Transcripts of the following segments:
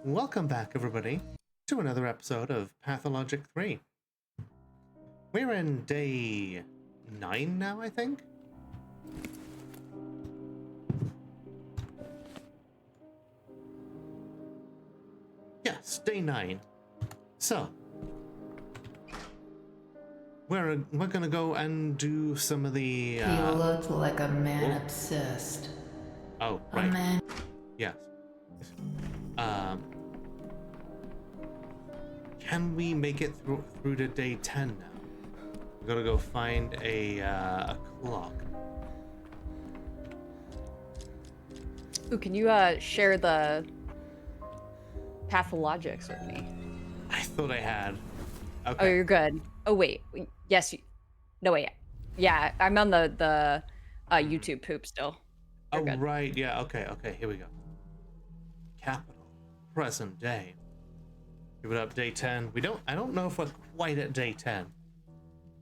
Welcome back, everybody, to another episode of Pathologic 3. We're in day 9 now, I think? Yes, day 9. So, we're gonna go and do some of the, He looked like a man obsessed. Oh, A right. man. Yes. Can we make it through to day 10 now? We gotta go find a clock. Ooh, can you share the pathologics with me? I thought I had. Oh, Okay. you're good. Oh wait, yes. No wait. Yeah, I'm on the YouTube poop still. You're Oh, good. right. Yeah. Okay. Here we go. Capital. Present day. Give it up. Day 10. I don't know if we're quite at day 10.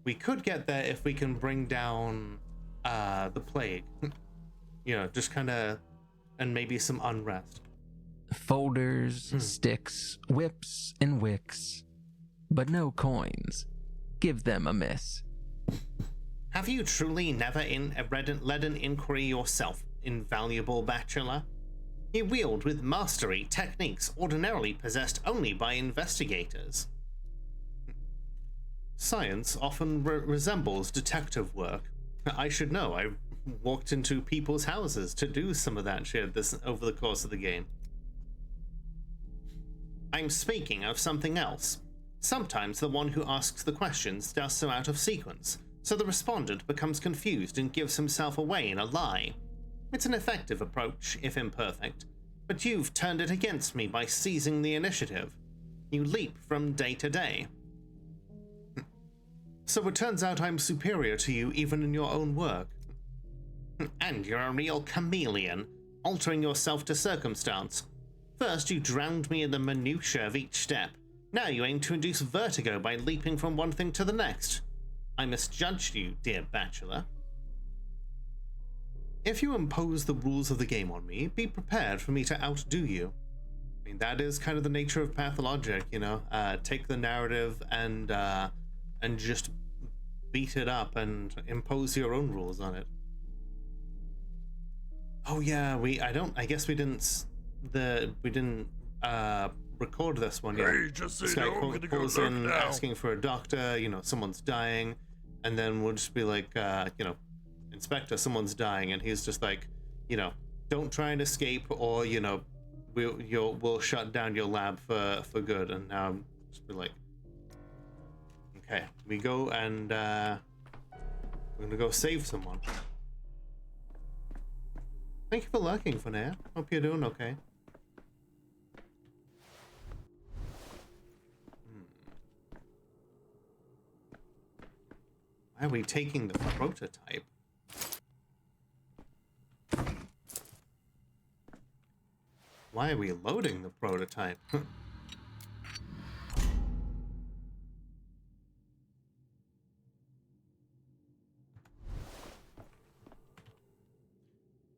We could get there if we can bring down the plague. Just kind of, and maybe some unrest. Folders, sticks, whips, and wicks, but no coins. Give them a miss. Have you truly never led an inquiry yourself, invaluable bachelor? You wield with mastery techniques ordinarily possessed only by investigators. Science often resembles detective work. I should know. I walked into people's houses to do some of that shit over the course of the game. I'm speaking of something else. Sometimes the one who asks the questions does so out of sequence, so the respondent becomes confused and gives himself away in a lie. It's an effective approach, if imperfect, but you've turned it against me by seizing the initiative. You leap from day to day. So it turns out I'm superior to you even in your own work. And you're a real chameleon, altering yourself to circumstance. First you drowned me in the minutiae of each step. Now you aim to induce vertigo by leaping from one thing to the next. I misjudged you, dear bachelor. If you impose the rules of the game on me, be prepared for me to outdo you. I mean, that is kind of the nature of Pathologic, take the narrative and just beat it up and impose your own rules on it. Oh yeah, I guess we didn't record this one yet. Hey, just so This you guy know, I'm gonna go calls look in now. asking for a doctor, someone's dying, and then we'll just be like, Inspector, someone's dying, and he's just like, don't try and escape, or we'll shut down your lab for good. And now I'm just be like, okay, we go and we're gonna go save someone. Thank you for lurking, Funea. Hope you're doing okay. Why are we taking the prototype? Why are we loading the prototype?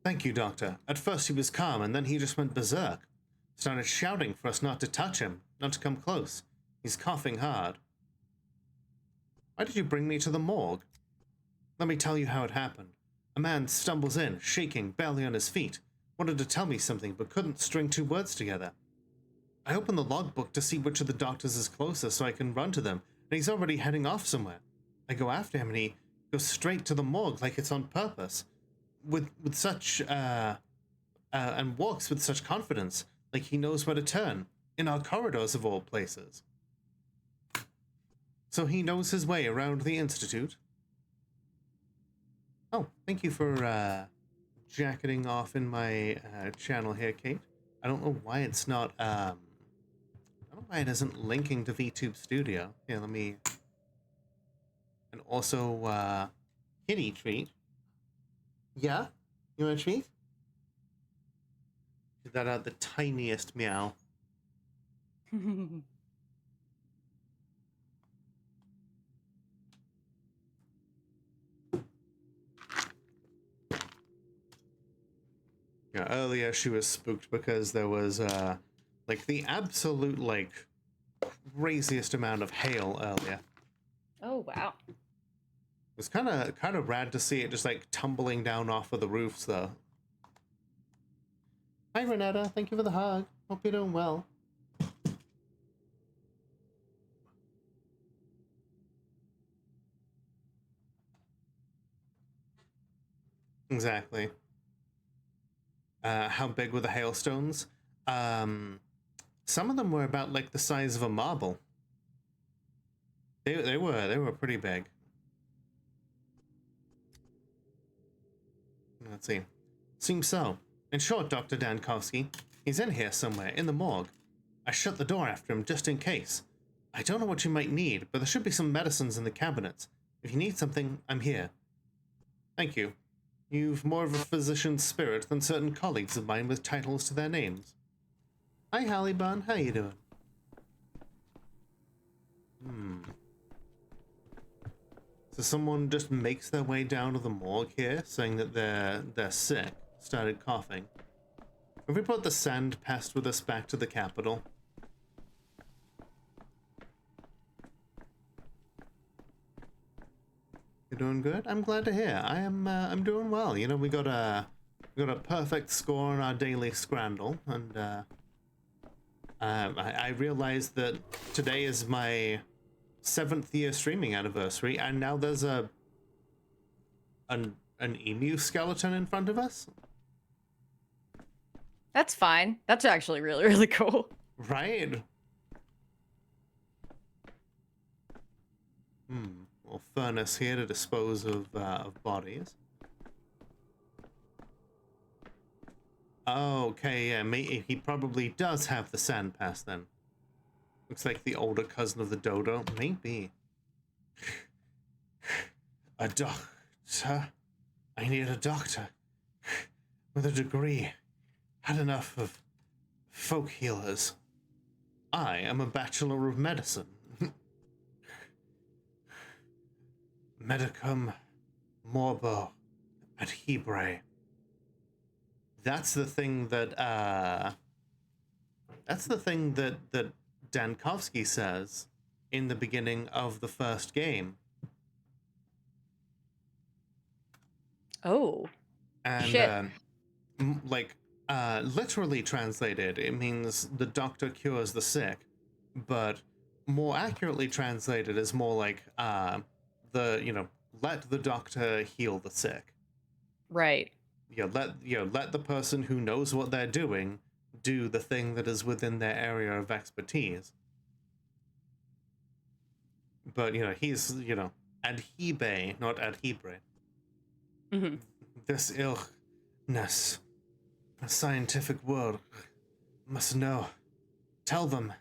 Thank you, Doctor. At first he was calm, and then he just went berserk. Started shouting for us not to touch him, not to come close. He's coughing hard. Why did you bring me to the morgue? Let me tell you how it happened. A man stumbles in, shaking, barely on his feet. Wanted to tell me something, but couldn't string two words together. I open the logbook to see which of the doctors is closest so I can run to them, and he's already heading off somewhere. I go after him, and he goes straight to the morgue like it's on purpose. With such, and walks with such confidence, like he knows where to turn, in our corridors of all places. So he knows his way around the Institute. Oh, thank you for, jacketing off in my, channel here, Kate. I don't know why it's not, I don't know why it isn't linking to VTube Studio. Here, let me... And also, kitty treat. Yeah? You want a treat? Give that out the tiniest meow. Yeah, earlier she was spooked because there was Like the absolute, like, craziest amount of hail earlier. Oh wow. It was kind of rad to see it just like tumbling down off of the roofs, though. Hi, Renetta. Thank you for the hug. Hope you're doing well. Exactly. How big were the hailstones? Some of them were about like the size of a marble. They were pretty big. Let's see. Seems so. In short, Dr. Dankovsky, he's in here somewhere, in the morgue. I shut the door after him just in case. I don't know what you might need, but there should be some medicines in the cabinets. If you need something, I'm here. Thank you. You've more of a physician's spirit than certain colleagues of mine with titles to their names. Hi, Hallie Bun. How you doing? So someone just makes their way down to the morgue here, saying that they're sick, started coughing. Have we brought the sand pest with us back to the capital? You're doing good? I'm glad to hear. I'm doing well. You know, we got a perfect score on our daily scramble, and I realized that today is my 7th year streaming anniversary, and now there's an emu skeleton in front of us. That's fine. That's actually really, really cool. Right? Well, furnace here to dispose of bodies. Okay, yeah, he probably does have the sand pass then. Looks like the older cousin of the dodo. Maybe. A doctor? I need a doctor. With a degree. Had enough of folk healers. I am a bachelor of medicine. Medicum morbo ad Hebrae. That's the thing that Dankovsky says in the beginning of the first game. Oh. And Shit. literally translated, it means the doctor cures the sick, but more accurately translated is more like let the doctor heal the sick. Right. Let the person who knows what they're doing do the thing that is within their area of expertise. But he's ad Hebrae, not ad Hebrae. Mm-hmm. This illness, a scientific world must know. Tell them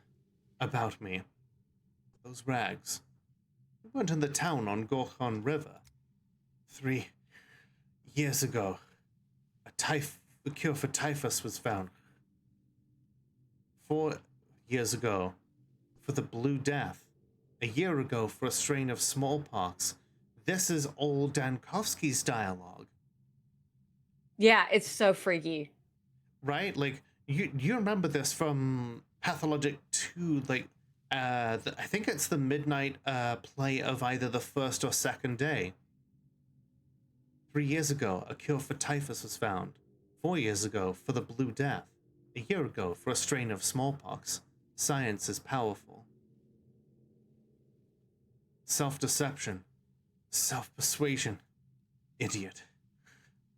about me. Those rags. We went in the town on Gorkhon River 3 years ago. A cure for typhus was found. 4 years ago for the Blue Death. A year ago for a strain of smallpox. This is old Dankovsky's dialogue. Yeah, it's so freaky. Right? Like, you remember this from Pathologic 2, like, I think it's the midnight play of either the first or second day. 3 years ago, a cure for typhus was found. 4 years ago, for the Blue Death. A year ago, for a strain of smallpox. Science is powerful. Self-deception. Self-persuasion. Idiot.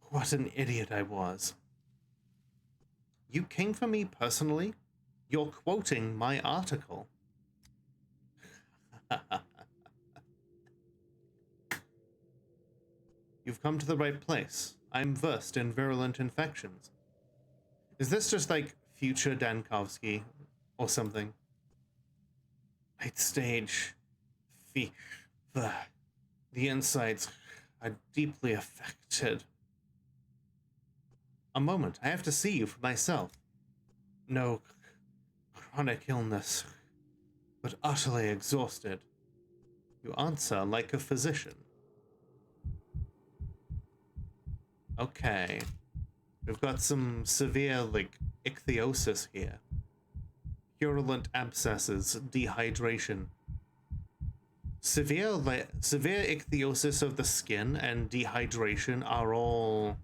What an idiot I was. You came for me personally? You're quoting my article. You've come to the right place. I'm versed in virulent infections. Is this just like future Dankovsky or something? Late stage fever. The insides are deeply affected. A moment, I have to see you for myself. No chronic illness, but utterly exhausted. You answer like a physician. Okay. We've got some severe, like, ichthyosis here. purulent abscesses, dehydration. Severe ichthyosis of the skin and dehydration are all...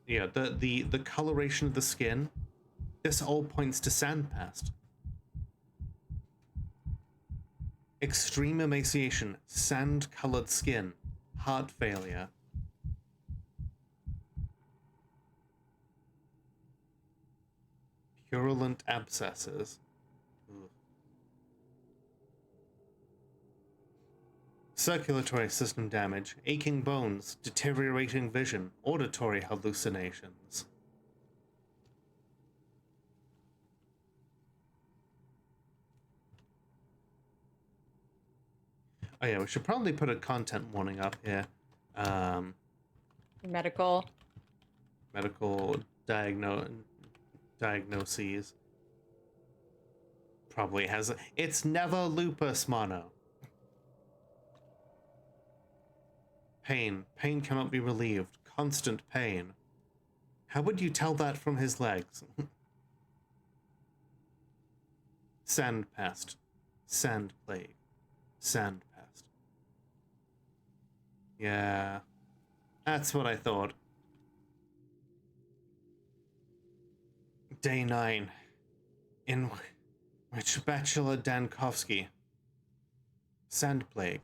Yeah, the coloration of the skin, this all points to sand pest. Extreme emaciation, sand-colored skin, heart failure. Purulent abscesses. Ugh. Circulatory system damage, aching bones, deteriorating vision, auditory hallucinations. Oh yeah, we should probably put a content warning up here. Medical. Medical diagnoses. Probably has a... It's never lupus, mono. Pain. Pain cannot be relieved. Constant pain. How would you tell that from his legs? Sand pest. Sand plague. Sand pest. Yeah. That's what I thought. Day 9. In which Bachelor Dankovsky. Sand plague.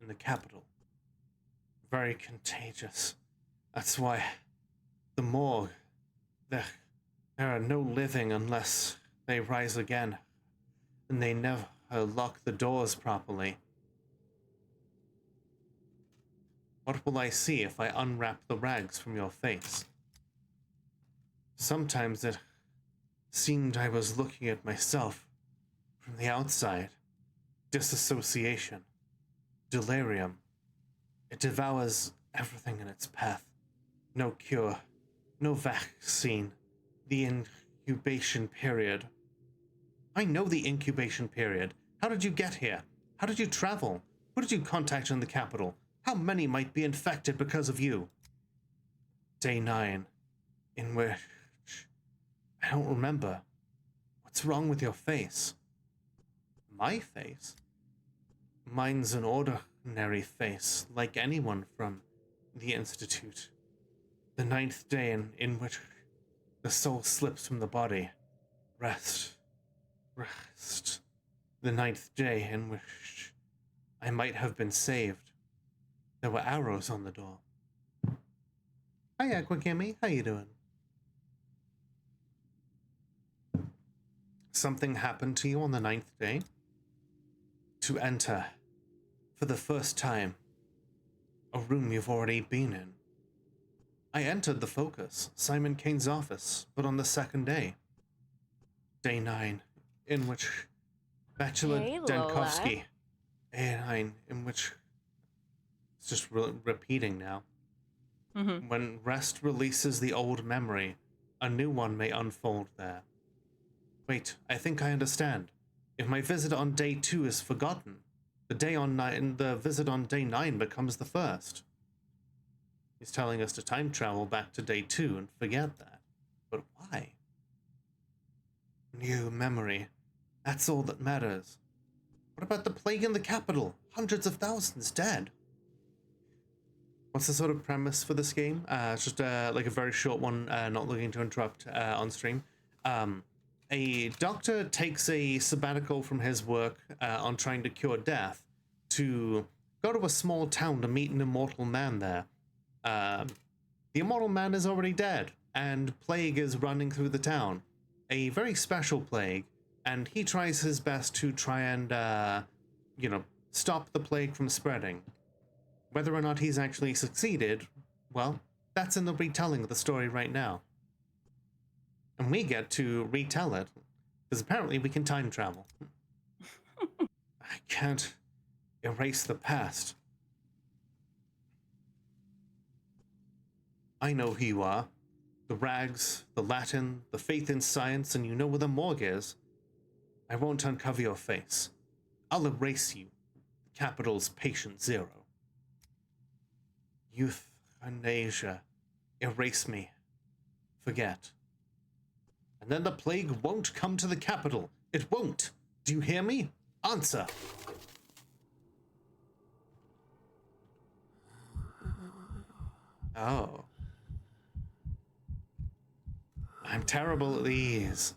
In the capital. Very contagious. That's why the morgue, there are no living unless they rise again, and they never lock the doors properly. What will I see if I unwrap the rags from your face? Sometimes it seemed I was looking at myself from the outside. Disassociation. Delirium. It devours everything in its path. No cure. No vaccine. The incubation period. I know the incubation period. How did you get here? How did you travel? Who did you contact in the capital? How many might be infected because of you? Day 9. In which... I don't remember. What's wrong with your face? My face? Mine's an ordinary face, like anyone from the Institute. The 9th day in which the soul slips from the body. Rest. Rest. The 9th day in which I might have been saved. There were arrows on the door. Hi, Aquakimmy. How you doing? Something happened to you on the 9th day? To enter, for the first time, a room you've already been in. I entered the Focus, Simon Kane's office, but on the 2nd day. Day 9, in which Bachelor Hey, Dankovsky... Day 9, in which... It's just repeating now. Mm-hmm. When rest releases the old memory, a new one may unfold there. Wait, I think I understand. If my visit on day 2 is forgotten, the visit on day 9 becomes the first. He's telling us to time travel back to day 2 and forget that. But why? New memory. That's all that matters. What about the plague in the capital? Hundreds of thousands dead. What's the sort of premise for this game? It's just like a very short one, not looking to interrupt on stream. A doctor takes a sabbatical from his work on trying to cure death to go to a small town to meet an immortal man there. The immortal man is already dead, and plague is running through the town. A very special plague, and he tries his best to try and, stop the plague from spreading. Whether or not he's actually succeeded, well, that's in the retelling of the story right now. And we get to retell it, because apparently we can time travel. I can't erase the past. I know who you are. The rags, the Latin, the faith in science, and you know where the morgue is. I won't uncover your face. I'll erase you, the capital's patient zero. Euthanasia. Erase me. Forget. And then the plague won't come to the capital. It won't. Do you hear me? Answer. Oh. I'm terrible at these.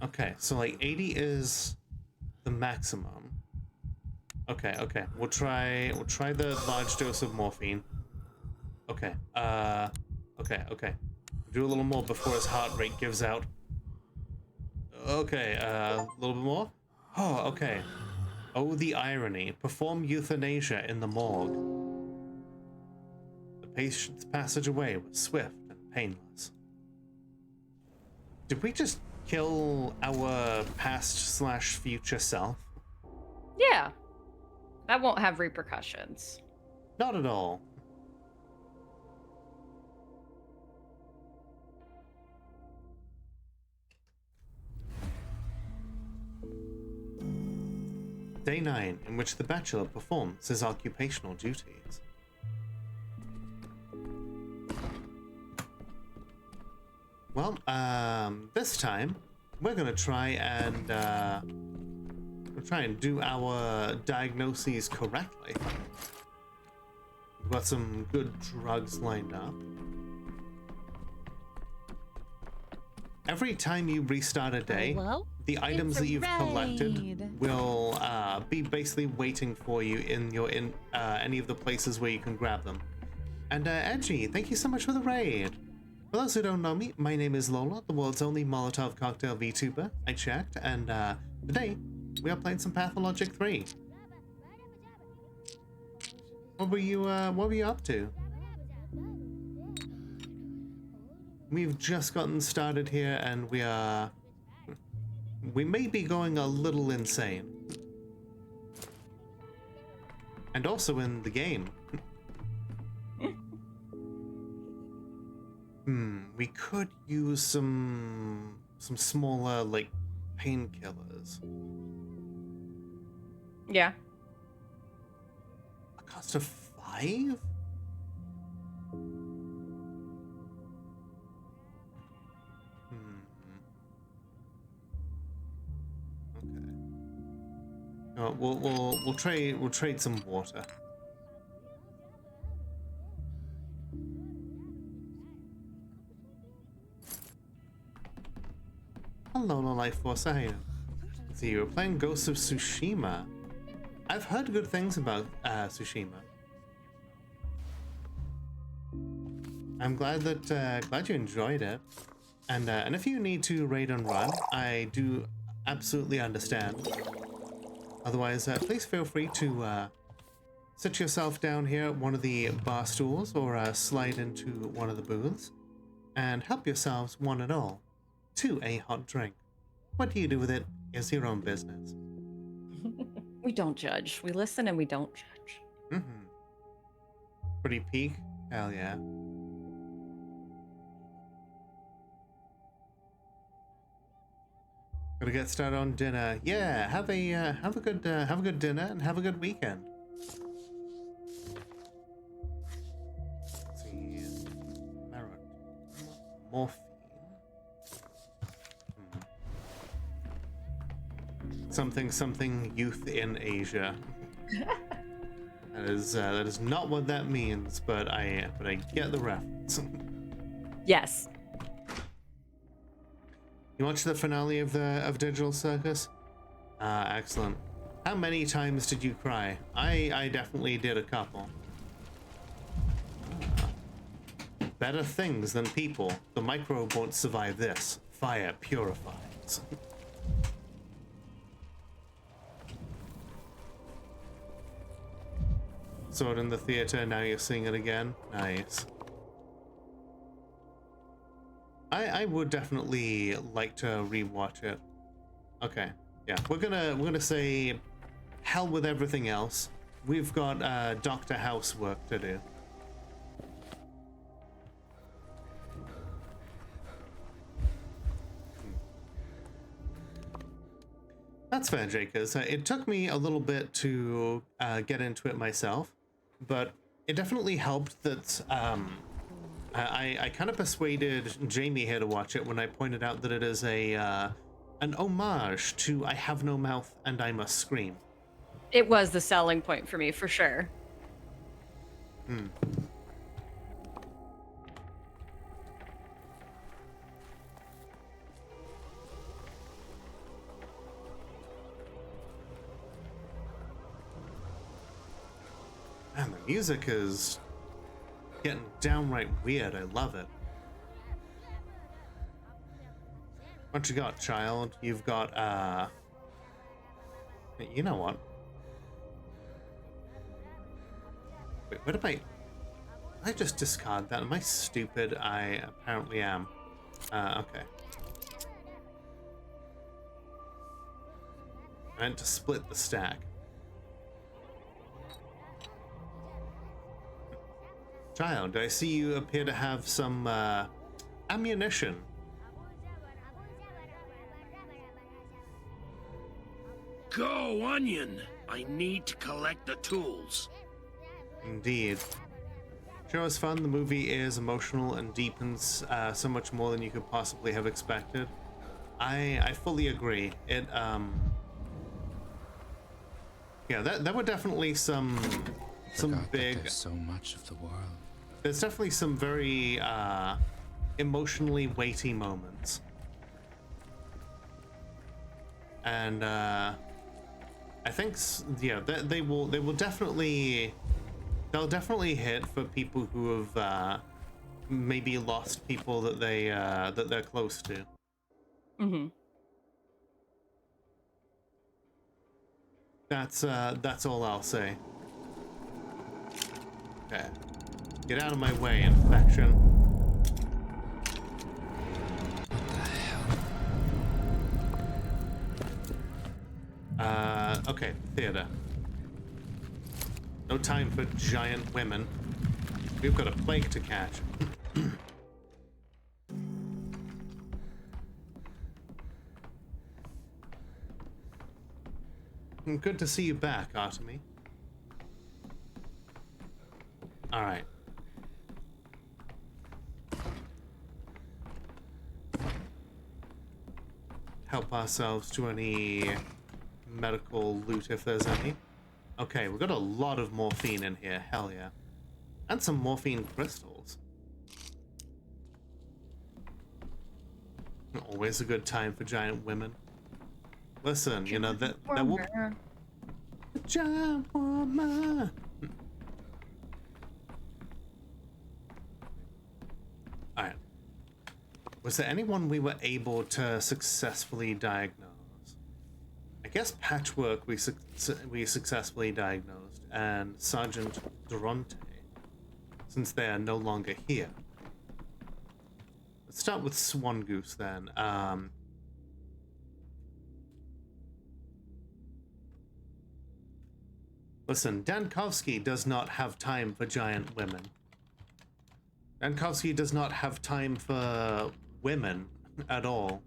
Okay, so like 80 is the maximum. Okay, okay. We'll try the large dose of morphine. Okay. Okay. Do a little more before his heart rate gives out. Okay, a little bit more. Oh, okay. Oh, the irony. Perform euthanasia in the morgue. The patient's passage away was swift and painless. Did we just kill our past/future self? Yeah. That won't have repercussions. Not at all. Day 9, in which the bachelor performs his occupational duties. Well, this time we're gonna try and do our diagnoses correctly. We've got some good drugs lined up. Every time you restart a day, Hello? the items It's a that you've collected raid. will be basically waiting for you in your any of the places where you can grab them. And Edgy, thank you so much for the raid. For those who don't know me, my name is Lola, the world's only Molotov cocktail VTuber. I checked, and today we are playing some Pathologic 3. What were you up to? We've just gotten started here, and we may be going a little insane. And also in the game. We could use some smaller, like, painkillers. Yeah. A cost of 5? Okay. We'll trade some water. Hello, Life Force. How are you? So you were playing Ghosts of Tsushima. I've heard good things about Tsushima. I'm glad you enjoyed it. And if you need to raid and run, I do absolutely understand. Otherwise, please feel free to sit yourself down here at one of the bar stools or slide into one of the booths and help yourselves, one and all, to a hot drink. What do you do with it is your own business. We don't judge. We listen and we don't judge. Pretty peak? Hell yeah. Gotta get started on dinner. Yeah, have a good dinner and have a good weekend. Let's see, morphine. Something youth in Asia. That is not what that means, but I get the reference. Yes. You watched the finale of Digital Circus? Excellent. How many times did you cry? I definitely did a couple. Better things than people. The microbe won't survive this. Fire purifies. Saw it in the theater, now you're seeing it again. Nice. I would definitely like to rewatch it. Okay, yeah, we're gonna say hell with everything else. We've got Dr. House work to do. That's fair, Jakers. It took me a little bit to get into it myself, but it definitely helped that I kind of persuaded Jamie here to watch it when I pointed out that it is an homage to I Have No Mouth and I Must Scream. It was the selling point for me, for sure. Man, the music is getting downright weird. I love it. What you got, child? You've got, you know what? Wait, what did I just discard that? Am I stupid? I apparently am. Okay. I meant to split the stack. Child, I see you appear to have some, ammunition. Go, Onion! I need to collect the tools. Indeed. Sure was fun. The movie is emotional and deepens so much more than you could possibly have expected. I fully agree. It yeah, there were definitely some big. There's so much of the world. There's definitely some very emotionally weighty moments, and I think yeah, they will definitely. They'll definitely hit for people who have maybe lost people that they're close to. Mm-hmm. That's all I'll say. Okay, get out of my way, infection. Okay, theater. No time for giant women. We've got a plague to catch. Good to see you back, Artemy. All right. Help ourselves to any medical loot if there's any. Okay, we've got a lot of morphine in here, hell yeah. And some morphine crystals. Always a good time for giant women. Listen, you know, that will... Giant woman! Alright. Was there anyone we were able to successfully diagnose? I guess Patchwork we successfully diagnosed, and Sergeant Durante, since they are no longer here. Let's start with Swan Goose then. Listen, Dankovsky does not have time for giant women. Dankovsky does not have time for women at all.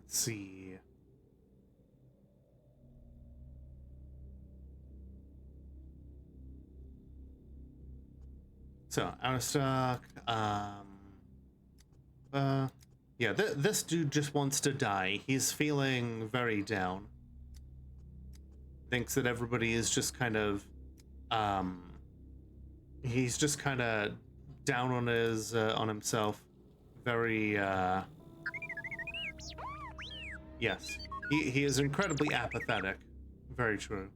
Let's see. So, Aristarch, yeah, this dude just wants to die. He's feeling very down. Thinks that everybody is just kind of, he's just kind of down on himself. Very, yes. He is incredibly apathetic. Very true.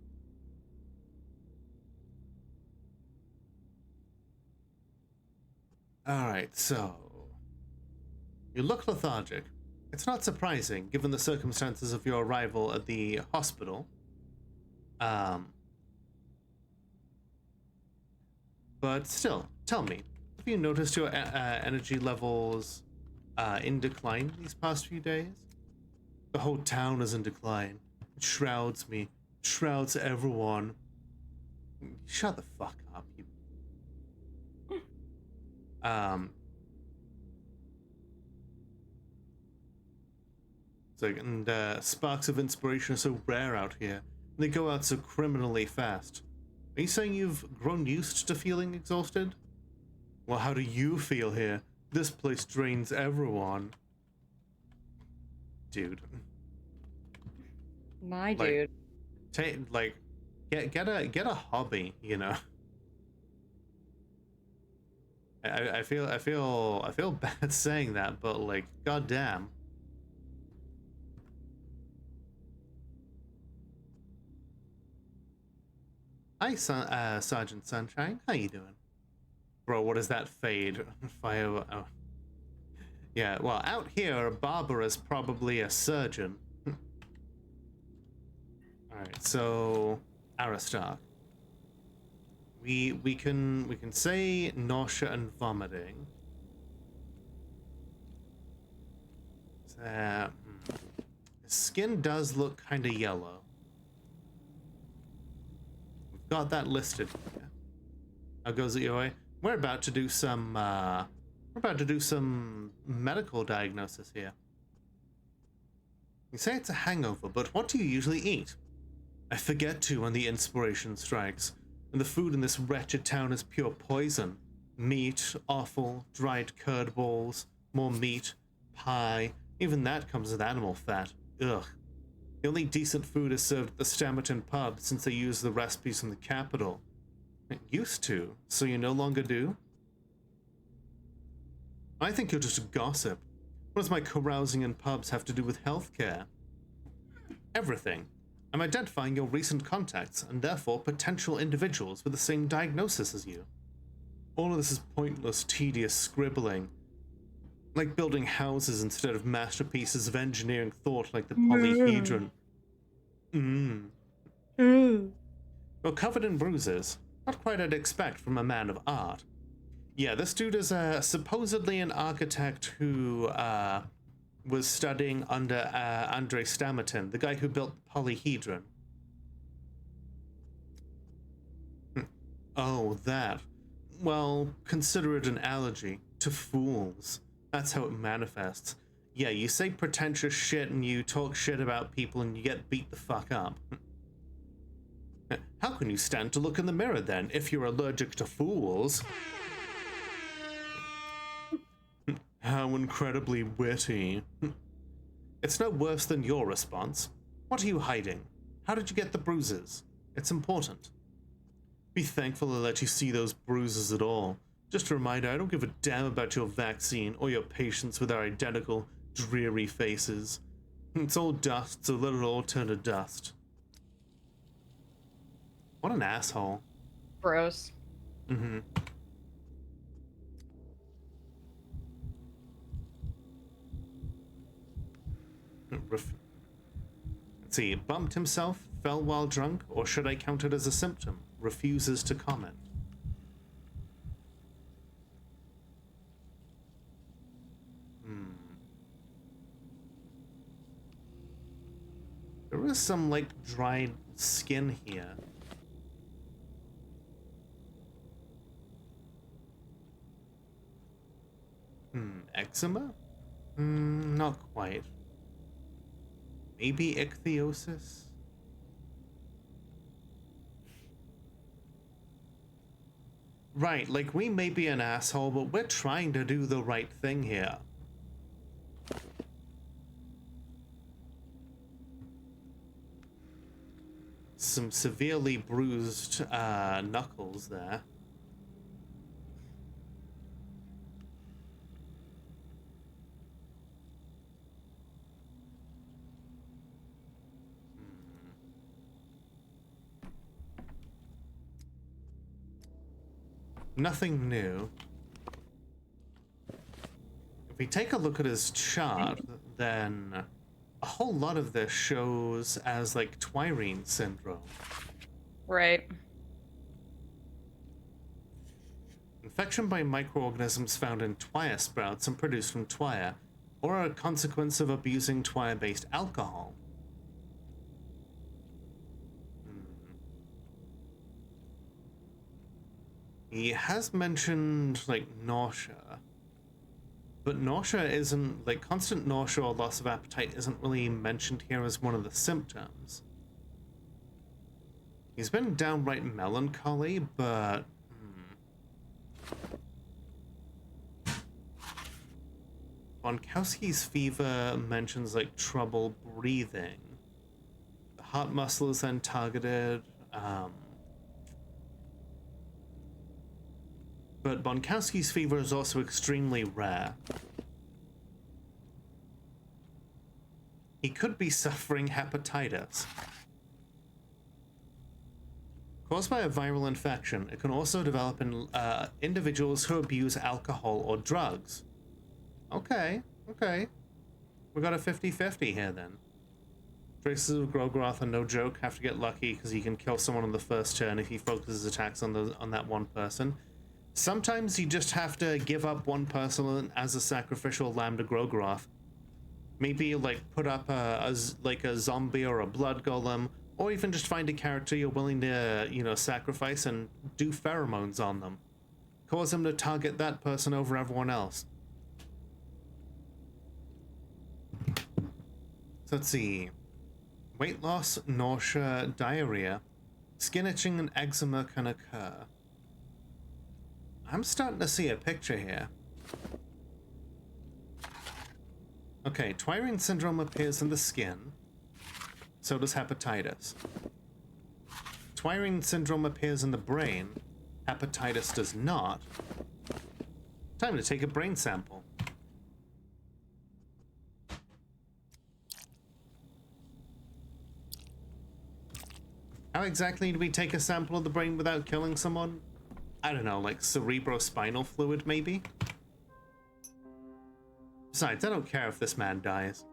Alright, so... You look lethargic. It's not surprising, given the circumstances of your arrival at the hospital. But still, tell me, have you noticed your energy levels in decline these past few days? The whole town is in decline. It shrouds me, shrouds everyone. Shut the fuck up, you... So, and sparks of inspiration are so rare out here. They go out so criminally fast. Are you saying you've grown used to feeling exhausted? Well, how do you feel here? This place drains everyone. Dude. My Like, dude. get a hobby, you know. I feel bad saying that, but like, goddamn. Hi, Sergeant Sunshine. How you doing? Bro, what is that fade? Fire. Oh. Yeah, well, out here, Barbara's probably a surgeon. Alright, so Aristarch. We can say nausea and vomiting. His skin does look kind of yellow. We've got that listed here. How goes it your way? We're about to do some medical diagnosis here. You say it's a hangover, but what do you usually eat? I forget to when the inspiration strikes, and the food in this wretched town is pure poison. Meat, offal, dried curd balls, more meat, pie, even that comes with animal fat. Ugh. The only decent food is served at the Stammerton pub since they use the recipes from the capital. It used to, so you no longer do? I think you're just a gossip. What does my carousing in pubs have to do with healthcare? Everything. I'm identifying your recent contacts, and therefore potential individuals with the same diagnosis as you. All of this is pointless, tedious scribbling. Like building houses instead of masterpieces of engineering thought like the polyhedron. You're covered in bruises. Not quite I'd expect from a man of art. Yeah, this dude is supposedly an architect who was studying under Andrei Stammerton, the guy who built the polyhedron. Oh, that. Well, consider it an allergy to fools. That's how it manifests. Yeah, you say pretentious shit and you talk shit about people and you get beat the fuck up. How can you stand to look in the mirror then, if you're allergic to fools? How incredibly witty. It's no worse than your response. What are you hiding? How did you get the bruises? It's important. Be thankful I let you see those bruises at all. Just a reminder, I don't give a damn about your vaccine or your patients with their identical, dreary faces. It's all dust, so let it all turn to dust. What an asshole. Gross. Mm-hmm. Let's see, bumped himself, fell while drunk, or should I count it as a symptom? Refuses to comment. There is some, like, dried skin here. Eczema? Not quite. Maybe ichthyosis? Right, like, we may be an asshole, but we're trying to do the right thing here. Some severely bruised knuckles there. Nothing new. If we take a look at his chart, then a whole lot of this shows as like Twirine syndrome. Right. Infection by microorganisms found in twire sprouts and produced from twire, or a consequence of abusing twire-based alcohol. He has mentioned, like, nausea. But nausea isn't, like, constant nausea or loss of appetite isn't really mentioned here as one of the symptoms. He's been downright melancholy, but... Bonkowski's fever mentions, like, trouble breathing. The heart muscle is then targeted. But Bonkowski's fever is also extremely rare. He could be suffering hepatitis. Caused by a viral infection, it can also develop in individuals who abuse alcohol or drugs. Okay. We got a 50-50 here then. Traces of Grogroth are no joke. Have to get lucky because he can kill someone on the first turn if he focuses attacks on that one person. Sometimes you just have to give up one person as a sacrificial lamb to Grogroth. Maybe like put up a zombie or a blood golem, or even just find a character you're willing to, you know, sacrifice and do pheromones on them. Cause them to target that person over everyone else. So let's see. Weight loss, nausea, diarrhea, skin itching, and eczema can occur. I'm starting to see a picture here. Okay, Twirine syndrome appears in the skin. So does hepatitis. Twirine syndrome appears in the brain. Hepatitis does not. Time to take a brain sample. How exactly do we take a sample of the brain without killing someone? I don't know, like cerebrospinal fluid, maybe? Besides, I don't care if this man dies.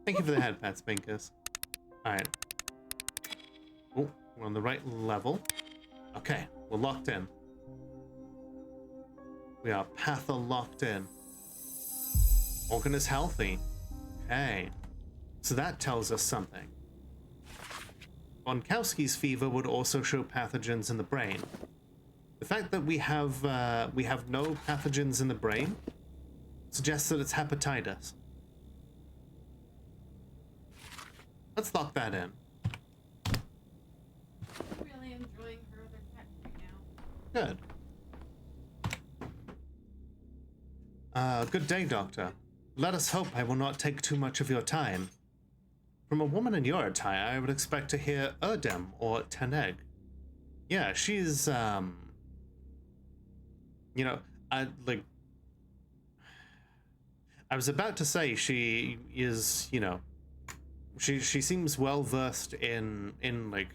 Thank you for the head pats, Pinkers. Alright. Oh, we're on the right level. Okay, we're locked in. We are locked in. Organ is healthy. Okay. So that tells us something. Bonkowski's fever would also show pathogens in the brain. The fact that we have no pathogens in the brain suggests that it's hepatitis. Let's lock that in. Really enjoying her other pet right now. Good. Good day, Doctor. Let us hope I will not take too much of your time. From a woman in your attire, I would expect to hear Erdem or Teneg. Yeah, she's, you know, I was about to say she is, you know, she seems well versed in like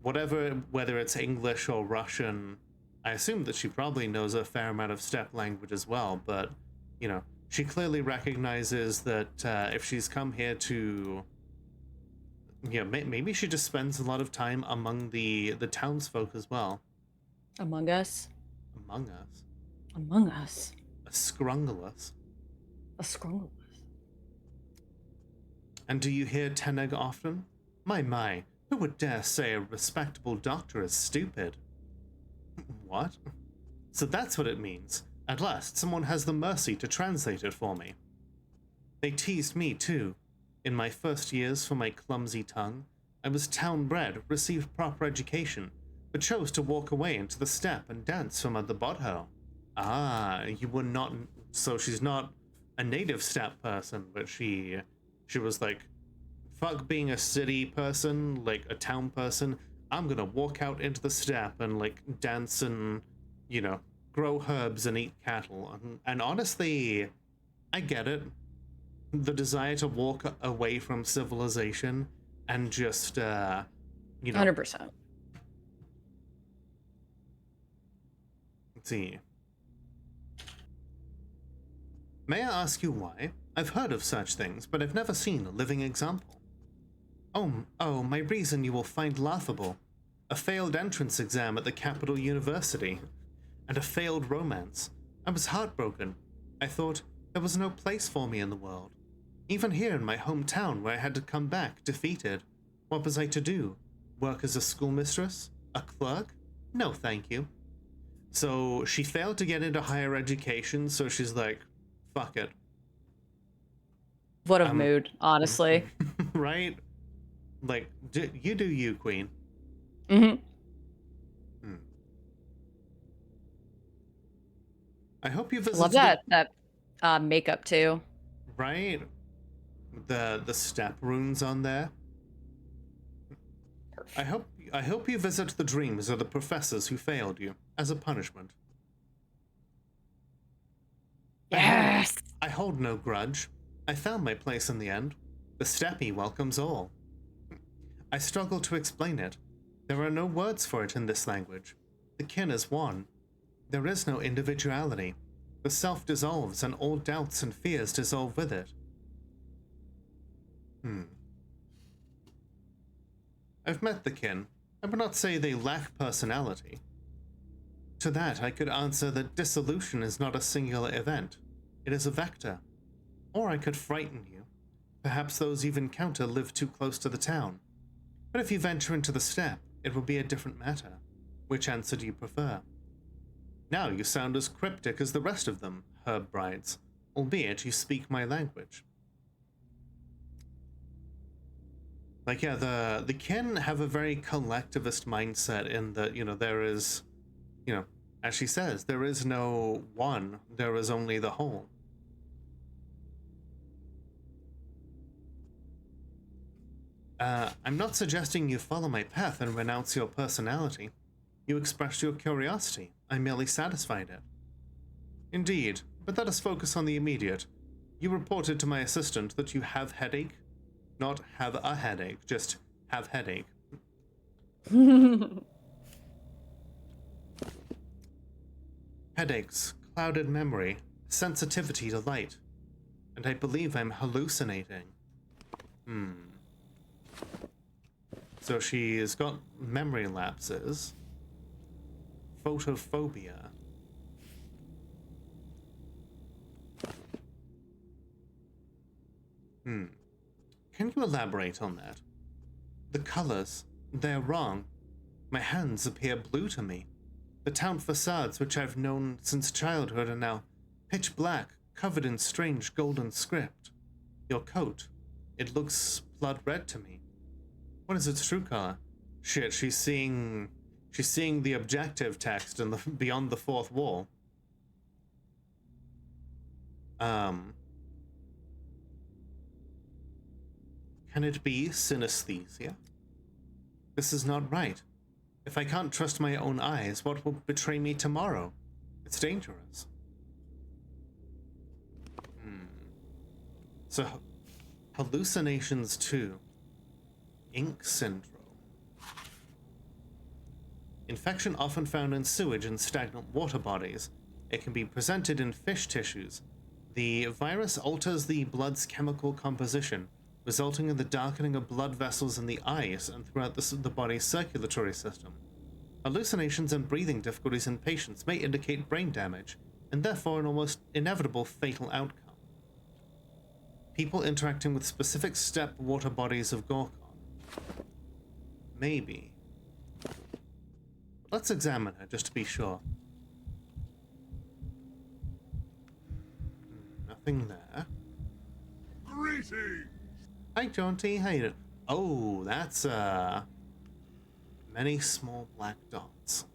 whatever, whether it's English or Russian. I assume that she probably knows a fair amount of steppe language as well, but you know, she clearly recognizes that if she's come here to, you know, maybe she just spends a lot of time among the townsfolk as well. Among us. Among us. Among us. A scrungulus. A scrungulus. And do you hear Teneg often? My, who would dare say a respectable doctor is stupid? What? So that's what it means. At last, someone has the mercy to translate it for me. They teased me, too. In my first years for my clumsy tongue, I was town-bred, received proper education, but chose to walk away into the steppe and dance for Mother Bodho. Ah, you were not... So she's not a native steppe person, but she was like, fuck being a city person, like a town person, I'm gonna walk out into the steppe and like dance and, you know, grow herbs and eat cattle. And honestly, I get it. The desire to walk away from civilization and just, you know... 100%. Let's see. May I ask you why? I've heard of such things, but I've never seen a living example. Oh, my reason you will find laughable. A failed entrance exam at the capital university. And a failed romance. I was heartbroken. I thought there was no place for me in the world. Even here in my hometown where I had to come back defeated. What was I to do? Work as a schoolmistress? A clerk? No, thank you. So she failed to get into higher education, so she's like, fuck it. What a mood, honestly. Right? Like, you do you, Queen. Mm-hmm. I hope you I visited. love that makeup too. Right? The step runes on there. I hope you visit the dreams of the professors who failed you as a punishment. Yes. I hold no grudge. I found my place in the end. The steppy welcomes all. I struggle to explain it. There are no words for it in this language. The kin is one. There is no individuality. The self dissolves and all doubts and fears dissolve with it. I've met the kin. I would not say they lack personality. To that, I could answer that dissolution is not a singular event. It is a vector. Or I could frighten you. Perhaps those you've encountered live too close to the town. But if you venture into the steppe, it will be a different matter. Which answer do you prefer? Now you sound as cryptic as the rest of them, herb brides, albeit you speak my language. Like, yeah, the kin have a very collectivist mindset in that, there is, as she says, there is no one, there is only the whole. I'm not suggesting you follow my path and renounce your personality. You expressed your curiosity. I merely satisfied it. Indeed, but let us focus on the immediate. You reported to my assistant that you have headache. Not have a headache, just have headache. Headaches, clouded memory, sensitivity to light. And I believe I'm hallucinating. So she's got memory lapses. Photophobia. Can you elaborate on that? The colors, they're wrong. My hands appear blue to me. The town facades, which I've known since childhood, are now pitch black, covered in strange golden script. Your coat, it looks blood red to me. What is its true color? Shit, she's seeing the objective text in the beyond the fourth wall. Can it be synesthesia? This is not right. If I can't trust my own eyes, what will betray me tomorrow? It's dangerous. So, hallucinations too. Ink syndrome. Infection often found in sewage and stagnant water bodies. It can be presented in fish tissues. The virus alters the blood's chemical composition, resulting in the darkening of blood vessels in the eyes and throughout the body's circulatory system. Hallucinations and breathing difficulties in patients may indicate brain damage, and therefore an almost inevitable fatal outcome. People interacting with specific steppe water bodies of Gorkon. Maybe. Let's examine her, just to be sure. Nothing there. Greetings! Hi, Jaunty. How you doing? Oh, that's, many small black dots.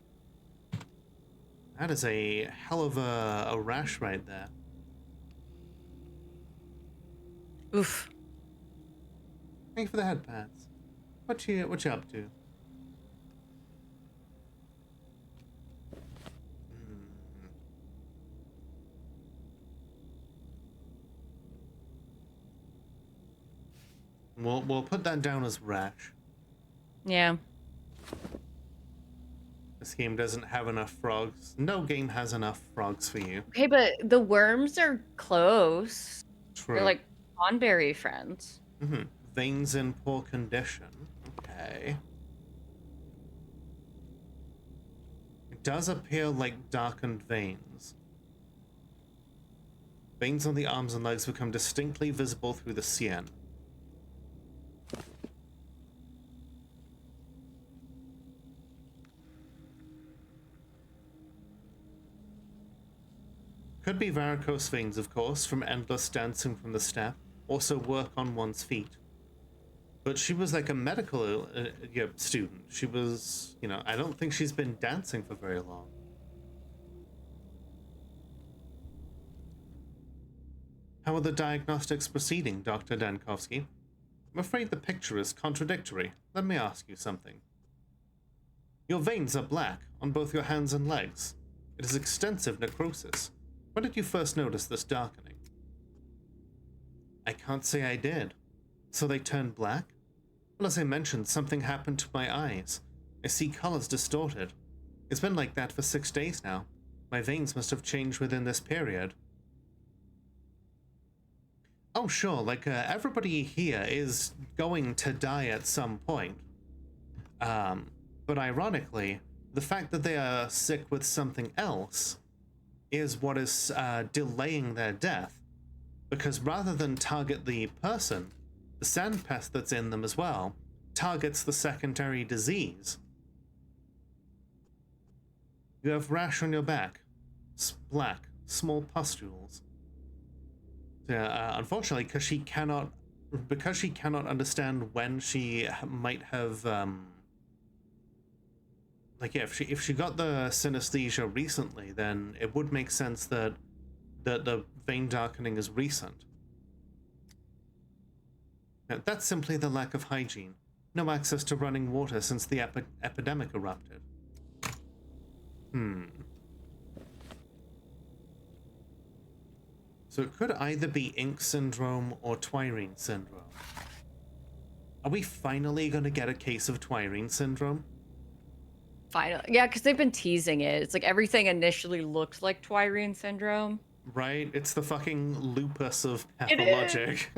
That is a hell of a rash right there. Oof. Thank you for the head pats. What you up to? We'll put that down as rash. Yeah. This game doesn't have enough frogs. No game has enough frogs for you. Okay, but the worms are close. True. They're like Thornberry friends. Veins in poor condition. Okay. It does appear like darkened veins. Veins on the arms and legs become distinctly visible through the skin. Could be varicose veins, of course, from endless dancing from the steppe. Also work on one's feet. but she was like a medical student. She was, I don't think she's been dancing for very long. How are the diagnostics proceeding, Dr. Dankovsky? I'm afraid the picture is contradictory. Let me ask you something. Your veins are black on both your hands and legs. It is extensive necrosis. When did you first notice this darkening? I can't say I did. So they turned black? Well, as I mentioned, something happened to my eyes. I see colors distorted. It's been like that for 6 days now. My veins must have changed within this period. Oh, sure, everybody here is going to die at some point. But ironically, the fact that they are sick with something else is what is delaying their death. Because rather than target the person, the sand pest that's in them as well targets the secondary disease. You have rash on your back. Black, small pustules. Unfortunately, because she cannot understand when she might have, if she got the synesthesia recently, then it would make sense that the vein darkening is recent. Now, that's simply the lack of hygiene. No access to running water since the epidemic erupted. So it could either be ink syndrome or Twirine syndrome. Are we finally going to get a case of Twirine syndrome? Finally. Yeah, because they've been teasing it. It's like everything initially looked like Twirine syndrome. Right? It's the fucking lupus of Pathologic.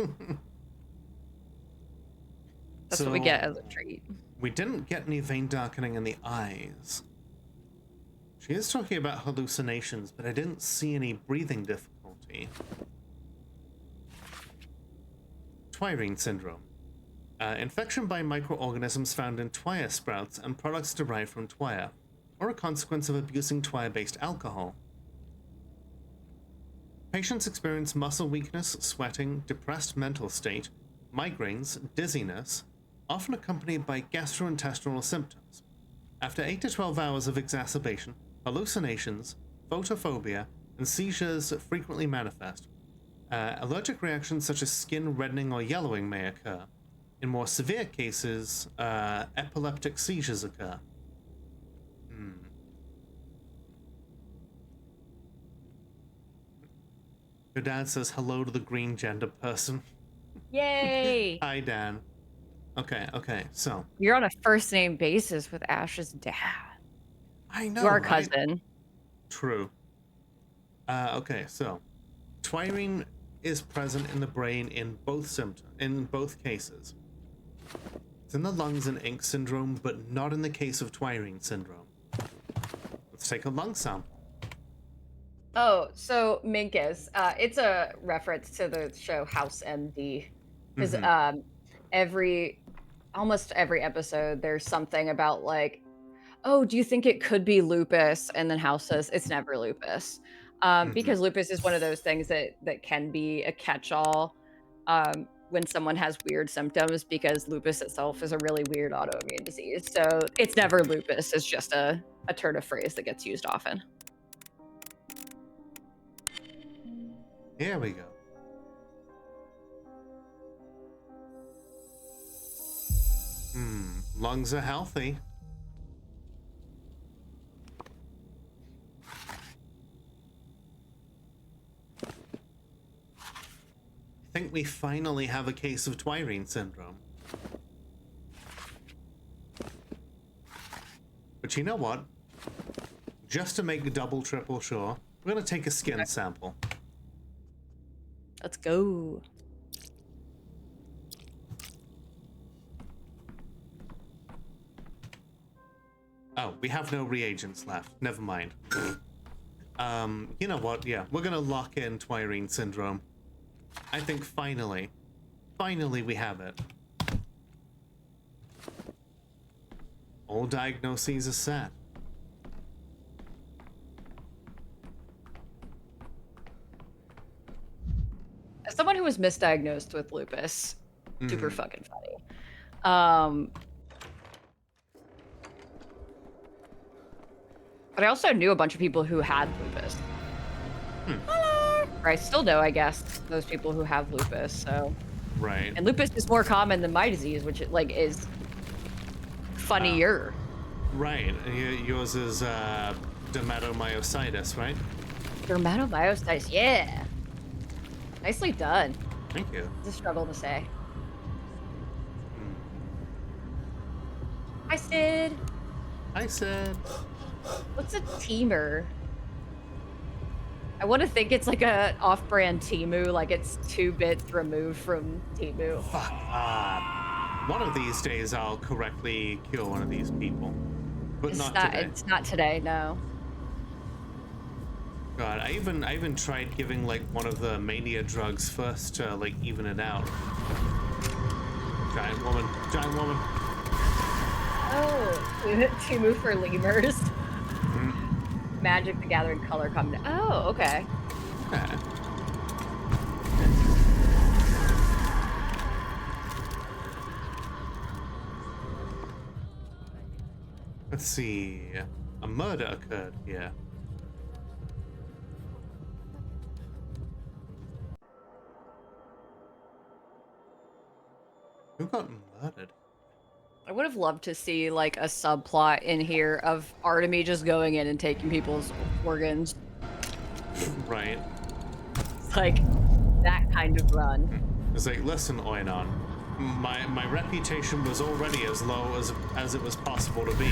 That's what we get as a treat. We didn't get any vein darkening in the eyes. She is talking about hallucinations, but I didn't see any breathing difficulty. Twirine syndrome. Infection by microorganisms found in twire sprouts and products derived from twire, or a consequence of abusing twire-based alcohol. Patients experience muscle weakness, sweating, depressed mental state, migraines, dizziness, often accompanied by gastrointestinal symptoms. After 8 to 12 hours of exacerbation, hallucinations, photophobia, and seizures frequently manifest. Allergic reactions such as skin reddening or yellowing may occur. In more severe cases, epileptic seizures occur. Your dad says hello to the green gender person. Yay! Hi, Dan. Okay, so. You're on a first name basis with Ash's dad. I know, You're our right? cousin. True. Okay, so. Twirine is present in the brain in both cases. It's in the lungs in ink syndrome, but not in the case of Twirine syndrome. Let's take a lung sample. Oh, so Minkus, it's a reference to the show House MD. Because almost every episode, there's something about like, oh, do you think it could be lupus? And then House says it's never lupus. Because lupus is one of those things that can be a catch-all when someone has weird symptoms, because lupus itself is a really weird autoimmune disease. So it's never lupus. It's just a turn of phrase that gets used often. Here we go. Lungs are healthy. I think we finally have a case of Twirine syndrome. But you know what? Just to make double, triple sure, we're going to take a skin sample. Let's go. Oh, we have no reagents left. Never mind. You know what? Yeah, we're going to lock in Twirine syndrome. I think finally we have it. All diagnoses are set. As someone who was misdiagnosed with lupus, super fucking funny. Um, but I also knew a bunch of people who had lupus. Or I still know, I guess, those people who have lupus. So, Right. and lupus is more common than my disease, which like is funnier. Right. Yours is dermatomyositis, right? Dermatomyositis, yeah. Nicely done. Thank you. It's a struggle to say. Hi, Sid. I said. What's a teamer? I want to think it's like a off-brand Temu, like it's 2 bits removed from Temu. Fuck. One of these days I'll correctly kill one of these people, but not today. It's not today, no. God, I even tried giving like one of the mania drugs first to like even it out. Giant woman. Oh, Temu for lemurs. Magic the Gathering color combination. Oh, okay. Yeah. Let's see. A murder occurred here. Who got murdered? I would have loved to see like a subplot in here of Artemy just going in and taking people's organs. Right. It's like that kind of run. It's like, listen, Oinon, my reputation was already as low as it was possible to be,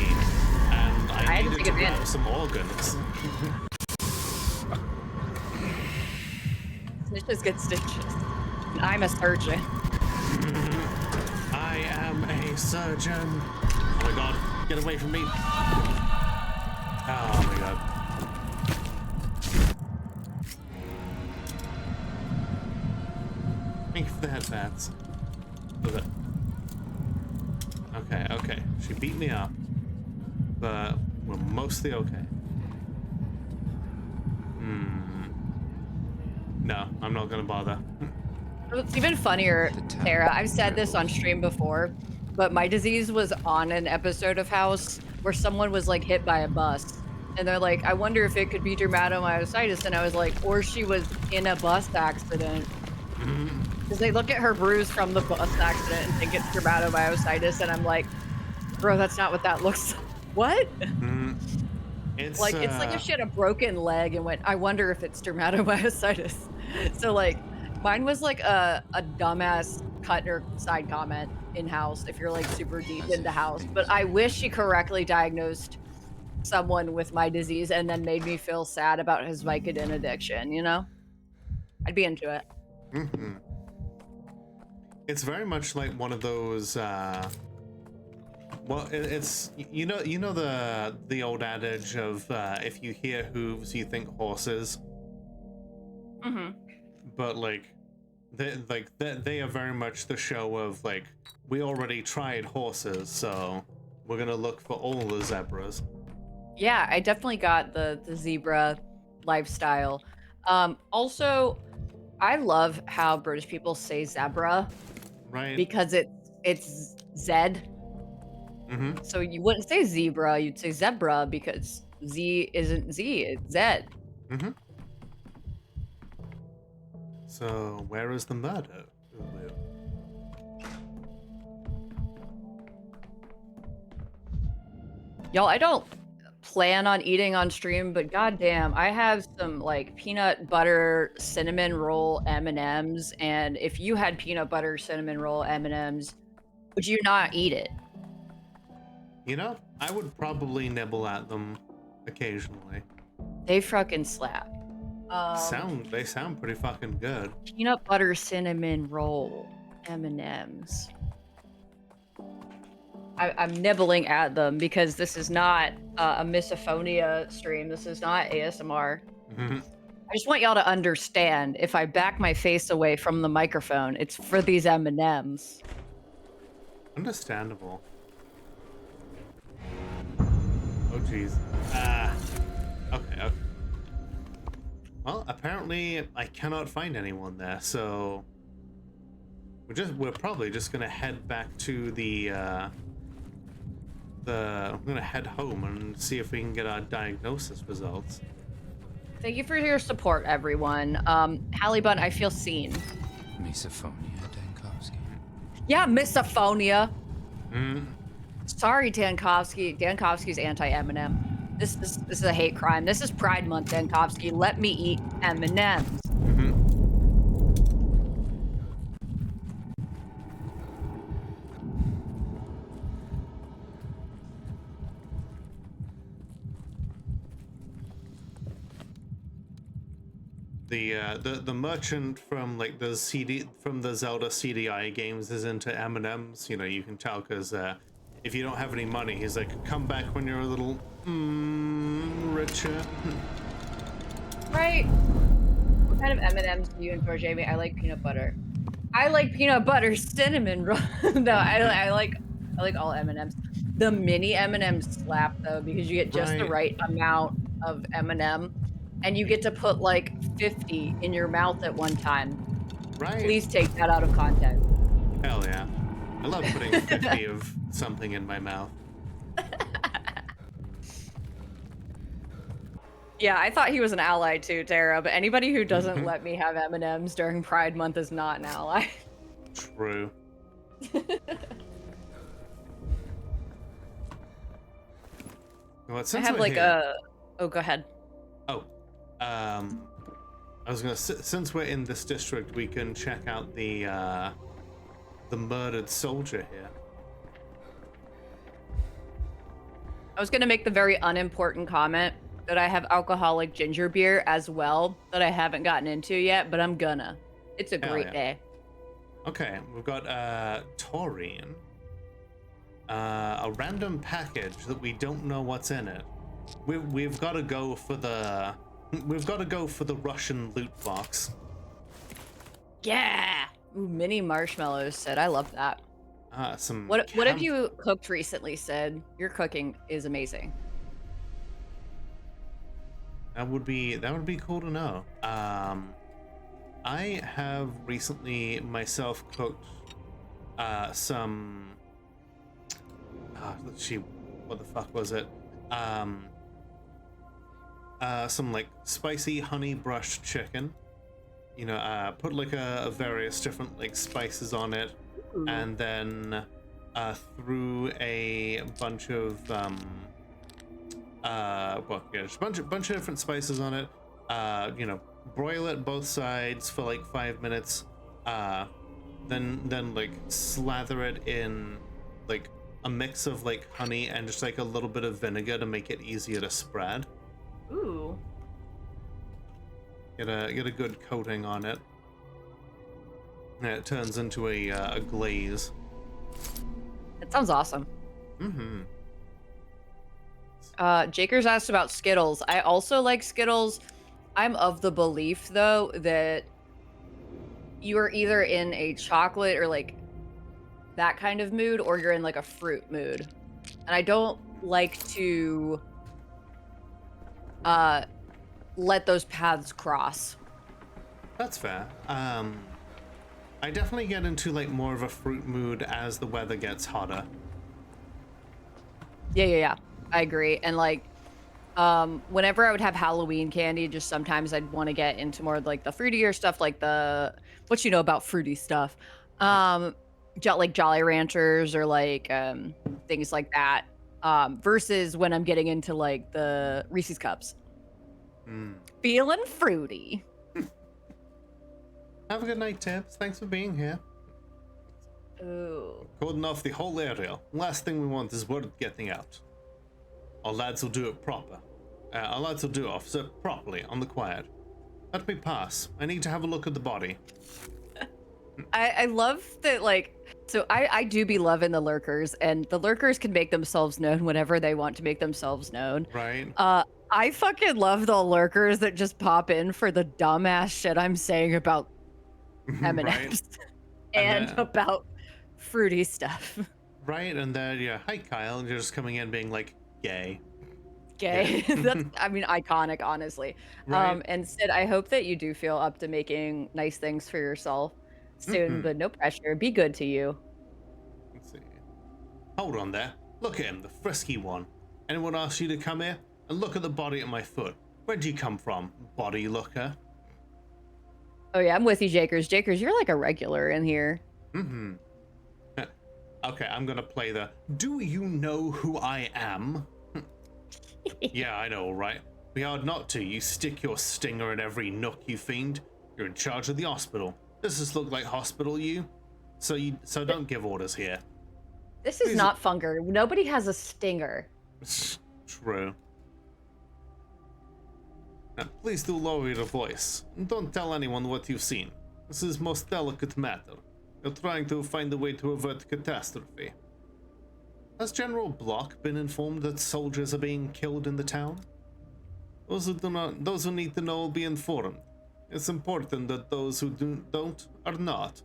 and I had to needed take to advantage. grab some organs. Snitches get stitches. And I'm a surgeon. I am a surgeon. Oh my god, get away from me. Oh my god. Thank you for the headbats. Okay. She beat me up, but we're mostly okay. No, I'm not gonna bother. It's even funnier, Sarah. I've said this on stream before, but my disease was on an episode of House where someone was like hit by a bus. And they're like, I wonder if it could be dermatomyositis. And I was like, or she was in a bus accident. Because they look at her bruise from the bus accident and think it's dermatomyositis. And I'm like, bro, that's not what that looks like. What? It's Like, it's like if she had a broken leg and went, I wonder if it's dermatomyositis. So, like, mine was like a dumbass cut or side comment in House if you're like super deep into House. But I wish she correctly diagnosed someone with my disease and then made me feel sad about his Vicodin addiction, you know? I'd be into it. It's very much like one of those well, it's you know the old adage of if you hear hooves you think horses. But like they are very much the show of like, we already tried horses, so we're gonna look for all the zebras. Yeah, I definitely got the zebra lifestyle. Also, I love how British people say zebra Right. because it's Zed. So you wouldn't say zebra, you'd say zebra because Z isn't Z, it's Zed. So where is the murder? Y'all, I don't plan on eating on stream, but goddamn, I have some like peanut butter cinnamon roll M&Ms, and if you had peanut butter cinnamon roll M&Ms, would you not eat it? You know, I would probably nibble at them occasionally. They fucking slap. They sound pretty fucking good. Peanut butter cinnamon roll M&Ms. I'm nibbling at them because this is not a misophonia stream. This is not ASMR. I just want y'all to understand, if I back my face away from the microphone, it's for these M&Ms. Understandable. Oh jeez. Okay. Well, apparently I cannot find anyone there, so We're probably just gonna head back to I'm gonna head home and see if we can get our diagnosis results. Thank you for your support, everyone. Hallie Bun, I feel seen. Misophonia, Dankowski. Yeah, misophonia. Mm. Sorry, Dankovsky. Dankovsky's anti-Eminem. This is a hate crime. This is Pride Month, Dankovsky. Let me eat M&Ms. The merchant from like the Zelda CDI games is into M&Ms. You know, you can tell because if you don't have any money, he's like, come back when you're a little richer. Right. What kind of M&Ms do you enjoy, Jamie? I like peanut butter. I like peanut butter cinnamon roll. No, I like all M&Ms. The mini M&Ms slap though because you get just the right amount of M&M, and you get to put like 50 in your mouth at one time. Right. Please take that out of context. Hell yeah. I love putting 50 of something in my mouth. Yeah, I thought he was an ally too, Tara, but anybody who doesn't let me have M&Ms during Pride Month is not an ally. True. Well, I have like a... Oh, go ahead. Oh. I was gonna... Since we're in this district, we can check out the murdered soldier here. I was gonna make the very unimportant comment that I have alcoholic ginger beer as well that I haven't gotten into yet, but I'm gonna. It's a great day. Okay, we've got taurine. A random package that we don't know what's in it. We've got to go for the Russian loot box. Yeah. Ooh, mini marshmallows, Sid. I love that. What have you cooked recently, Sid? Your cooking is amazing. That would be cool to know. I have recently myself cooked some. Let's see, what the fuck was it? Some like spicy honey brushed chicken. You know, put like a various different like spices on it, and then threw a bunch of just a bunch of different spices on it. You know, broil it both sides for like 5 minutes. Then like slather it in like a mix of like honey and just like a little bit of vinegar to make it easier to spread. Ooh. Get a good coating on it. And it turns into a glaze. That sounds awesome. Mm-hmm. Jakers asked about Skittles. I also like Skittles. I'm of the belief, though, that you are either in a chocolate or like that kind of mood, or you're in like a fruit mood. And I don't like to let those paths cross. That's fair. I definitely get into like more of a fruit mood as the weather gets hotter. Yeah. I agree. And like, whenever I would have Halloween candy, just sometimes I'd want to get into more of like the fruitier stuff, like what you know about fruity stuff. Like Jolly Ranchers or like things like that. Versus when I'm getting into like the Reese's Cups. Feeling fruity. Have a good night, Tibbs. Thanks for being here. Ooh. Cordon off the whole area. Last thing we want is word getting out. Our lads will do it proper. Our lads will do it, officer, properly, on the quiet. Let me pass. I need to have a look at the body. I love that, like, so I do be loving the lurkers, and the lurkers can make themselves known whenever they want to make themselves known. Right. I fucking love the lurkers that just pop in for the dumbass shit I'm saying about M&Ms Right. and about fruity stuff. Right, and then, yeah, hi, Kyle, and you're just coming in being like, gay. Gay. Yeah. That's, I mean, iconic, honestly. Right. And Sid, I hope that you do feel up to making nice things for yourself. soon, but no pressure. Be good to you. Let's see. Hold on there. Look at him, the frisky one. Anyone ask you to come here? And look at the body at my foot. Where'd you come from, body looker? Oh yeah, I'm with you, Jakers. Jakers, you're like a regular in here. Mm-hmm. Okay, I'm gonna play the do you know who I am? Yeah, I know, right? Be hard not to. You stick your stinger in every nook, you fiend. You're in charge of the hospital. Does this look like hospital, you? So don't give orders here. This is not Funger. Nobody has a stinger. True. Now, please do lower your voice. And don't tell anyone what you've seen. This is most delicate matter. You're trying to find a way to avert catastrophe. Has General Block been informed that soldiers are being killed in the town? Those who need to know will be informed. It's important that those who don't are not.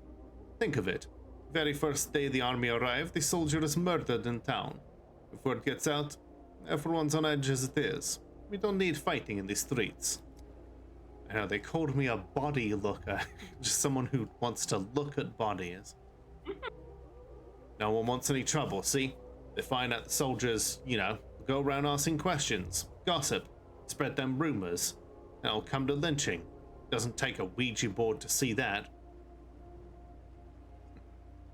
Think of it. Very first day the army arrived, the soldier is murdered in town. If word gets out, everyone's on edge as it is. We don't need fighting in the streets. I know, they called me a body looker. Just someone who wants to look at bodies. No one wants any trouble, see? They find out the soldiers, go around asking questions, gossip, spread them rumors. And it'll come to lynching. Doesn't take a Ouija board to see that.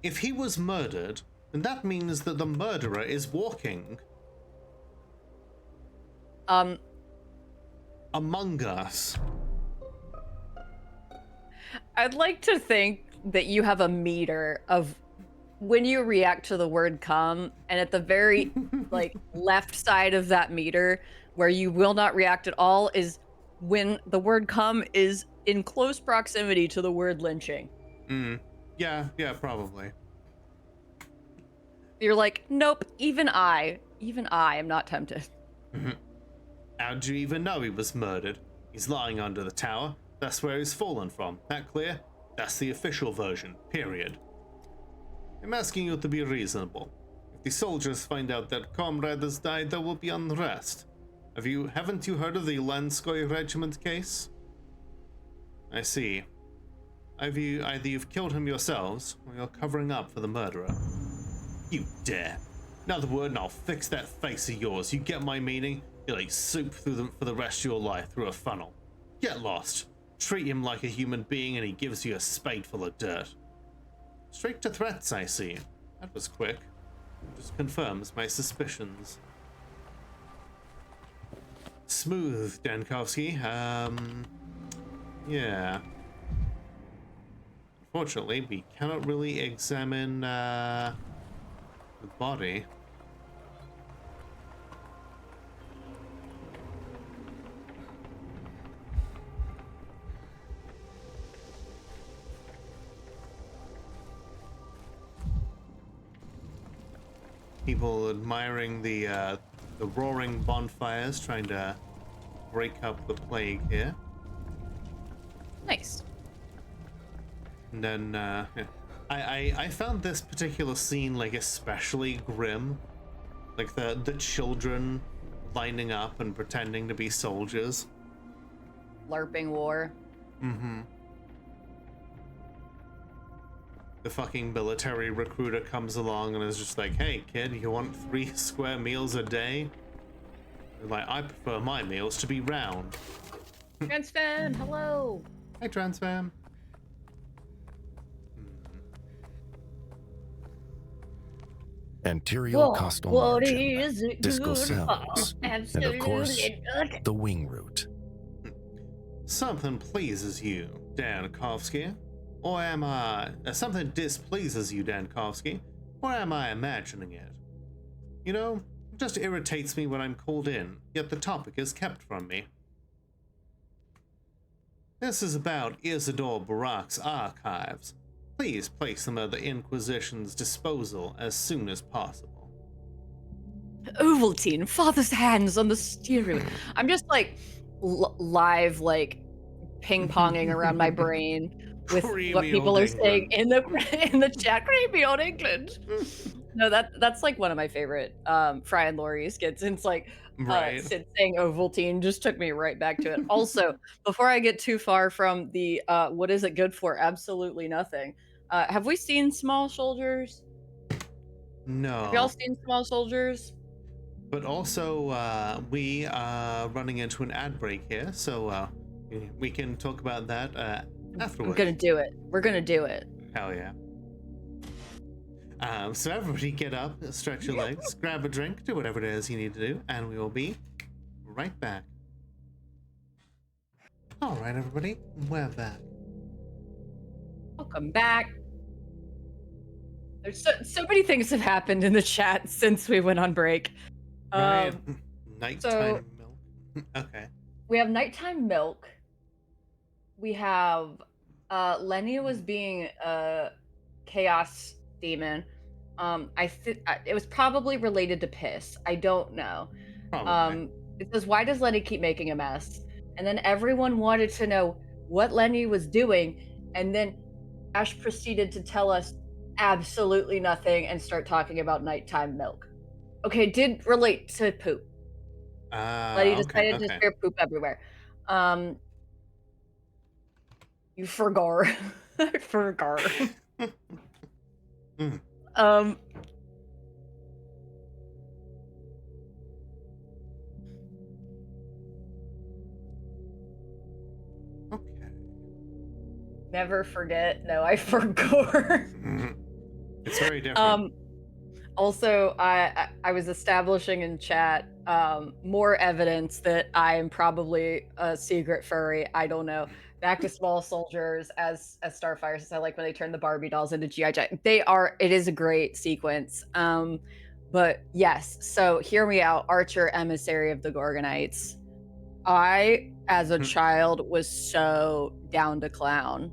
If he was murdered, then that means that the murderer is walking among us. I'd like to think that you have a meter of when you react to the word come, and at the very left side of that meter where you will not react at all is when the word come is in close proximity to the word lynching. Yeah, probably. You're like, nope, even I am not tempted. How'd you even know he was murdered? He's lying under the tower. That's where he's fallen from. That clear? That's the official version, period. I'm asking you to be reasonable. If the soldiers find out that comrade has died, there will be unrest. Haven't you heard of the Lanskoy Regiment case? I see. Either you've killed him yourselves, or you're covering up for the murderer. You dare. Another word and I'll fix that face of yours. You get my meaning? You'll eat soup for the rest of your life through a funnel. Get lost. Treat him like a human being and he gives you a spade full of dirt. Straight to threats, I see. That was quick. Just confirms my suspicions. Smooth, Dankovsky. Yeah. Unfortunately, we cannot really examine the body. People admiring the roaring bonfires, trying to break up the plague here. Nice. And then, I found this particular scene especially grim. Like the children lining up and pretending to be soldiers. LARPing war. Mm-hmm. The fucking military recruiter comes along and is just like, hey kid, you want 3 square meals a day? They're like, I prefer my meals to be round. Transfam, hello. Hi Transfam. Anterior costal What margin, is it discal good cells, for? and of course, Absolutely the wing root. Something pleases you, Dankovsky. Or am I... something displeases you, Dankovsky. Or am I imagining it? You know, it just irritates me when I'm called in, yet the topic is kept from me. This is about Isidore Barak's archives. Please place them at the Inquisition's disposal as soon as possible. Ovaltine, father's hands on the steering. I'm just live ping-ponging around my brain with Creamy what people old are saying England. in the chat. Creepy old England. No, that's one of my favorite Fry and Laurie skits. It's Right. Sid saying Ovaltine just took me right back to it. Also, before I get too far from the what is it good for? Absolutely nothing. Have we seen Small Soldiers? Have y'all No. seen Small Soldiers? But also, we are running into an ad break here, so we can talk about that I'm afterwards. gonna do it. We're gonna do it. Hell yeah. So everybody get up, stretch your legs, grab a drink, do whatever it is you need to do, and we will be right back. All right, everybody, we're back. Welcome back. There's so many things have happened in the chat since we went on break. Right. Nighttime so- milk. Okay. We have nighttime milk. We have Lenny was being a chaos demon. It was probably related to piss. I don't know. Probably. It says, why does Lenny keep making a mess? And then everyone wanted to know what Lenny was doing, and then Ash proceeded to tell us absolutely nothing and start talking about nighttime milk. Okay, it did relate to poop. Lenny decided to smear poop everywhere. You forgot. I forgot. Mm. Okay. Never forget. No, I forgot. It's very different. Also, I was establishing in chat more evidence that I am probably a secret furry. I don't know. Back to Small Soldiers as Starfire says, I like when they turn the Barbie dolls into G.I. Joe. It is a great sequence. But yes, so hear me out, Archer, emissary of the Gorgonites. I, as a child, was so down to clown.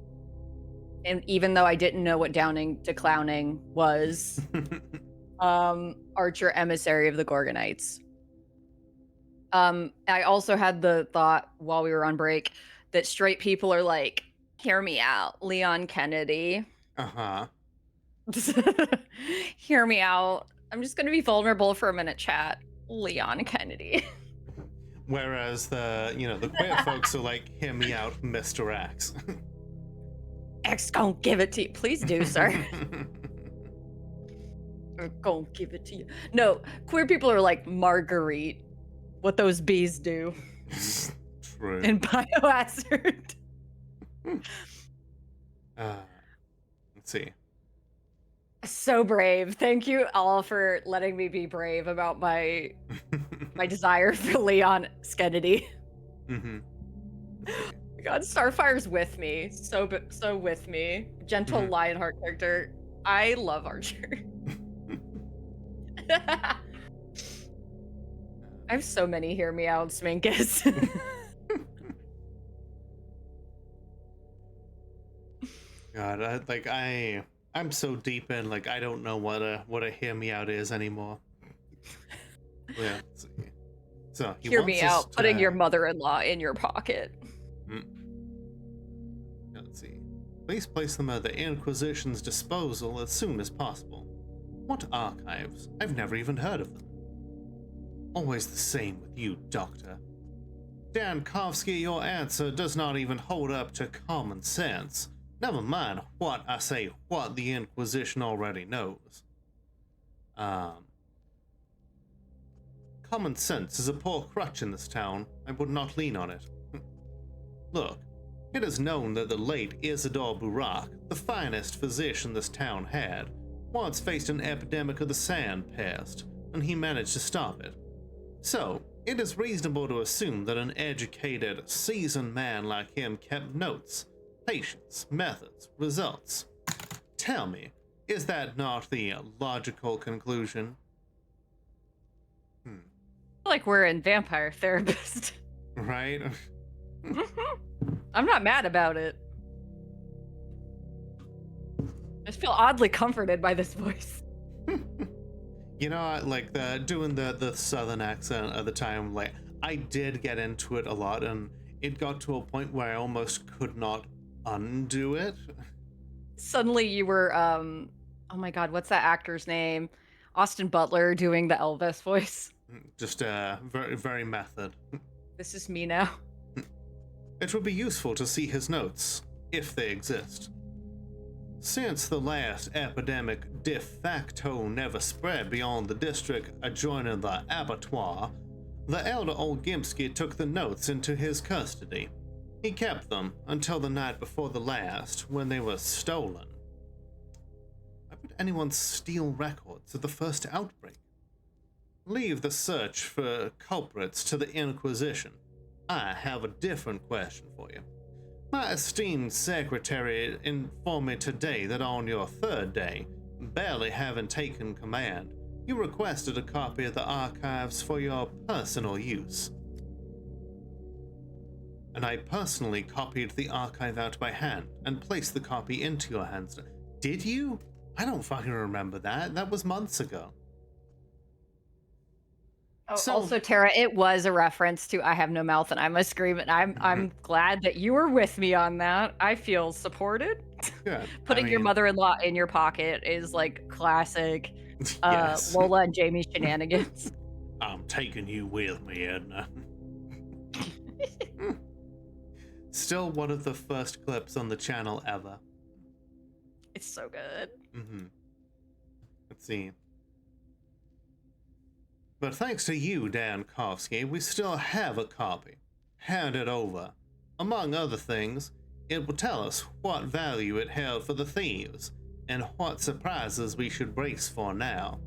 And even though I didn't know what downing to clowning was, Archer, emissary of the Gorgonites. I also had the thought while we were on break that straight people are like, hear me out, Leon Kennedy. Uh-huh. Hear me out. I'm just gonna be vulnerable for a minute, chat. Leon Kennedy. Whereas the queer folks are like, hear me out, Mr. X. X gonna give it to you. Please do, sir. I'm gonna give it to you. No, queer people are like Marguerite. What those bees do. True. In Biohazard. Let's see. So brave. Thank you all for letting me be brave about my desire for Leon Kennedy. Mm-hmm. God, Starfire's with me. So with me. Gentle Lionheart character. I love Archer. I have so many hear me out, Sminkus. God, I'm so deep in, like, I don't know what a hear me out is anymore. Yeah. Let's see. So he hear wants me us out, putting your mother-in-law in your pocket. Let's see. Please place them at the Inquisition's disposal as soon as possible. What archives? I've never even heard of them. Always the same with you, Doctor. Dankovsky, your answer does not even hold up to common sense. Never mind what the Inquisition already knows. Common sense is a poor crutch in this town. I would not lean on it. Look, it is known that the late Isidore Burak, the finest physician this town had, once faced an epidemic of the sand pest, and he managed to stop it. So, it is reasonable to assume that an educated, seasoned man like him kept notes, patients, methods, results. Tell me, is that not the logical conclusion? Like we're in Vampire Therapist. Right? I'm not mad about it. I just feel oddly comforted by this voice. You know, like doing the southern accent at the time, like I did get into it a lot, and it got to a point where I almost could not undo it. Suddenly you were oh my god, what's that actor's name? Austin Butler doing the Elvis voice. Just very, very method. This is me now. It would be useful to see his notes, if they exist. Since the last epidemic de facto never spread beyond the district adjoining the abattoir, the elder Olgimpsky took the notes into his custody. He kept them until the night before the last, when they were stolen. Why would anyone steal records of the first outbreak? Leave the search for culprits to the Inquisition. I have a different question for you. My esteemed secretary informed me today that on your third day, barely having taken command, you requested a copy of the archives for your personal use. And I personally copied the archive out by hand and placed the copy into your hands. Did you? I don't fucking remember that. That was months ago. Oh, also, Tara, it was a reference to "I have no mouth and I must scream," and I'm glad that you were with me on that. I feel supported. Good. Putting your mother-in-law in your pocket is like classic Yes. Lola and Jamie shenanigans. I'm taking you with me, Edna. Still one of the first clips on the channel ever. It's so good. Let's see. But thanks to you, Dan Kofsky, we still have a copy. Hand it over. Among other things, it will tell us what value it held for the thieves, and what surprises we should brace for now.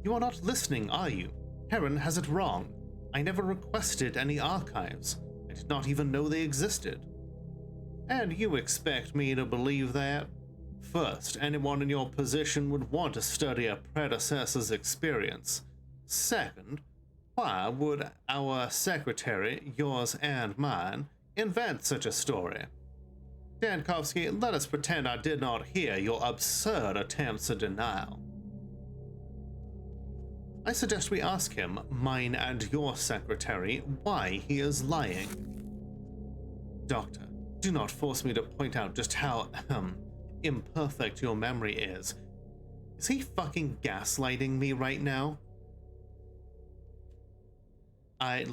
You are not listening, are you? Heron has it wrong. I never requested any archives. I did not even know they existed. And you expect me to believe that? First, anyone in your position would want to study a predecessor's experience. Second, why would our secretary, yours and mine, invent such a story? Dankovsky, let us pretend I did not hear your absurd attempts at denial. I suggest we ask him, mine and your secretary, why he is lying. Doctor, do not force me to point out just how, imperfect your memory is. Is he fucking gaslighting me right now? I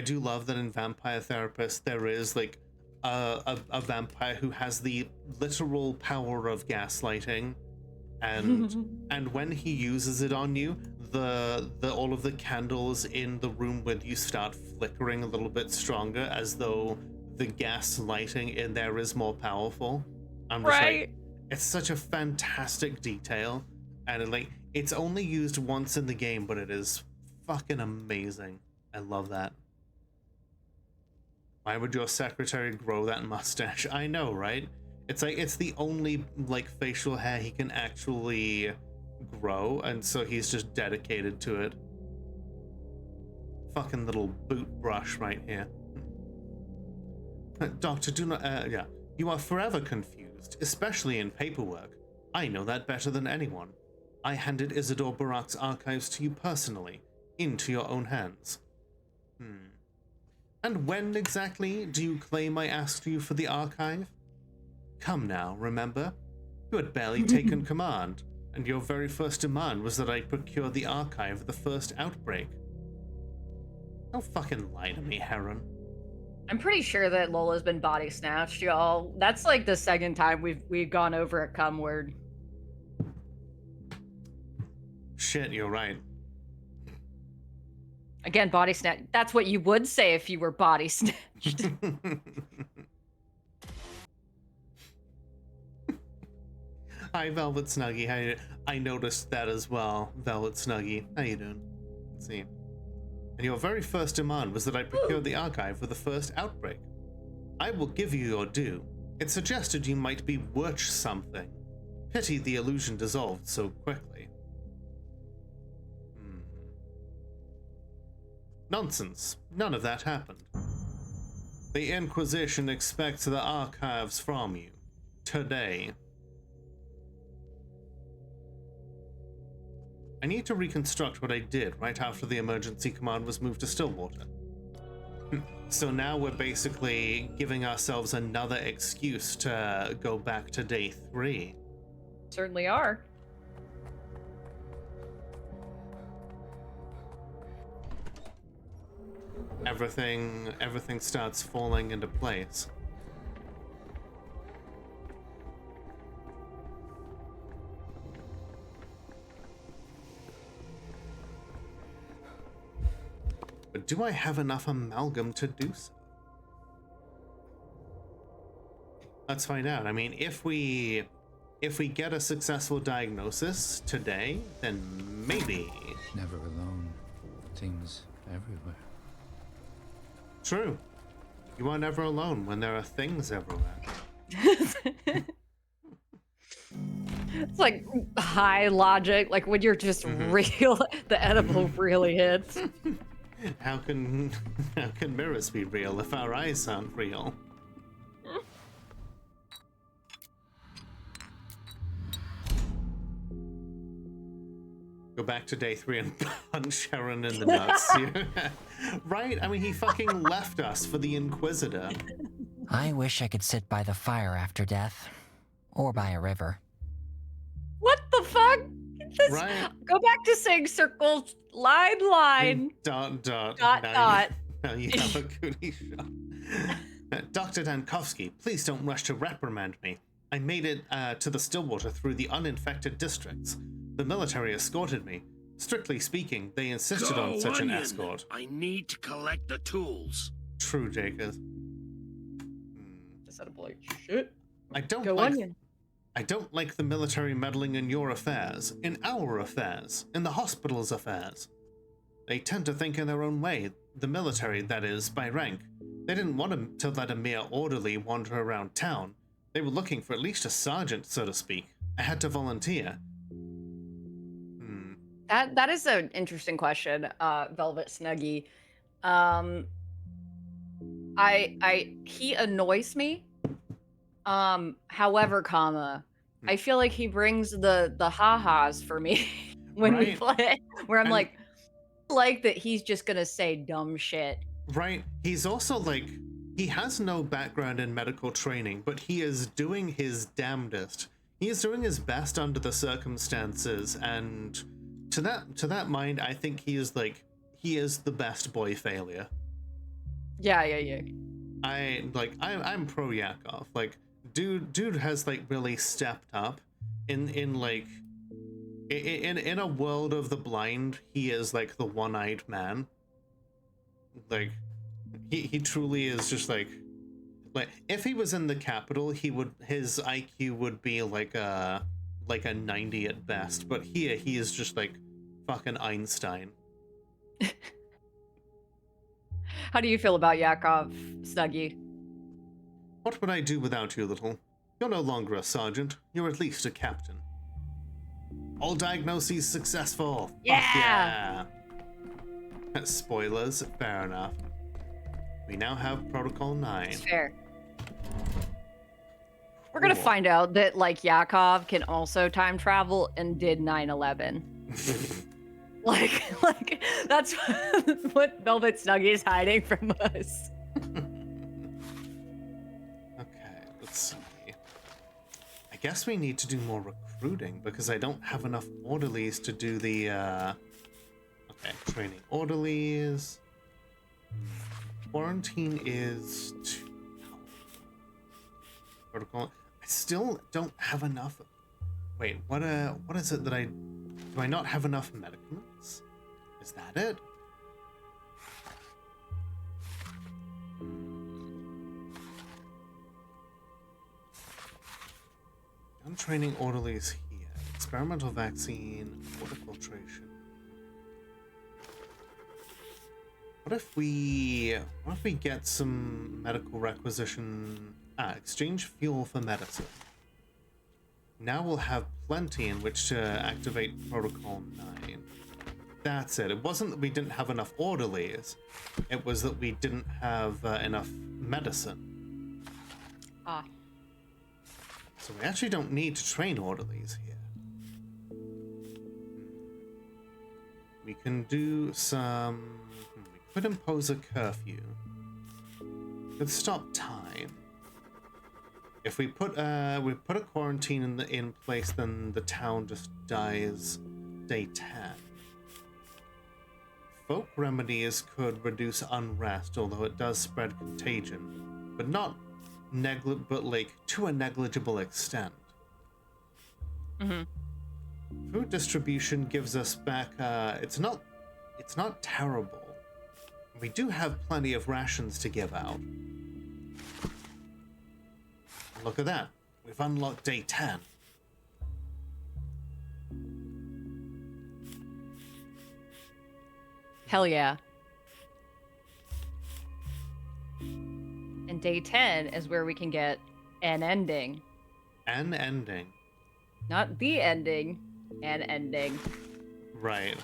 do love that in Vampire Therapist there is like a vampire who has the literal power of gaslighting, and when he uses it on you, the all of the candles in the room with you start flickering a little bit stronger, as though the gaslighting in there is more powerful. I'm just like, it's such a fantastic detail, and it's only used once in the game, but it is fucking amazing. I love that. Why would your secretary grow that mustache? I know, right? It's like, it's the only facial hair he can actually grow, and so he's just dedicated to it. Fucking little boot brush right here. Doctor, do not, yeah. You are forever confused, especially in paperwork. I know that better than anyone. I handed Isidore Barak's archives to you personally, into your own hands. And when exactly do you claim I asked you for the archive? Come now, remember? You had barely taken command, and your very first demand was that I procure the archive of the first outbreak. Don't fucking lie to me, Heron. I'm pretty sure that Lola's been body snatched, y'all. That's like the second time we've gone over a cum word. Shit, you're right. Again, body snatch. That's what you would say if you were body snatched. Hi, Velvet Snuggie. How you? I noticed that as well, Velvet Snuggie. How you doing? Let's see. And your very first demand was that I procure the archive for the first outbreak. I will give you your due. It suggested you might be worth something. Pity the illusion dissolved so quickly. Nonsense. None of that happened. The Inquisition expects the archives from you. Today. I need to reconstruct what I did right after the emergency command was moved to Stillwater. So now we're basically giving ourselves another excuse to go back to day 3. Certainly are. Everything starts falling into place. do I have enough amalgam to do so? Let's find out. I mean, if we get a successful diagnosis today, then maybe. Never alone. Things everywhere. True. You are never alone when there are things everywhere. It's like high logic, like when you're just real, the edible really hits. How can mirrors be real if our eyes aren't real? Go back to day 3 and punch Sharon in the nuts. Right? I mean, he fucking left us for the Inquisitor. I wish I could sit by the fire after death. Or by a river. What the fuck? Right? Go back to saying circles, line. Dot. Now you have a cootie shot. Dr. Dankovsky, please don't rush to reprimand me. I made it to the Stillwater through the uninfected districts. The military escorted me. Strictly speaking, they insisted on such an escort. I need to collect the tools. True, Jacob. Just out of like shit. I don't Go like. Onion. I don't like the military meddling in your affairs, in our affairs, in the hospital's affairs. They tend to think in their own way. The military, that is, by rank. They didn't want to let a mere orderly wander around town. They were looking for at least a sergeant, so to speak. I had to volunteer. That is an interesting question, Velvet Snuggie. He annoys me. However, I feel like he brings the ha-has for me when we play, where I'm like that he's just gonna say dumb shit. Right. He's also like, he has no background in medical training, but he is doing his damnedest. He is doing his best under the circumstances, and to that mind, I think he is the best boy failure. Yeah. I'm pro Yakov. Like, dude has like really stepped up in a world of the blind. He is like the one-eyed man. Like, he truly is just like if he was in the capital, his IQ would be like a 90 at best, but here he is just like fucking Einstein. How do you feel about Yakov, Snuggie? What would I do without you, little? You're no longer a sergeant. You're at least a captain. All diagnoses successful. Fuck yeah. Spoilers, fair enough. We now have Protocol 9. It's fair. We're gonna find out that like Yakov can also time travel and did 9/11. like that's what Velvet Snuggie is hiding from us. Okay, let's see. I guess we need to do more recruiting because I don't have enough orderlies to do the okay, training orderlies. Quarantine is 2. Protocol. I still don't have enough. Wait, what is it that do I not have enough medicaments? Is that it? I'm training orderlies here. Experimental vaccine, water filtration. What if we get some medical requisition? Exchange fuel for medicine. Now we'll have plenty in which to activate Protocol 9. That's it. It wasn't that we didn't have enough orderlies. It was that we didn't have enough medicine. So we actually don't need to train orderlies here. We can do some... We could impose a curfew. We could stop time. If we put a quarantine in place, then the town just dies day 10. Folk remedies could reduce unrest, although it does spread contagion, but not to a negligible extent. Food distribution gives us back. It's not terrible, We do have plenty of rations to give out. Look at that. We've unlocked day 10. Hell yeah. And day 10 is where we can get an ending. An ending. Not the ending, an ending. Right.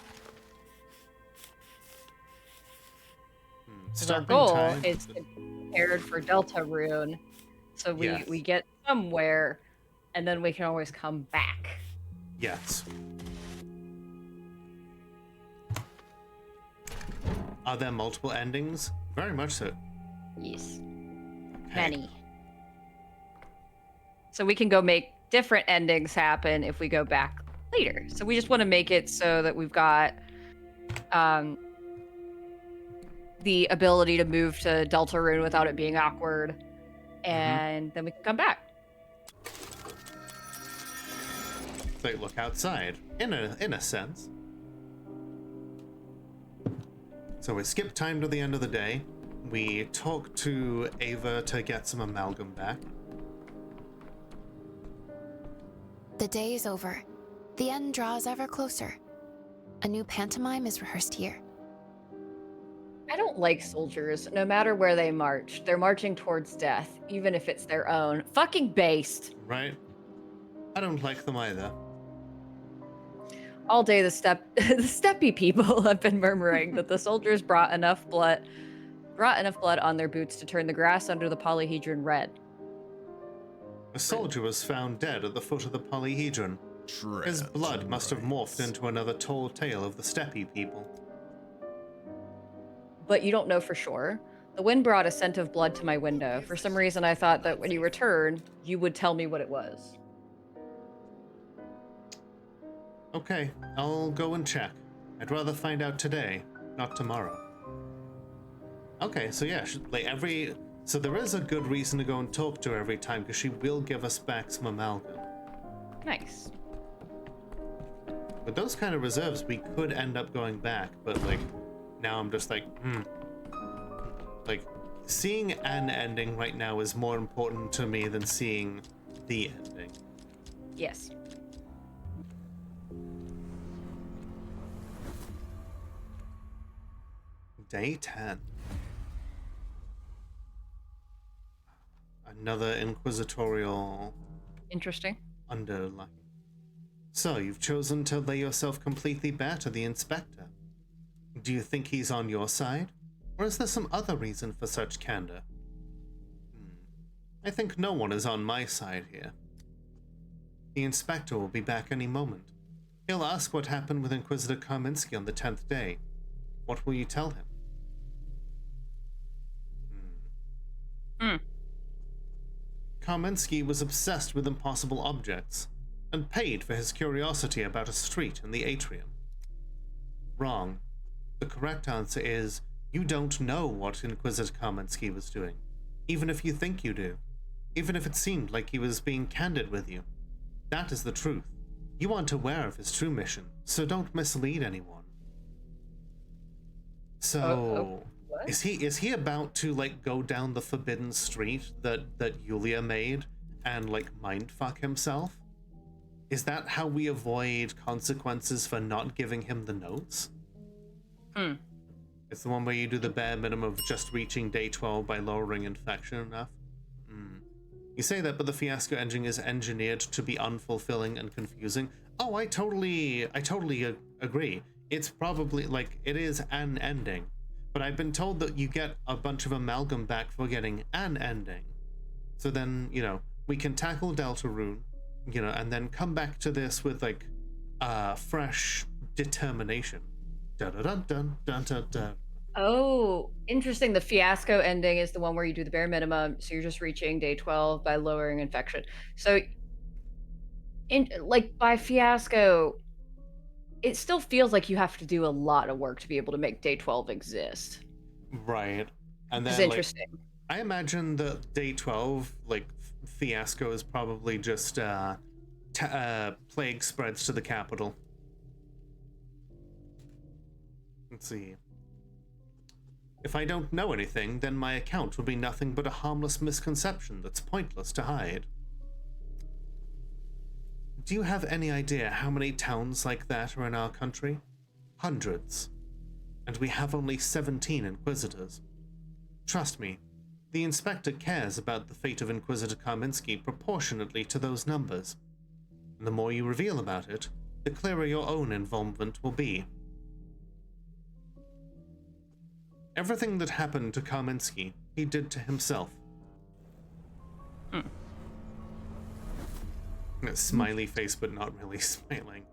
'Cause our Stopping goal time. is to be prepared for Deltarune, so Yes. we get somewhere, and then we can always come back. Yes. Are there multiple endings? Very much so. Yes. Okay. Many. So we can go make different endings happen if we go back later. So we just want to make it so that we've got the ability to move to Deltarune without it being awkward, and then we can come back. So look outside, in a sense. So we skip time to the end of the day. We talk to Ava to get some amalgam back. The day is over. The end draws ever closer. A new pantomime is rehearsed here. I don't like soldiers, no matter where they march. They're marching towards death, even if it's their own. Fucking based. Right? I don't like them either. All day the steppy people have been murmuring that the soldiers brought enough blood on their boots to turn the grass under the polyhedron red. A soldier was found dead at the foot of the polyhedron. His blood must have morphed into another tall tale of the steppe people. But you don't know for sure. The wind brought a scent of blood to my window. For some reason, I thought that when you returned, you would tell me what it was. Okay, I'll go and check. I'd rather find out today, not tomorrow. Okay, so yeah, so there is a good reason to go and talk to her every time, because she will give us back some amalgam. Nice. With those kind of reserves, we could end up going back, but like, now I'm just like, Like, seeing an ending right now is more important to me than seeing the ending. Yes. Day 10. Another inquisitorial Interesting. underline. So, you've chosen to lay yourself completely bare to the inspector. Do you think he's on your side? Or is there some other reason for such candor? I think no one is on my side here. The inspector will be back any moment. He'll ask what happened with Inquisitor Karminski on the 10th day. What will you tell him? Karminski was obsessed with impossible objects, and paid for his curiosity about a street in the atrium. Wrong. The correct answer is, you don't know what Inquisitor Karminski was doing, even if you think you do, even if it seemed like he was being candid with you. That is the truth. You aren't aware of his true mission, so don't mislead anyone. So, what? is he about to like go down the forbidden street that Yulia made and like mindfuck himself? Is that how we avoid consequences for not giving him the notes? It's the one where you do the bare minimum of just reaching day 12 by lowering infection enough. You say that, but the Fiasco engine is engineered to be unfulfilling and confusing. Oh, I totally agree. It's probably, like, it is an ending. But I've been told that you get a bunch of amalgam back for getting an ending. So then, you know, we can tackle Deltarune, you know, and then come back to this with, like, fresh determination. Dun-dun-dun-dun-dun-dun. Oh, interesting. The Fiasco ending is the one where you do the bare minimum, so you're just reaching day 12 by lowering infection. So, by Fiasco, it still feels like you have to do a lot of work to be able to make day 12 exist. Right. And Which is then, interesting. I imagine that day 12, like, Fiasco is probably just plague spreads to the capital. Let's see. If I don't know anything, then my account would be nothing but a harmless misconception that's pointless to hide. Do you have any idea how many towns like that are in our country? Hundreds. And we have only 17 Inquisitors. Trust me, the Inspector cares about the fate of Inquisitor Kaminsky proportionately to those numbers. And the more you reveal about it, the clearer your own involvement will be. Everything that happened to Kaminsky, he did to himself. A smiley face, but not really smiling.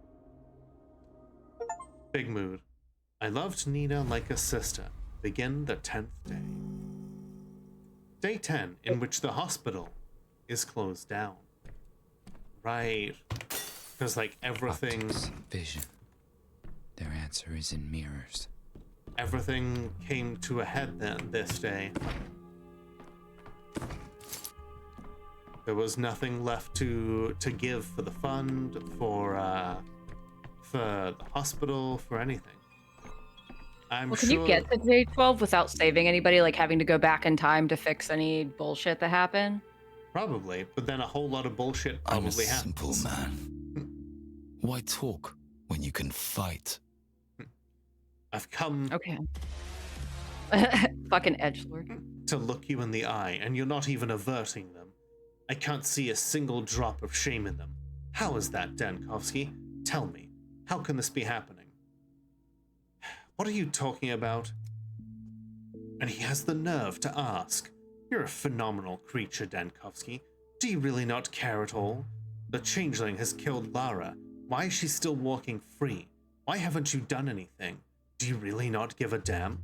Big mood. I loved Nina like a sister. Begin the 10th day. Day 10, in which the hospital is closed down. Right. Because, like, everything... Optics, vision. Their answer is in mirrors. Everything came to a head then, this day. There was nothing left to give for the fund, for the hospital, for anything. Well, can you get to day 12 without saving anybody, like having to go back in time to fix any bullshit that happened? Probably, but then a whole lot of bullshit probably I'm a happens. simple man. Why talk when you can fight? I've come Okay. Fucking edgelord. to look you in the eye, and you're not even averting them. I can't see a single drop of shame in them. How is that, Dankovsky? Tell me, how can this be happening? What are you talking about? And he has the nerve to ask. You're a phenomenal creature, Dankovsky. Do you really not care at all? The changeling has killed Lara. Why is she still walking free? Why haven't you done anything? Do you really not give a damn?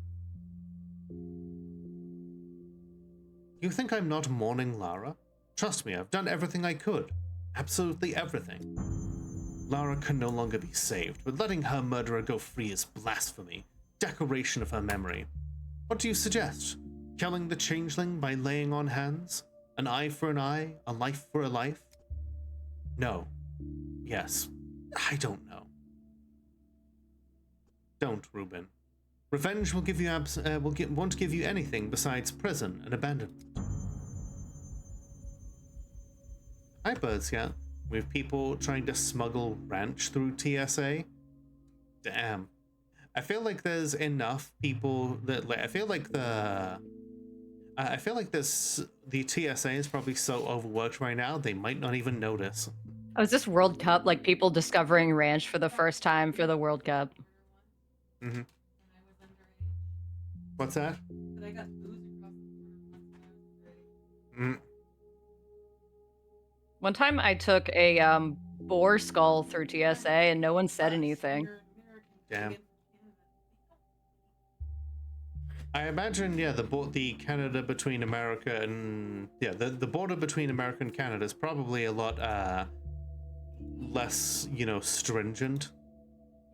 You think I'm not mourning Lara? Trust me, I've done everything I could. Absolutely everything. Lara can no longer be saved, but letting her murderer go free is blasphemy. Decoration of her memory. What do you suggest? Killing the changeling by laying on hands? An eye for an eye? A life for a life? No. Yes. I don't know. Don't, Reuben. Revenge will give you won't give you anything besides prison and abandonment. Hi, Birds, yeah. We have people trying to smuggle ranch through TSA. Damn. I feel like there's enough people that I feel like the TSA is probably so overworked right now they might not even notice. Oh, is this World Cup? Like people discovering ranch for the first time for the World Cup? Mm-hmm. What's that? But I got booze across the border once when I was underage. One time I took a boar skull through TSA and no one said anything. Damn. I imagine, yeah, the Canada between America and the border between America and Canada is probably a lot less, stringent.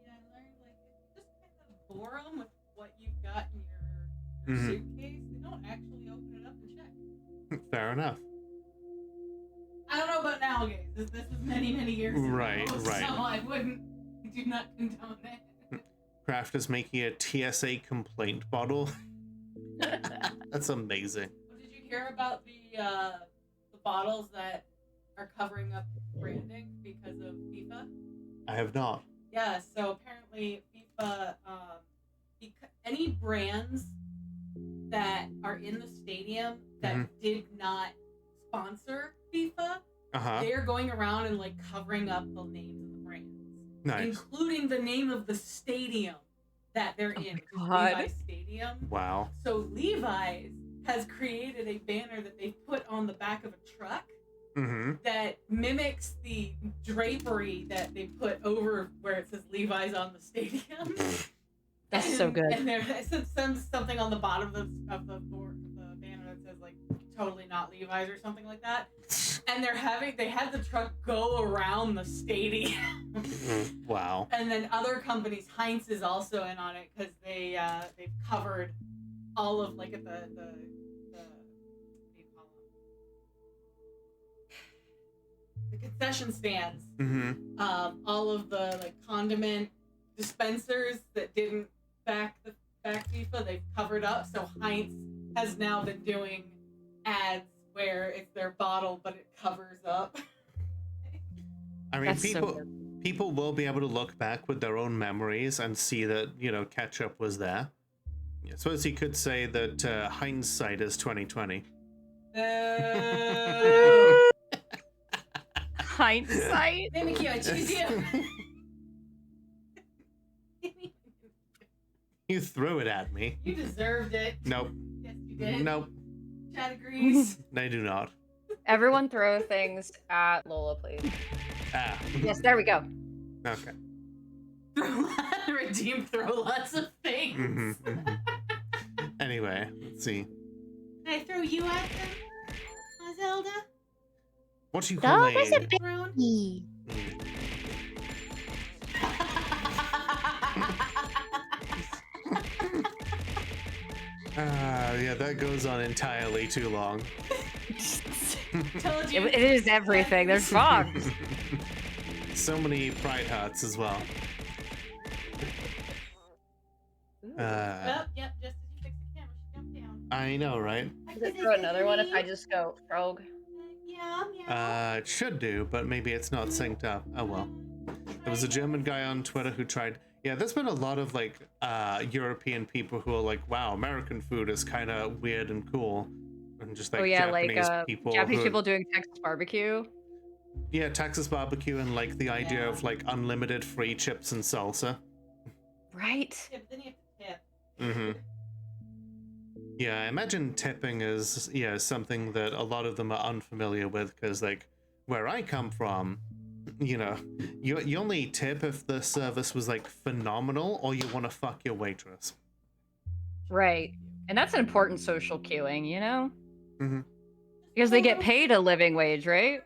Yeah, I learned like if you just kind of bore them with what you've got in your suitcase, they don't actually open it up and check. Fair enough. I don't know about nowadays. This is many years ago. Right. So I do not condone it. Kraft is making a TSA complaint bottle. That's amazing. Well, did you hear about the bottles that are covering up branding because of FIFA? I have not. Yeah, so apparently FIFA, any brands that are in the stadium that did not sponsor FIFA, they're going around and like covering up the names of the brands. Nice. Including the name of the stadium that they're in, which is Levi's Stadium. Wow. So Levi's has created a banner that they put on the back of a truck that mimics the drapery that they put over where it says Levi's on the stadium. That's so good. And there's something on the bottom of the banner that says like totally not Levi's or something like that. And they had the truck go around the stadium. Wow. And then other companies, Heinz is also in on it because they've covered all of like at the what do you call them? The concession stands. All of the like condiment dispensers that didn't back back FIFA, they've covered up. So Heinz has now been doing ads where it's their bottle, but it covers up. I mean, That's so people will be able to look back with their own memories and see that, you know, ketchup was there. I suppose you could say that hindsight is 2020. Hindsight. Thank you, I choose you. You threw it at me. You deserved it. Nope. Yes, you did. Nope. Chad agrees. I do not. Everyone throw things at Lola, please. Ah. Yes, there we go. Okay. Redeem throw lots of things. Anyway, let's see. Can I throw you at them, Zelda? What do you call Throne? Yeah, that goes on entirely too long. Told you. It is everything. There's fogs. So many pride hearts as well. Yep, just as you fix the camera, she jumped down. I know, right? Does it throw another one if I just go frog? Yeah. It should do, but maybe it's not synced up. Oh well. There was a German guy on Twitter who tried. Yeah, there's been a lot of like European people who are like, wow, American food is kind of weird and cool, and just like Japanese people. Japanese people doing Texas barbecue. Yeah, Texas barbecue and like the idea of like unlimited free chips and salsa. Right. Yeah, but then you have to tip. Yeah, I imagine tipping is something that a lot of them are unfamiliar with, because like where I come from, you know, you only tip if the service was like phenomenal or you want to fuck your waitress. Right. And that's an important social cueing, you know? Because they get paid a living wage, right?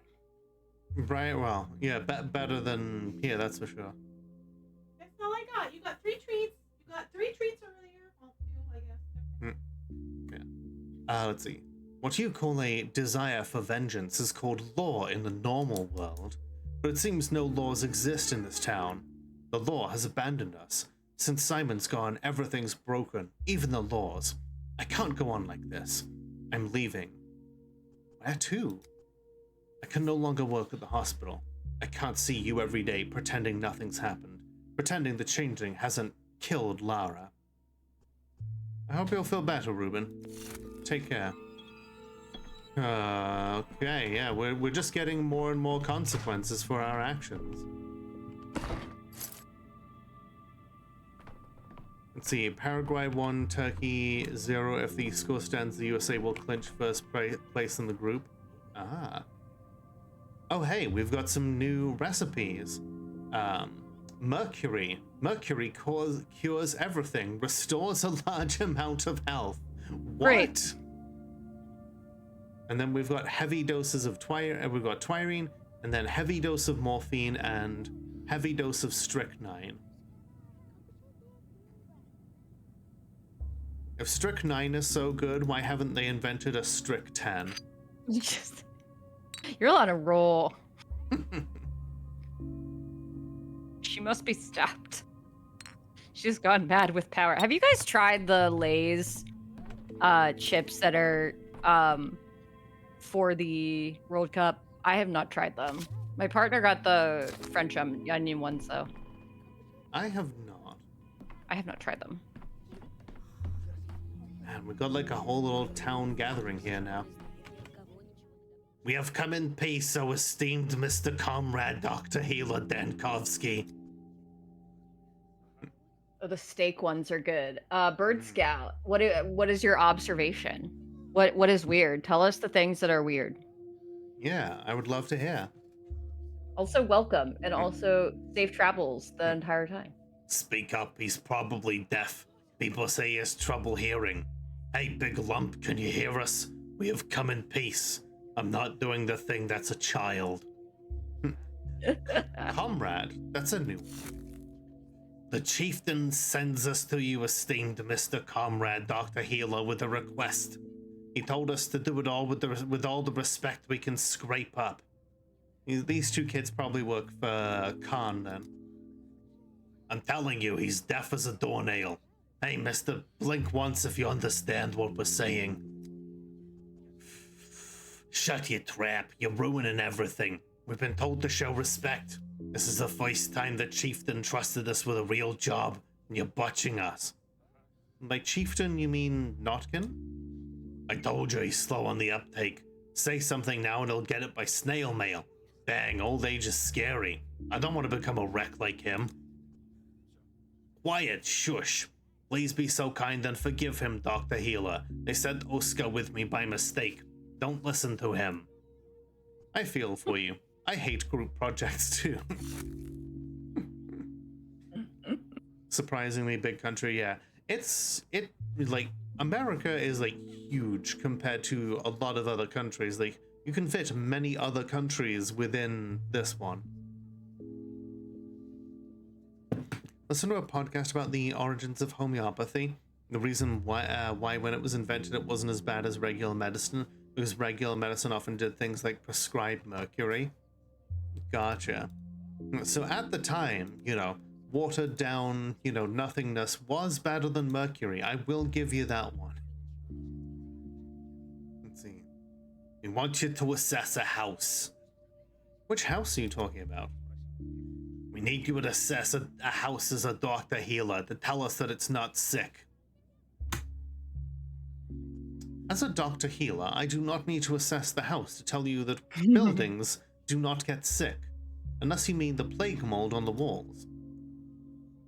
Right, well, yeah, better than, yeah, that's for sure. That's all I got. You got 3 treats. You got 3 treats earlier. Well, 2, I guess. Yeah. Let's see. What you call a desire for vengeance is called law in the normal world, but it seems no laws exist in this town. The law has abandoned us. Since Simon's gone, everything's broken, even the laws. I can't go on like this. I'm leaving. Where to? I can no longer work at the hospital. I can't see you every day pretending nothing's happened, pretending the changeling hasn't killed Lara. I hope you'll feel better, Ruben. Take care. Okay, yeah, we're just getting more and more consequences for our actions. Let's see, Paraguay 1, Turkey 0. If the score stands, the USA will clinch first place in the group. Ah. Oh, hey, we've got some new recipes. Mercury. Mercury cures everything, restores a large amount of health. What? Great. And then we've got heavy doses of we've got Twirine, and then heavy dose of morphine and heavy dose of strychnine. If strychnine is so good, why haven't they invented a strict 10? You're on a roll. She must be stopped. She's gone mad with power. Have you guys tried the Lay's chips that are for the World Cup? I have not tried them. My partner got the French onion ones though. I have not. I have not tried them. Man, we got like a whole little town gathering here now. We have come in peace, O esteemed Mr. Comrade Dr. Hila Dankovsky. Oh, the steak ones are good. Bird Scout, what is your observation? What is weird? Tell us the things that are weird. Yeah, I would love to hear. Also, welcome, and also safe travels the entire time. Speak up, he's probably deaf. People say he has trouble hearing. Hey, Big Lump, can you hear us? We have come in peace. I'm not doing the thing that's a child. Comrade, that's a new one. The chieftain sends us to you, esteemed Mr. Comrade Dr. Healer, with a request. He told us to do it all with all the respect we can scrape up. These two kids probably work for Khan then. I'm telling you, he's deaf as a doornail. Hey, mister, blink once if you understand what we're saying. Shut your trap. You're ruining everything. We've been told to show respect. This is the first time that Chieftain trusted us with a real job, and you're botching us. By Chieftain, you mean Notkin? I told you he's slow on the uptake. Say something now and he'll get it by snail mail. Dang, old age is scary. I don't want to become a wreck like him. Quiet, shush. Please be so kind and forgive him, Dr. Healer. They sent Oscar with me by mistake. Don't listen to him. I feel for you. I hate group projects too. Surprisingly big country, yeah. Like, America is like huge compared to a lot of other countries. Like, you can fit many other countries within this one. Listen to a podcast about the origins of homeopathy. The reason why when it was invented it wasn't as bad as regular medicine, because regular medicine often did things like prescribe mercury. Gotcha. So at the time, you know, watered down, you know, nothingness was better than mercury. I will give you that one. Let's see. We want you to assess a house. Which house are you talking about? We need you to assess a house as a Dr. Healer to tell us that it's not sick. As a Dr. Healer, I do not need to assess the house to tell you that buildings do not get sick, unless you mean the plague mold on the walls.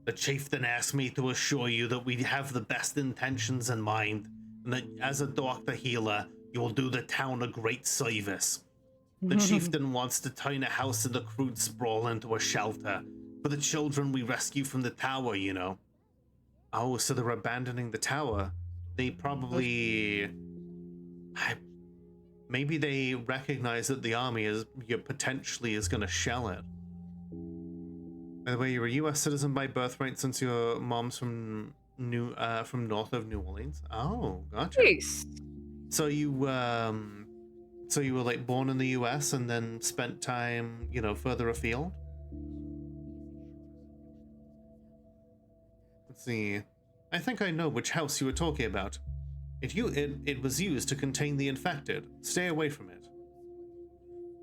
The chieftain asked me to assure you that we have the best intentions in mind, and that as a Dr. Healer, you will do the town a great service. The chieftain wants to turn a house in the crude sprawl into a shelter for the children we rescue from the tower, you know. Oh, so they're abandoning the tower. They probably... Maybe they recognize that the army is potentially is going to shell it. By the way, you're a U.S. citizen by birthright since your mom's from north of New Orleans. Oh, gotcha. Jeez. So you were like born in the U.S. and then spent time, you know, further afield. Let's see. I think I know which house you were talking about. It was used to contain the infected. Stay away from it.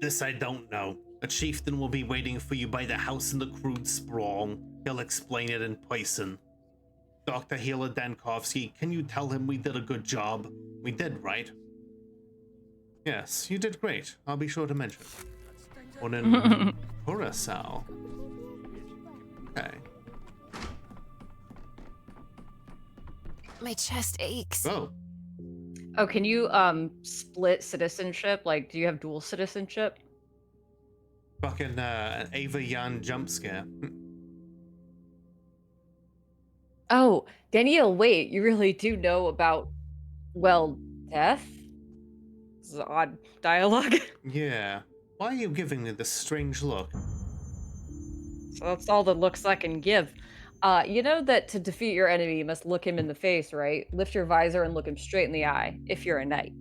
This I don't know. A chieftain will be waiting for you by the house in the crude sprawl. He'll explain it in person. Dr. Healer Dankovsky, can you tell him we did a good job? We did, right? Yes, you did great. I'll be sure to mention. Born in Curacao. Okay. My chest aches. Oh. Oh, can you split citizenship? Like, do you have dual citizenship? Fucking Ava Yan jump scare. Oh, Danielle, wait, you really do know about, well, death? This is odd dialogue. Yeah. Why are you giving me this strange look? So that's all the looks I can give. You know that to defeat your enemy, you must look him in the face, right? Lift your visor and look him straight in the eye, if you're a knight.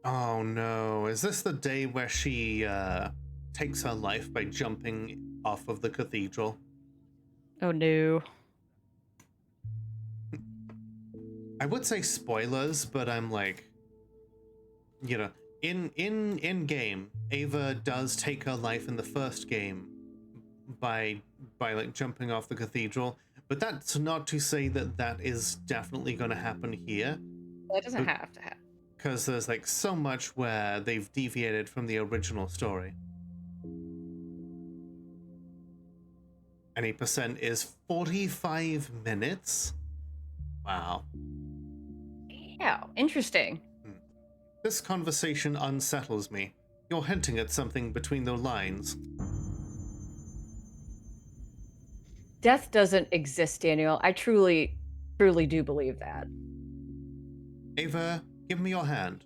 Oh no, is this the day where she takes her life by jumping off of the cathedral? Oh no. I would say spoilers, but I'm like, you know, in game, Ava does take her life in the first game by like jumping off the cathedral, but that's not to say that that is definitely going to happen here. Well, it doesn't have to happen. Because there's like so much where they've deviated from the original story. Any percent is 45 minutes? Wow. Yeah, interesting. This conversation unsettles me. You're hinting at something between the lines. Death doesn't exist, Daniel. I truly, truly do believe that. Ava, give me your hand.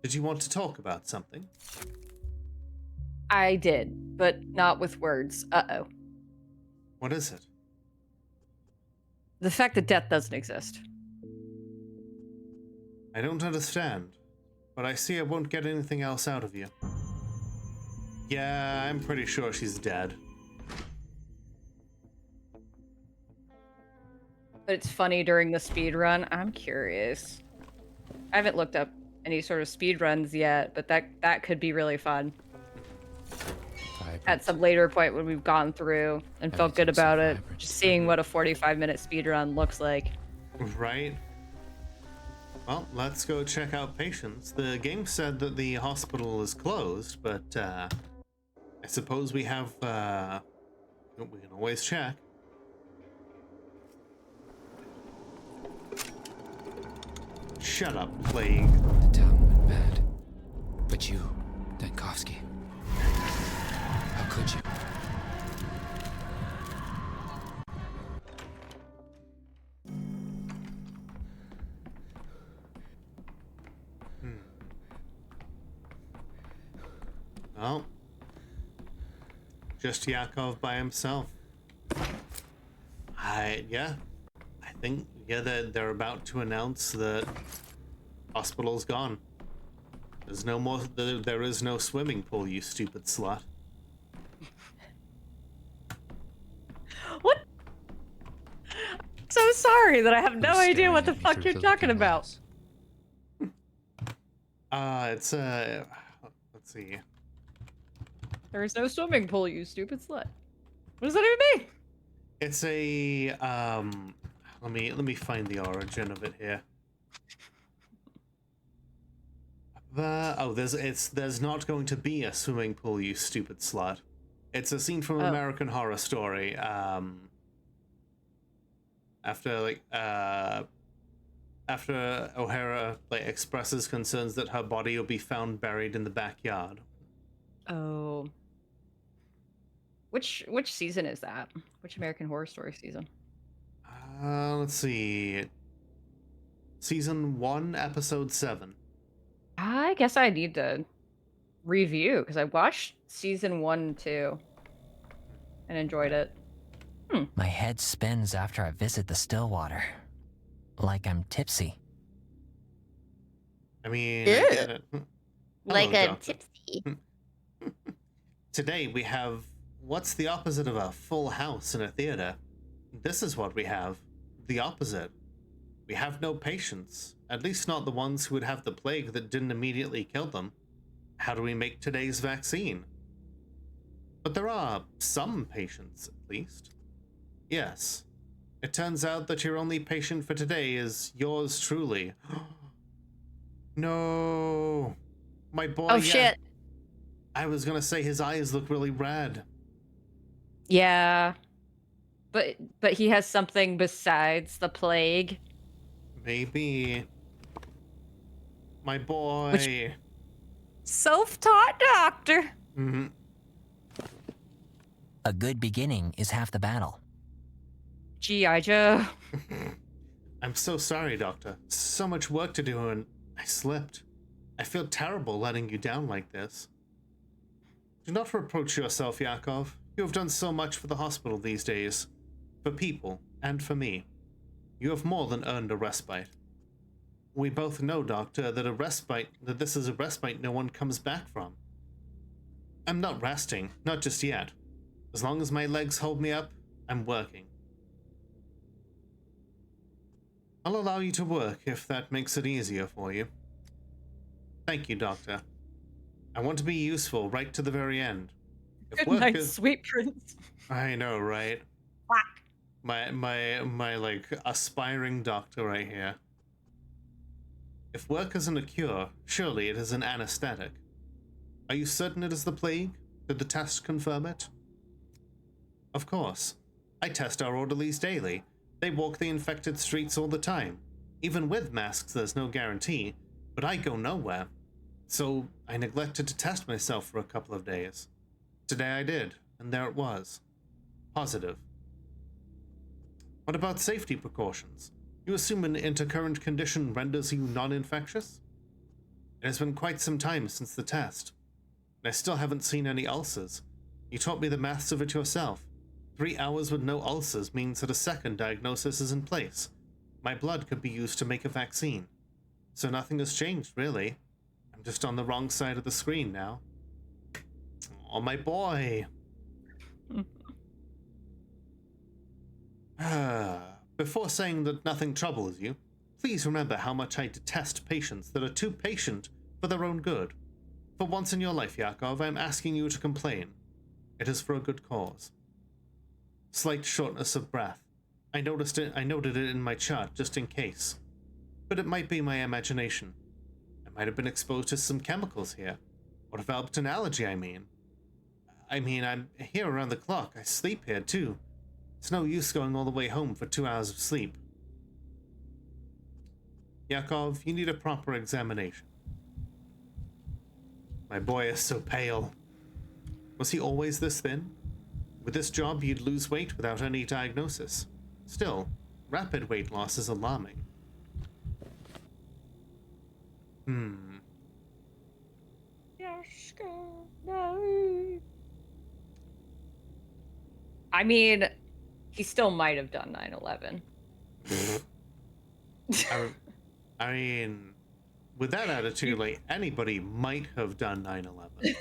Did you want to talk about something? I did, but not with words. Uh-oh. What is it? The fact that death doesn't exist. I don't understand, but I see I won't get anything else out of you. Yeah, I'm pretty sure she's dead. But it's funny during the speed run. I'm curious. I haven't looked up any sort of speed runs yet, but that could be really fun. At some later point when we've gone through and felt good about it, just seeing what a 45-minute speed run looks like. Right. Well, let's go check out patients. The game said that the hospital is closed, but I suppose we have. We can always check. Shut up, plague. The town went bad. But you, Dankovsky. How could you? Well, just Yakov by himself. I think they're about to announce that hospital's gone. There's no more. There is no swimming pool, you stupid slut. What? So sorry that I have no idea what the fuck you're talking about. It's let's see. There is no swimming pool, you stupid slut. What does that even mean? It's a let me find the origin of it here. There's not going to be a swimming pool, you stupid slut. It's a scene from American Horror Story. After O'Hara expresses concerns that her body will be found buried in the backyard. Oh. Which season is that? Which American Horror Story season? Let's see. Season 1, episode 7. I guess I need to review because I watched season 1 and 2 and enjoyed it. My head spins after I visit the still water. Like I'm tipsy. I mean, I get it. Like Hello, a Doctor. tipsy. Today we have what's the opposite of a full house in a theater? This is what we have. The opposite. We have no patients. At least not the ones who would have the plague that didn't immediately kill them. How do we make today's vaccine? But there are some patients, at least. Yes. It turns out that your only patient for today is yours truly. No. My boy. Oh, shit. I was gonna say his eyes look really red. Yeah. But he has something besides the plague. Maybe. My boy. Self-taught doctor. Mm-hmm. A good beginning is half the battle. G.I. Joe. I'm so sorry, Doctor. So much work to do and I slipped. I feel terrible letting you down like this. Do not reproach yourself, Yakov. You have done so much for the hospital these days. For people, and for me. You have more than earned a respite. We both know, Doctor, that this is a respite no one comes back from. I'm not resting, not just yet. As long as my legs hold me up, I'm working. I'll allow you to work if that makes it easier for you. Thank you, Doctor. I want to be useful right to the very end. If Good work night, is... sweet prince. I know, right? Quack. My like aspiring doctor right here. If work isn't a cure, surely it is an anesthetic. Are you certain it is the plague? Did the test confirm it? Of course. I test our orderlies daily. They walk the infected streets all the time. Even with masks, there's no guarantee, but I go nowhere. So I neglected to test myself for a couple of days. Today I did, and there it was. Positive. What about safety precautions? You assume an intercurrent condition renders you non-infectious? It has been quite some time since the test, and I still haven't seen any ulcers. You taught me the maths of it yourself. 3 hours with no ulcers means that a second diagnosis is in place. My blood could be used to make a vaccine. So nothing has changed, really. I'm just on the wrong side of the screen now. Oh, my boy. But Before saying that nothing troubles you, please remember how much I detest patients that are too patient for their own good. For once in your life, Yakov, I am asking you to complain. It is for a good cause. Slight shortness of breath. I noted it in my chart just in case. But it might be my imagination. I might have been exposed to some chemicals here. Or developed an allergy, I mean. I'm here around the clock. I sleep here, too. It's no use going all the way home for 2 hours of sleep. Yakov, you need a proper examination. My boy is so pale. Was he always this thin? With this job, you'd lose weight without any diagnosis. Still, rapid weight loss is alarming. I mean, he still might have done 9/11. I mean, with that attitude, like, anybody might have done 9/11.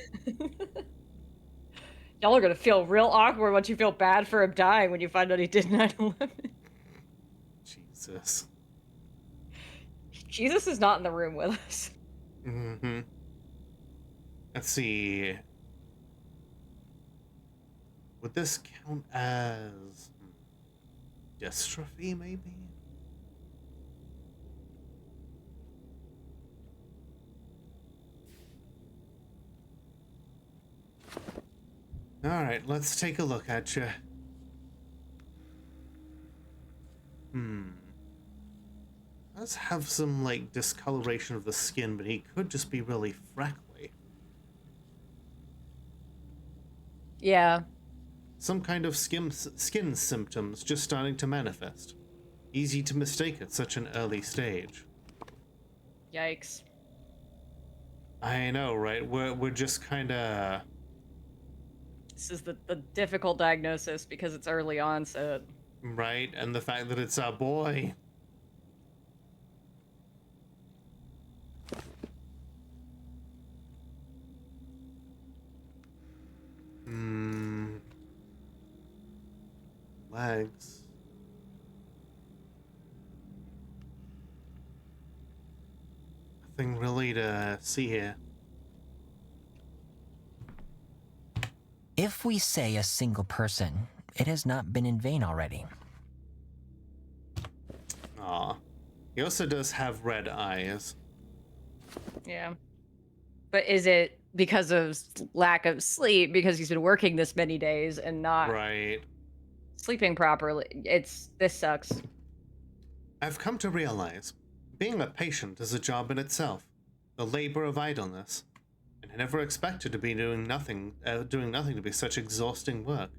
Y'all are gonna feel real awkward once you feel bad for him dying when you find out he did 9/11. Jesus. Jesus is not in the room with us. Let's see. Would this count as dystrophy, maybe? Alright, let's take a look at you. Let's have some, like, discoloration of the skin, but he could just be really freckly. Yeah. Some kind of skin symptoms just starting to manifest. Easy to mistake at such an early stage. Yikes. I know, right? We're just kind of... This is the difficult diagnosis because it's early onset. Right, and the fact that it's our boy. Legs. Nothing really to see here. If we say a single person, it has not been in vain already. Aw. He also does have red eyes. Yeah. But is it because of lack of sleep, because he's been working this many days and not Right. sleeping properly? This sucks. I've come to realize being a patient is a job in itself, the labor of idleness, and I never expected to be doing nothing to be such exhausting work.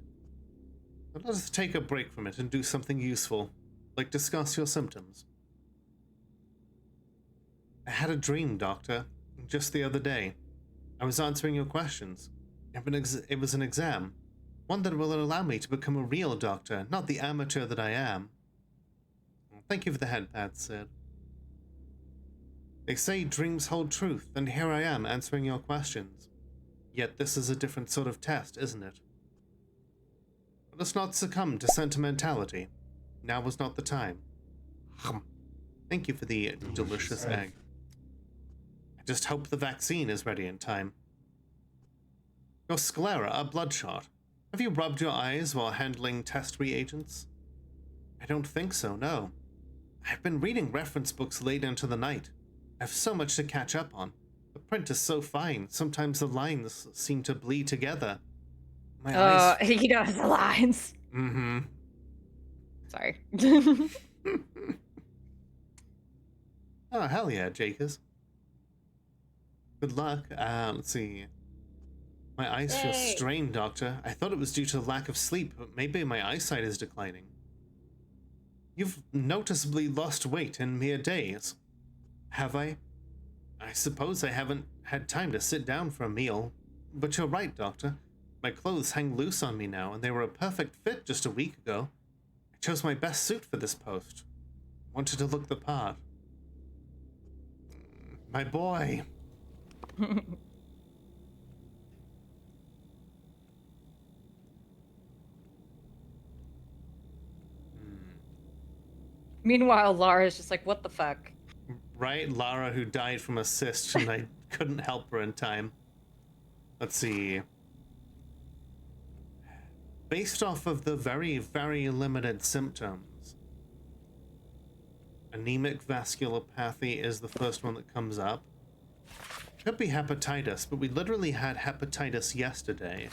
But let us take a break from it and do something useful, like discuss your symptoms. I had a dream, Doctor, just the other day. I was answering your questions. It was an exam, one that will allow me to become a real doctor, not the amateur that I am. Thank you for the head pat, Sid. They say dreams hold truth, and here I am answering your questions. Yet this is a different sort of test, isn't it? Let us not succumb to sentimentality. Now was not the time. Thank you for the delicious egg. I just hope the vaccine is ready in time. Your sclera are bloodshot. Have you rubbed your eyes while handling test reagents? I don't think so, no. I've been reading reference books late into the night. I have so much to catch up on. The print is so fine, sometimes the lines seem to bleed together. My eyes... He knows the lines. Mm-hmm. Sorry. Oh, hell yeah, Jakers. Good luck. Let's see. My eyes feel strained, Doctor. I thought it was due to lack of sleep, but maybe my eyesight is declining. You've noticeably lost weight in mere days. Have I? I suppose I haven't had time to sit down for a meal. But you're right, Doctor. My clothes hang loose on me now, and they were a perfect fit just a week ago. I chose my best suit for this post. Wanted to look the part. My boy. Meanwhile, Lara's just like, what the fuck? Right? Lara, who died from a cyst, and I couldn't help her in time. Let's see. Based off of the very, very limited symptoms, anemic vasculopathy is the first one that comes up. Could be hepatitis, but we literally had hepatitis yesterday.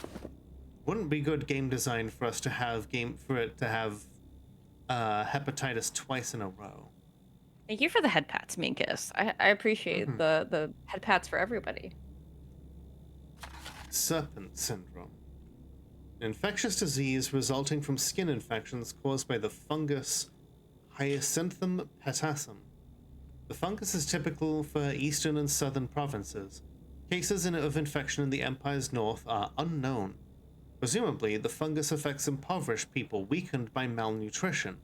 Wouldn't be good game design for us to have hepatitis twice in a row. Thank you for the head pats, Minkus. I appreciate the head pats for everybody. Serpent syndrome. An infectious disease resulting from skin infections caused by the fungus Hyacinthum petassum. The fungus is typical for eastern and southern provinces. Cases of infection in the Empire's north are unknown. Presumably, the fungus affects impoverished people weakened by malnutrition.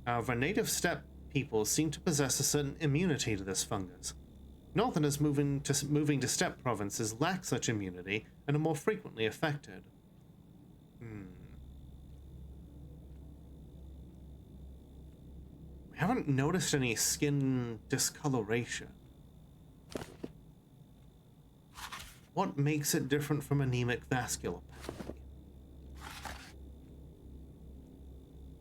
However, native steppe people seem to possess a certain immunity to this fungus. Northerners moving to steppe provinces lack such immunity and are more frequently affected. We haven't noticed any skin discoloration. What makes it different from anemic vasculopathy?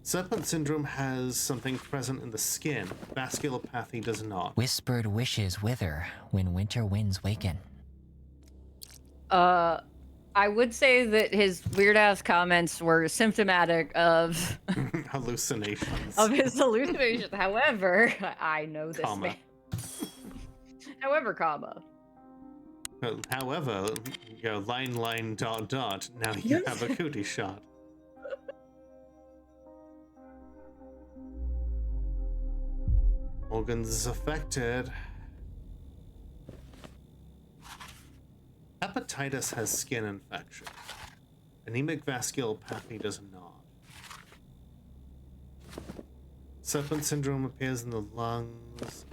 Serpent syndrome has something present in the skin. Vasculopathy does not. Whispered wishes wither when winter winds waken. I would say that his weird ass comments were symptomatic of hallucinations. Of his hallucinations. However, I know this man. However, comma. However, you know, line, dot. Now you have a cootie shot. Organs affected. Hepatitis has skin infection. Anemic vasculopathy does not. Serpent syndrome appears in the lungs.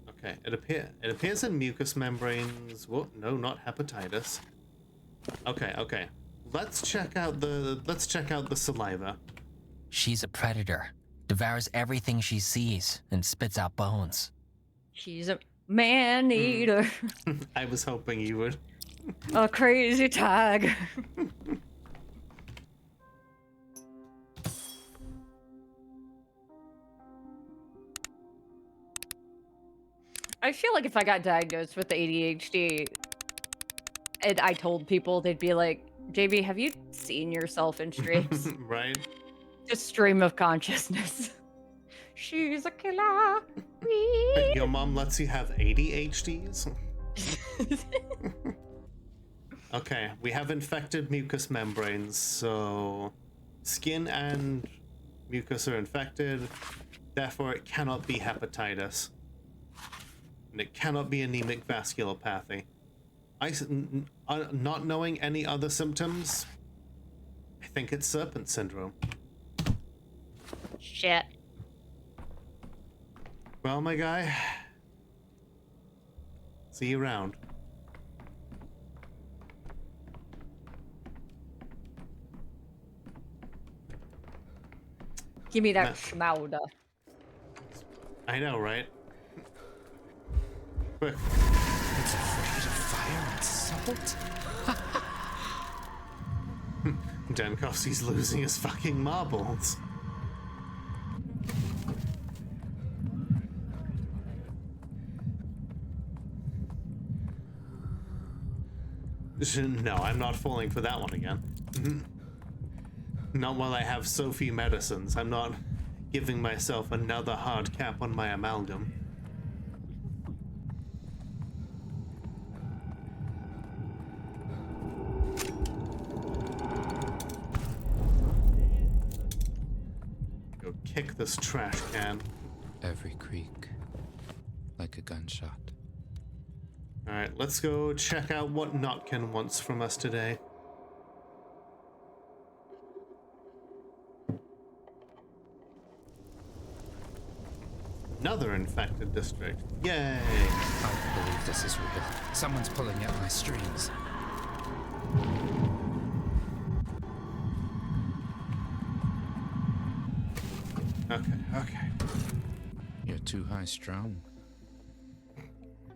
Okay, it appears in mucous membranes. Whoa, no, not hepatitis. Okay. Let's check out the saliva. She's a predator. Devours everything she sees and spits out bones. She's a man-eater. I was hoping you would. A crazy tiger. I feel like if I got diagnosed with ADHD and I told people, they'd be like, JB, have you seen yourself in streams? Right? Just stream of consciousness. She's a killer. Your mom lets you have ADHDs? Okay, we have infected mucous membranes, so skin and mucus are infected, therefore it cannot be hepatitis. And it cannot be anemic vasculopathy. Not knowing any other symptoms, I think it's serpent syndrome. Shit. Well, my guy, see you around. Give me that schmauder. I know, right? Quick. It's afraid of fire and salt? Dankovsky's losing his fucking marbles. No, I'm not falling for that one again. Not while I have so few medicines. I'm not giving myself another hard cap on my amalgam. Go kick this trash can. Every creak, like a gunshot. Alright, let's go check out what Notkin wants from us today. Another infected district. Yay! I don't believe this is real. Someone's pulling at my strings. Okay. You're too high strung.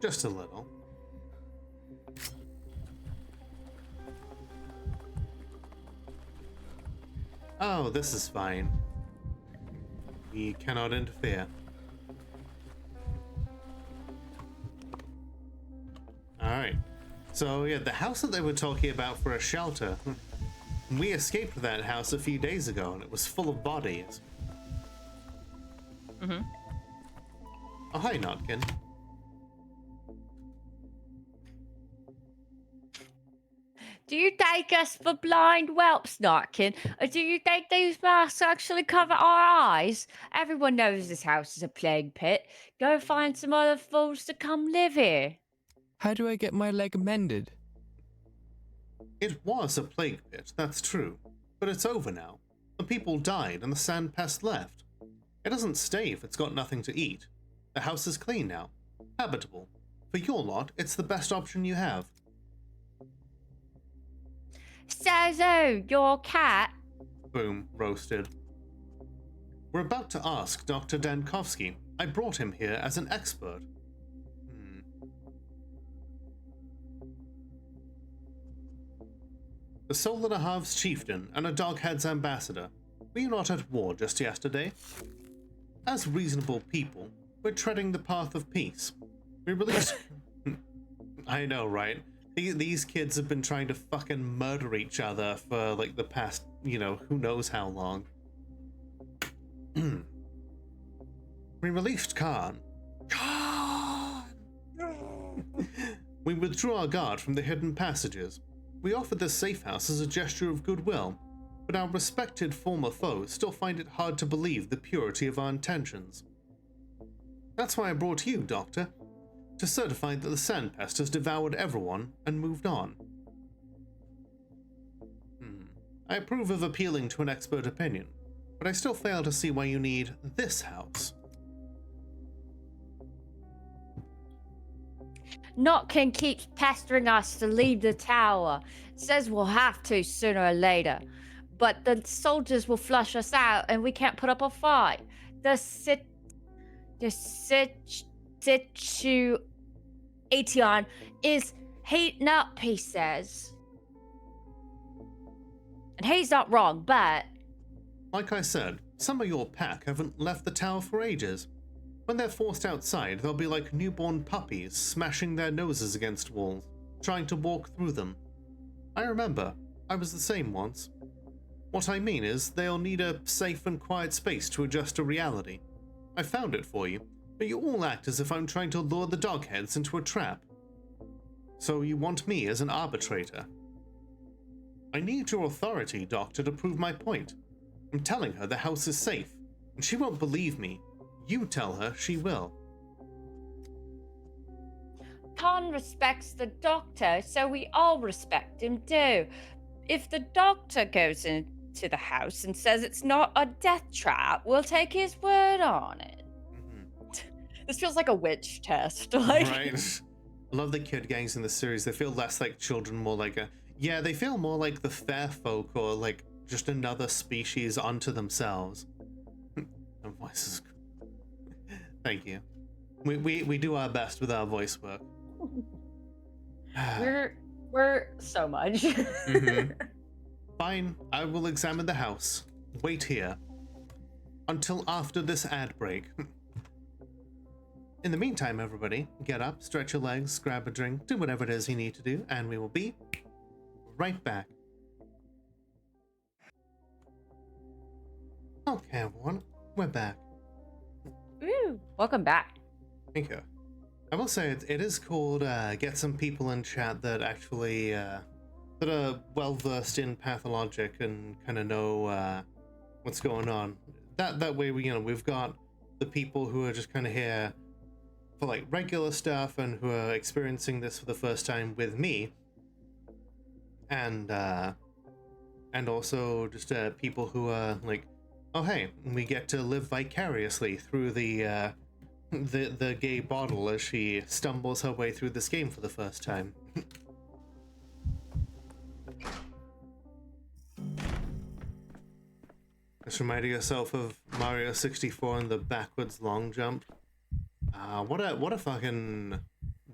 Just a little. Oh, this is fine. We cannot interfere. Alright. So, yeah, the house that they were talking about for a shelter. We escaped that house a few days ago, and it was full of bodies. Mm-hmm. Oh, hi, Notkin. Do you take us for blind whelps, Narkin? Or do you think these masks actually cover our eyes? Everyone knows this house is a plague pit. Go find some other fools to come live here. How do I get my leg mended? It was a plague pit, that's true. But it's over now. The people died and the sand pest left. It doesn't stay if it's got nothing to eat. The house is clean now. Habitable. For your lot, it's the best option you have. Sazo, your cat? Boom, roasted. We're about to ask Dr. Dankovsky. I brought him here as an expert. The Soul and a Half's chieftain and a Doghead's ambassador. Were you not at war just yesterday? As reasonable people, we're treading the path of peace. We released... I know, right? These kids have been trying to fucking murder each other for, like, the past, you know, who knows how long. We released Khan. We withdrew our guard from the hidden passages. We offered this safe house as a gesture of goodwill, but our respected former foes still find it hard to believe the purity of our intentions. That's why I brought you, Doctor, to certify that the sandpest has devoured everyone and moved on. I approve of appealing to an expert opinion, but I still fail to see why you need this house. Notkin keeps pestering us to leave the tower. Says we'll have to sooner or later. But the soldiers will flush us out and we can't put up a fight. The situation is heating up, he says. And he's not wrong, but... Like I said, some of your pack haven't left the tower for ages. When they're forced outside, they'll be like newborn puppies, smashing their noses against walls, trying to walk through them. I remember, I was the same once. What I mean is, they'll need a safe and quiet space to adjust to reality. I found it for you, but you all act as if I'm trying to lure the dogheads into a trap. So you want me as an arbitrator? I need your authority, Doctor, to prove my point. I'm telling her the house is safe, and she won't believe me. You tell her she will. Khan respects the doctor, so we all respect him too. If the doctor goes into the house and says it's not a death trap, we'll take his word on it. This feels like a witch test. Like... Right. I love the kid gangs in the series. They feel less like children, more like a... Yeah, they feel more like the fair folk or like just another species unto themselves. My voice is... Thank you. We do our best with our voice work. We're so much. Fine, I will examine the house. Wait here. Until after this ad break. In the meantime, everybody, get up, stretch your legs, grab a drink, do whatever it is you need to do, and we will be right back. Okay, everyone, we're back. Woo! Welcome back. Thank you. I will say it is cool to get some people in chat that actually that are well versed in Pathologic and kind of know what's going on. That way we've got the people who are just kind of here for like regular stuff and who are experiencing this for the first time with me, and also just people who are like, oh hey, we get to live vicariously through the gay bottle as she stumbles her way through this game for the first time. Just reminding yourself of Mario 64 and the backwards long jump. What a fucking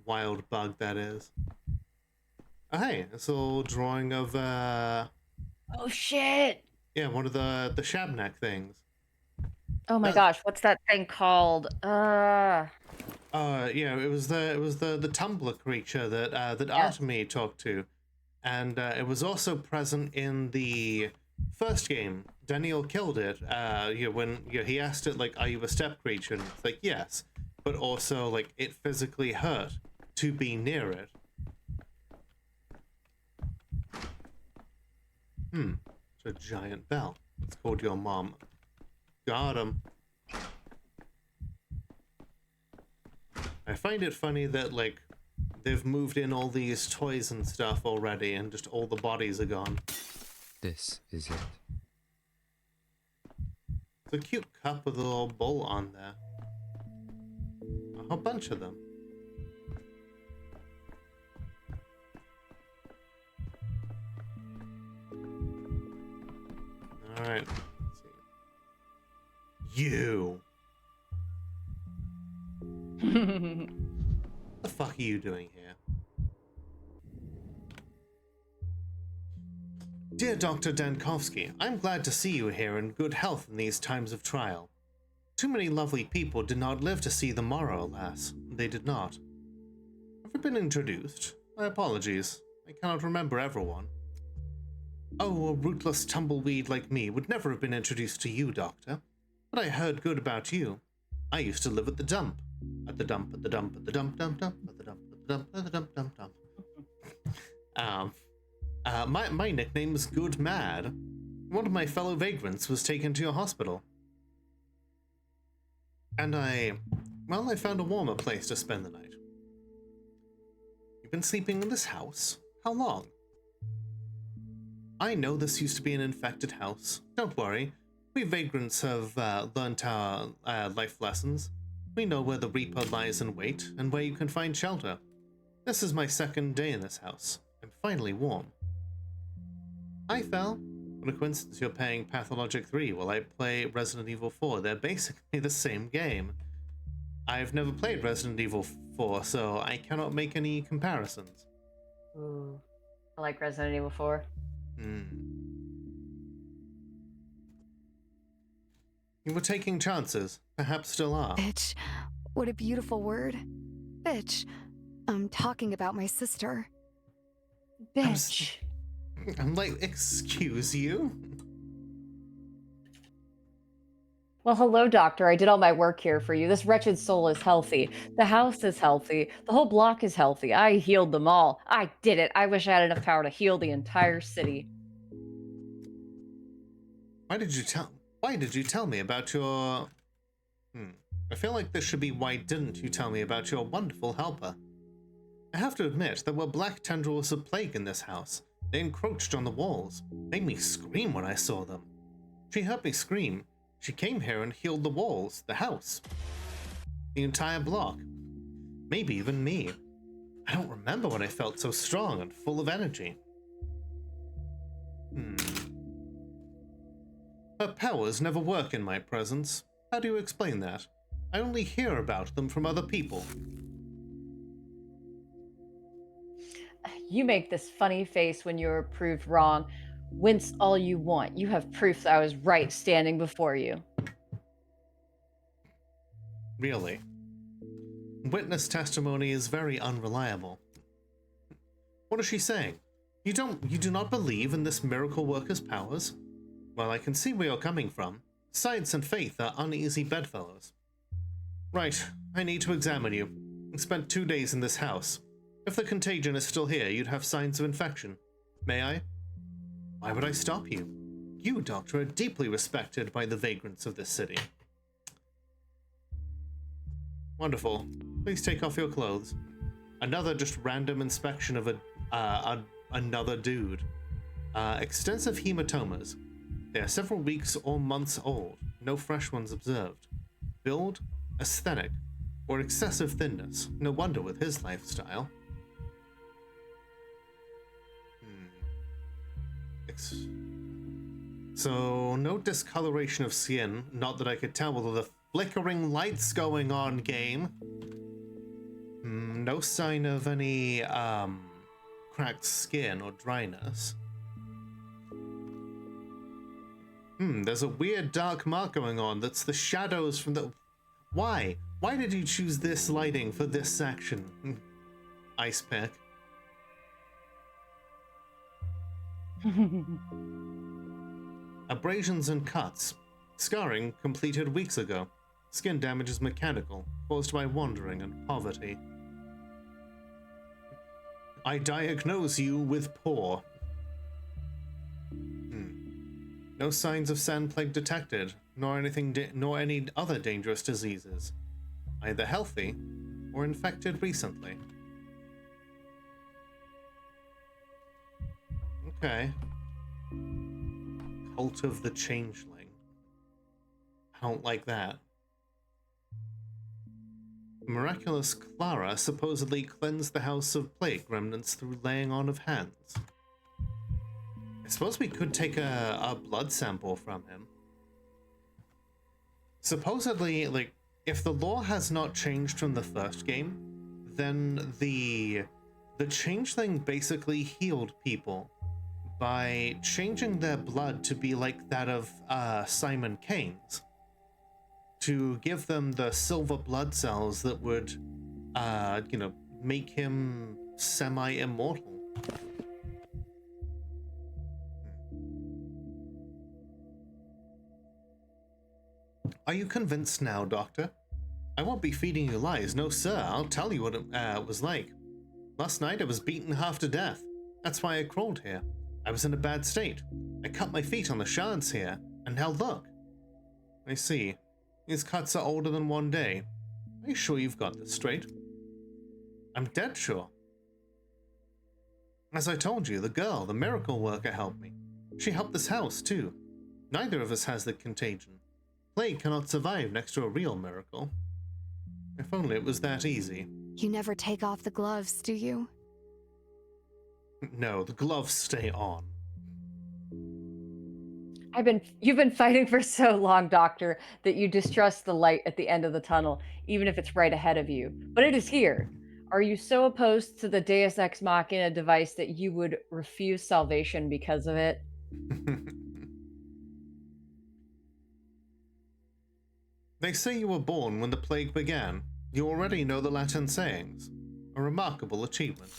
wild bug that is. Oh, hey, it's a little drawing of, Oh, shit! yeah, one of the Shabnak things. Oh my gosh, what's that thing called? Yeah, it was the tumbler creature that that Artemy talked to, and it was also present in the first game. Daniel killed it. When he asked it like, "Are you a step creature?" And it's like, yes, but also like it physically hurt to be near it. It's a giant bell. It's called your mom. Got him. I find it funny that, like, they've moved in all these toys and stuff already, and just all the bodies are gone. This is it. It's a cute cup with a little bowl on there. A whole bunch of them. Alright, let's see. You! What the fuck are you doing here? Dear Dr. Dankovsky, I'm glad to see you here in good health in these times of trial. Too many lovely people did not live to see the morrow, alas. They did not. Have I been introduced? My apologies. I cannot remember everyone. Oh, a rootless tumbleweed like me would never have been introduced to you, Doctor. But I heard good about you. I used to live at the dump. At the dump, at the dump, at the dump, dump, dump, at the dump, at the dump, at the dump, dump, dump. My nickname is Good Mad. One of my fellow vagrants was taken to your hospital. And I found a warmer place to spend the night. You've been sleeping in this house? How long? I know this used to be an infected house. Don't worry. We vagrants have learnt our life lessons. We know where the Reaper lies in wait, and where you can find shelter. This is my second day in this house. I'm finally warm. Hi, Fel. What a coincidence you're playing Pathologic 3 while I play Resident Evil 4. They're basically the same game. I've never played Resident Evil 4, so I cannot make any comparisons. Ooh, I like Resident Evil 4. You were taking chances. Perhaps still are. Bitch. What a beautiful word. Bitch. I'm talking about my sister. Bitch. I'm like, excuse you? Well, hello, doctor. I did all my work here for you. This wretched soul is healthy. The house is healthy. The whole block is healthy. I healed them all. I did it. I wish I had enough power to heal the entire city. Why did you tell me about your... I feel like this should be why didn't you tell me about your wonderful helper? I have to admit, there were black tendrils of plague in this house. They encroached on the walls, made me scream when I saw them. She heard me scream. She came here and healed the walls, the house, the entire block. Maybe even me. I don't remember when I felt so strong and full of energy. Her powers never work in my presence. How do you explain that? I only hear about them from other people. You make this funny face when you're proved wrong. Wince all you want. You have proof that I was right standing before you. Really? Witness testimony is very unreliable. What is she saying? You do not believe in this miracle worker's powers? Well, I can see where you're coming from. Science and faith are uneasy bedfellows. Right, I need to examine you. I spent 2 days in this house. If the contagion is still here, you'd have signs of infection. May I? Why would I stop you? You, Doctor, are deeply respected by the vagrants of this city. Wonderful. Please take off your clothes. Another just random inspection of another dude. Extensive hematomas. They are several weeks or months old. No fresh ones observed. Build, aesthetic, or excessive thinness. No wonder with his lifestyle. So, no discoloration of skin. Not that I could tell with all the flickering lights going on, game. No sign of any, cracked skin or dryness. There's a weird dark mark going on. That's the shadows from the... Why? Why did you choose this lighting for this section? Ice pick. Abrasions and cuts. Scarring completed weeks ago. Skin damage is mechanical, caused by wandering and poverty. I diagnose you with poor. No signs of sand plague detected, nor any other dangerous diseases. Either healthy or infected recently. Okay. Cult of the Changeling. I don't like that. Miraculous Clara supposedly cleansed the house of plague remnants through laying on of hands. I suppose we could take a blood sample from him. Supposedly, like, if the lore has not changed from the first game, then the changeling basically healed people by changing their blood to be like that of Simon Kane's, to give them the silver blood cells that would, make him semi-immortal. Are you convinced now, Doctor? I won't be feeding you lies, no sir, I'll tell you what it was like. Last night I was beaten half to death. That's why I crawled here. I was in a bad state. I cut my feet on the shards here, and now look. I see. These cuts are older than 1 day. Are you sure you've got this straight? I'm dead sure. As I told you, the girl, the miracle worker, helped me. She helped this house, too. Neither of us has the contagion. Plague cannot survive next to a real miracle. If only it was that easy. You never take off the gloves, do you? No, the gloves stay on. You've been fighting for so long, Doctor, that you distrust the light at the end of the tunnel, even if it's right ahead of you. But it is here. Are you so opposed to the Deus Ex Machina device that you would refuse salvation because of it? They say you were born when the plague began. You already know the Latin sayings. A remarkable achievement.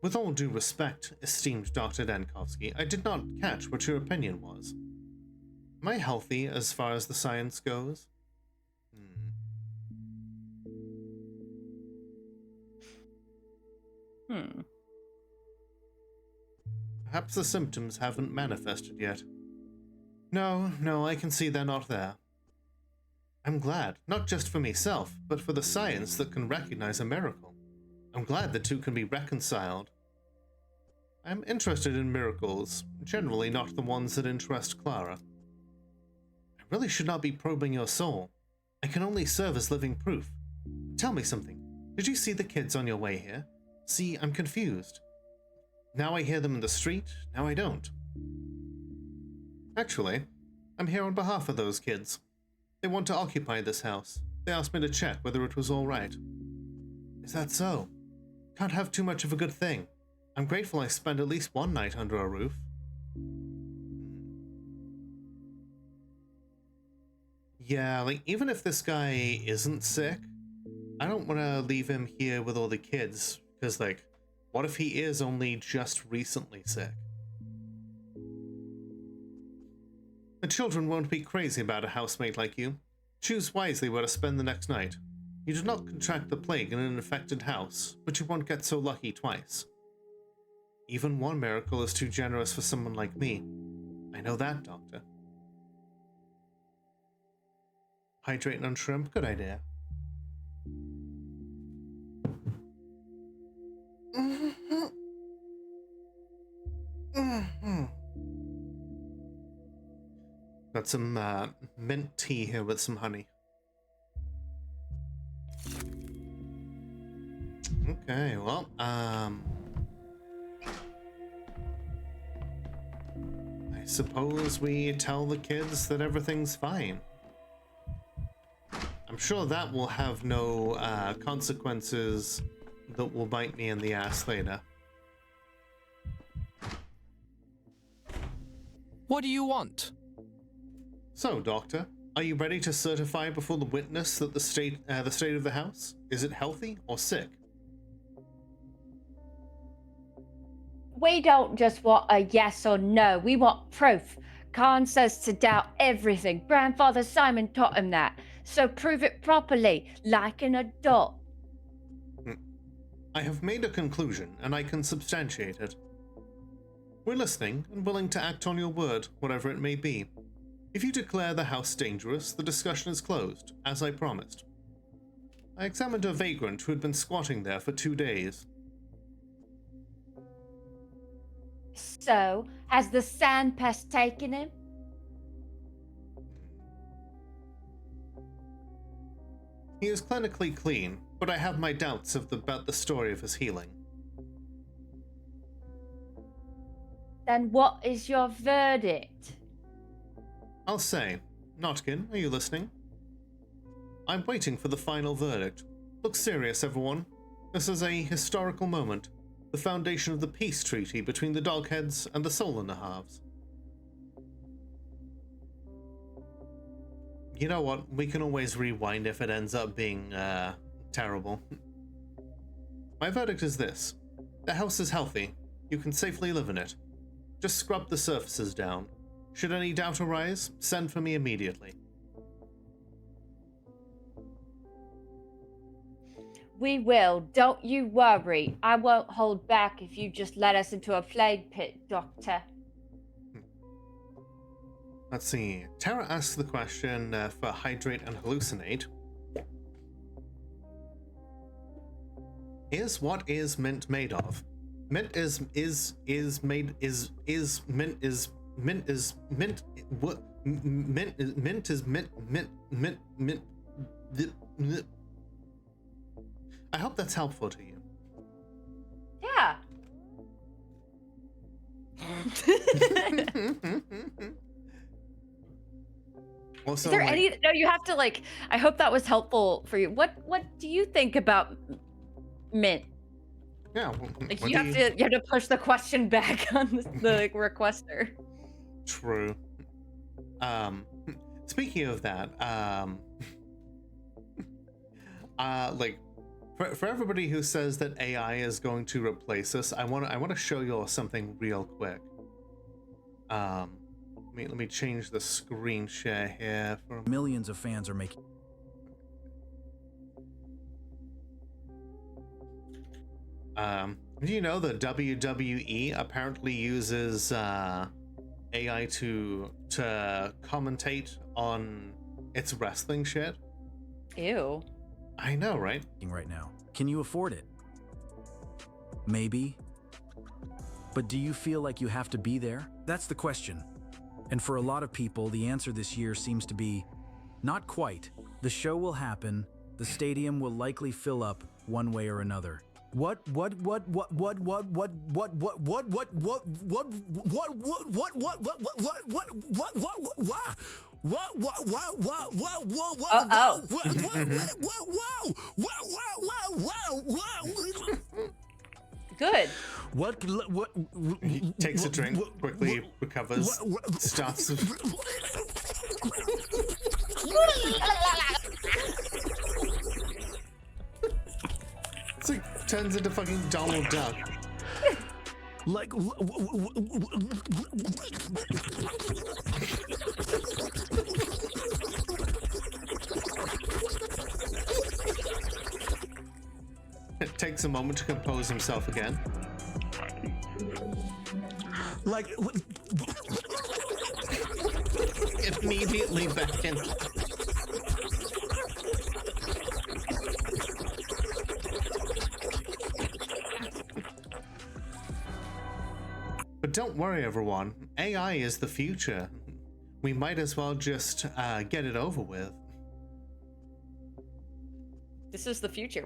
With all due respect, esteemed Dr. Denkovsky, I did not catch what your opinion was. Am I healthy as far as the science goes? Perhaps the symptoms haven't manifested yet. No, I can see they're not there. I'm glad, not just for myself, but for the science that can recognize a miracle. I'm glad the two can be reconciled. I'm interested in miracles, generally not the ones that interest Clara. I really should not be probing your soul. I can only serve as living proof. Tell me something. Did you see the kids on your way here? See, I'm confused. Now I hear them in the street, now I don't. Actually, I'm here on behalf of those kids. They want to occupy this house. They asked me to check whether it was all right. Is that so? Can't have too much of a good thing. I'm grateful I spent at least one night under a roof. Yeah, like, even if this guy isn't sick, I don't want to leave him here with all the kids, because, like, what if he is only just recently sick? The children won't be crazy about a housemate like you. Choose wisely where to spend the next night. You did not contract the plague in an infected house, but you won't get so lucky twice. Even one miracle is too generous for someone like me. I know that, Doctor. Hydrating on shrimp, good idea. Got some mint tea here with some honey. Okay, well, I I suppose we tell the kids that everything's fine. I'm sure that will have no consequences that will bite me in the ass later. What do you want? So, Doctor, are you ready to certify before the witness that the state of the house? Is it healthy or sick? We don't just want a yes or no. We want proof. Khan says to doubt everything. Grandfather Simon taught him that. So prove it properly, like an adult. I have made a conclusion, and I can substantiate it. We're listening and willing to act on your word, whatever it may be. If you declare the house dangerous, the discussion is closed, as I promised. I examined a vagrant who had been squatting there for 2 days. So, has the sand pest taken him? He is clinically clean, but I have my doubts about the story of his healing. Then what is your verdict? I'll say, Notkin, are you listening? I'm waiting for the final verdict. Look serious, everyone. This is a historical moment. The foundation of the peace treaty between the Dogheads and the Solar Halves. You know what? We can always rewind if it ends up being, terrible. My verdict is this. The house is healthy. You can safely live in it. Just scrub the surfaces down. Should any doubt arise, send for me immediately. We will. Don't you worry. I won't hold back if you just let us into a plague pit, Doctor. Let's see. Tara asks the question for hydrate and hallucinate. What is mint made of? Mint is mint is mint. I hope that's helpful to you. Yeah. Also, is there any? No, you have to like. I hope that was helpful for you. What do you think about mint? Yeah. Like you have to push the question back on the requester. True. Speaking of that, like for everybody who says that AI is going to replace us, I want to show you all something real quick. Let me change the screen share here. Millions of fans are making. Do you know that WWE apparently uses AI to commentate on its wrestling shit? Ew. I know, right? Right now. Can you afford it? Maybe. But do you feel like you have to be there? That's the question. And for a lot of people, the answer this year seems to be not quite. The show will happen. The stadium will likely fill up one way or another. Good. He takes a drink, quickly recovers, starts. It's like turns into fucking Donald Duck. Like. It takes a moment to compose himself again. Like. Immediately back in. But don't worry, everyone. AI is the future. We might as well just get it over with. This is the future.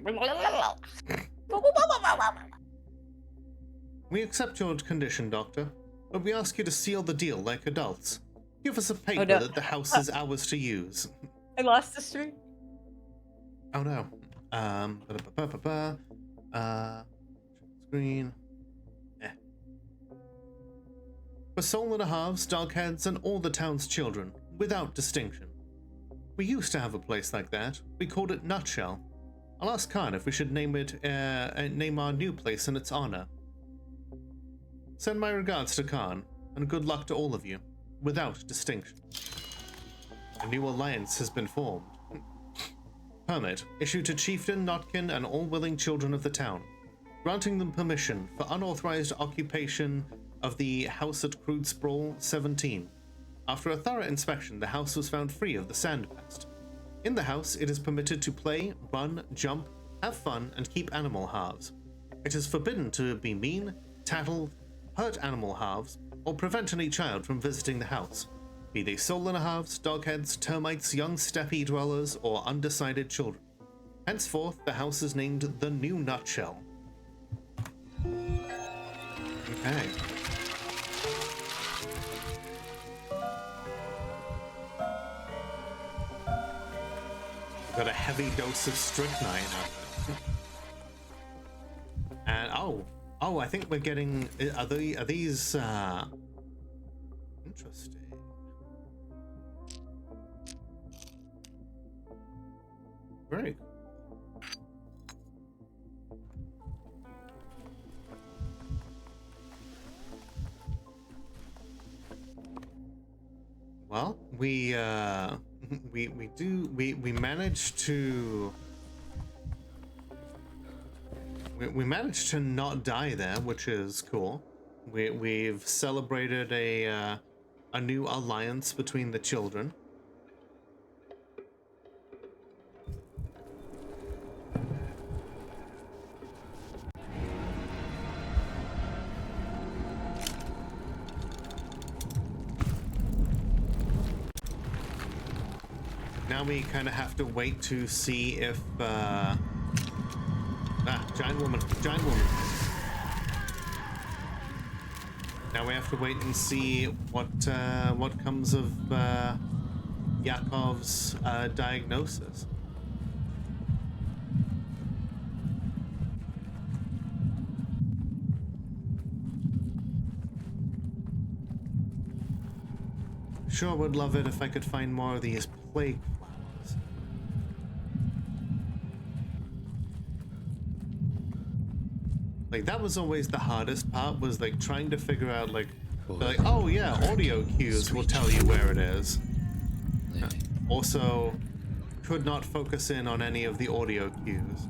We accept your condition, Doctor. but we ask you to seal the deal like adults. Give us a paper no. that the house is ours to use. I lost the stream. Oh no. Screen. For soul and a halves, dogheads, and all the town's children, without distinction. We used to have a place like that. We called it Nutshell. I'll ask Khan if we should name our new place in its honor. Send my regards to Khan, and good luck to all of you, without distinction. A new alliance has been formed. Permit issued to Chieftain, Notkin, and all willing children of the town, granting them permission for unauthorized occupation of the house at Crude Sprawl 17. After a thorough inspection, the house was found free of the sand pest. In the house, it is permitted to play, run, jump, have fun, and keep animal halves. It is forbidden to be mean, tattle, hurt animal halves, or prevent any child from visiting the house, be they soul and a halves, dogheads, termites, young steppe dwellers, or undecided children. Henceforth, the house is named the New Nutshell. Okay. Got a heavy dose of strychnine. And oh, I think we're getting. Are these interesting? Very cool. Well, we managed to not die there, which is cool. We've celebrated a new alliance between the children. Now we kind of have to wait to see if giant woman. Now we have to wait and see what comes of Yakov's diagnosis. Sure would love it if I could find more of these plague flowers. Like, that was always the hardest part, was like trying to figure out like oh yeah, audio cues will tell you where it is. Also, could not focus in on any of the audio cues.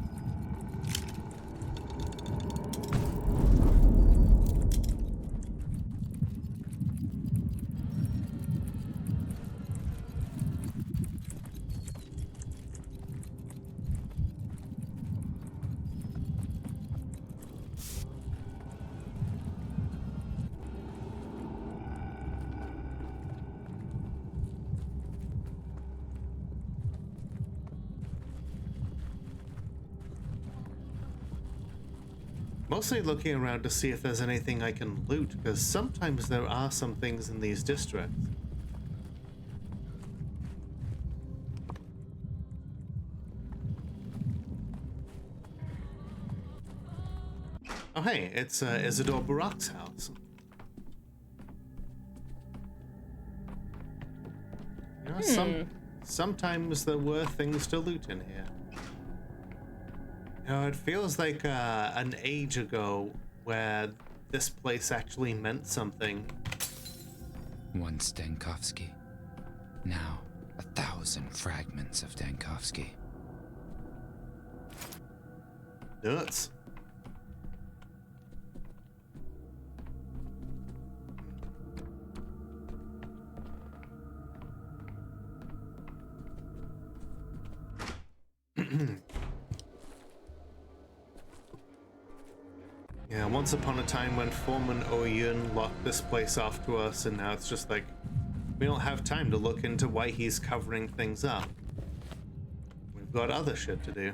Mostly looking around to see if there's anything I can loot, because sometimes there are some things in these districts. Oh hey, it's Isidore Barak's house. You know, sometimes there were things to loot in here. You know, it feels like an age ago where this place actually meant something. Once Dankovsky, now 1,000 fragments of Dankovsky. Nuts. Yeah, once upon a time when Foreman Oyun locked this place off to us, and now it's just like, we don't have time to look into why he's covering things up. We've got other shit to do.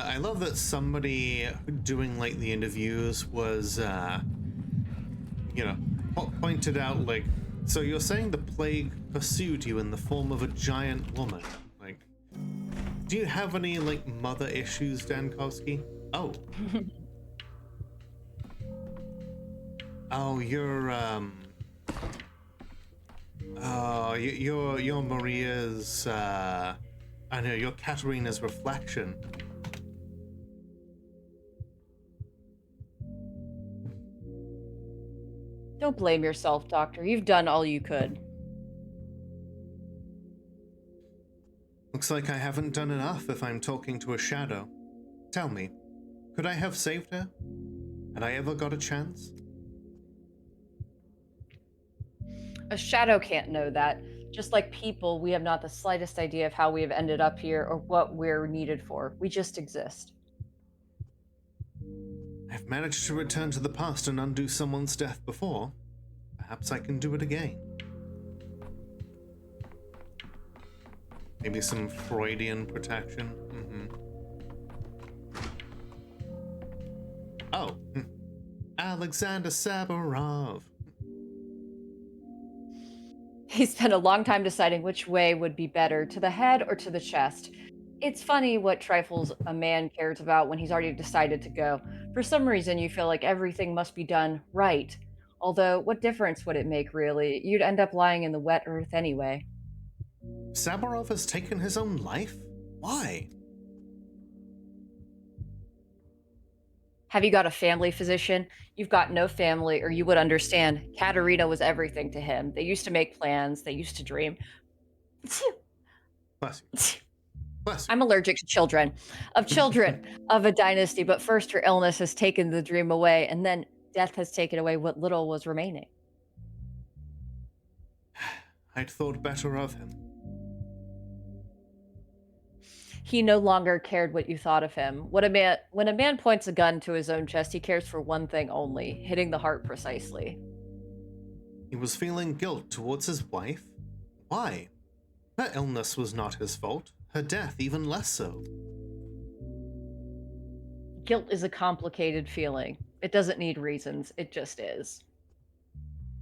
I love that somebody doing like the interviews was, you know, pointed out like, so you're saying the plague pursued you in the form of a giant woman? Like, do you have any like mother issues, Dankowski? Oh. Oh, you're you're Maria's, I know, you're Katerina's reflection. Don't blame yourself, Doctor. You've done all you could. Looks like I haven't done enough if I'm talking to a shadow. Tell me, could I have saved her? Had I ever got a chance? A shadow can't know that. Just like people, we have not the slightest idea of how we have ended up here or what we're needed for. We just exist. I've managed to return to the past and undo someone's death before. Perhaps I can do it again. Maybe some Freudian protection. Oh, Alexander Saburov. He spent a long time deciding which way would be better, to the head or to the chest. It's funny what trifles a man cares about when he's already decided to go. For some reason, you feel like everything must be done right. Although, what difference would it make, really? You'd end up lying in the wet earth anyway. Saburov has taken his own life? Why? Have you got a family physician? You've got no family, or you would understand. Katerina was everything to him. They used to make plans. They used to dream. Bless you. Bless you. I'm allergic to children. Of children of a dynasty, but first her illness has taken the dream away, and then death has taken away what little was remaining. I'd thought better of him. He no longer cared what you thought of him. When a man points a gun to his own chest, he cares for one thing only, hitting the heart precisely. He was feeling guilt towards his wife? Why? Her illness was not his fault. Her death even less so. Guilt is a complicated feeling. It doesn't need reasons. It just is.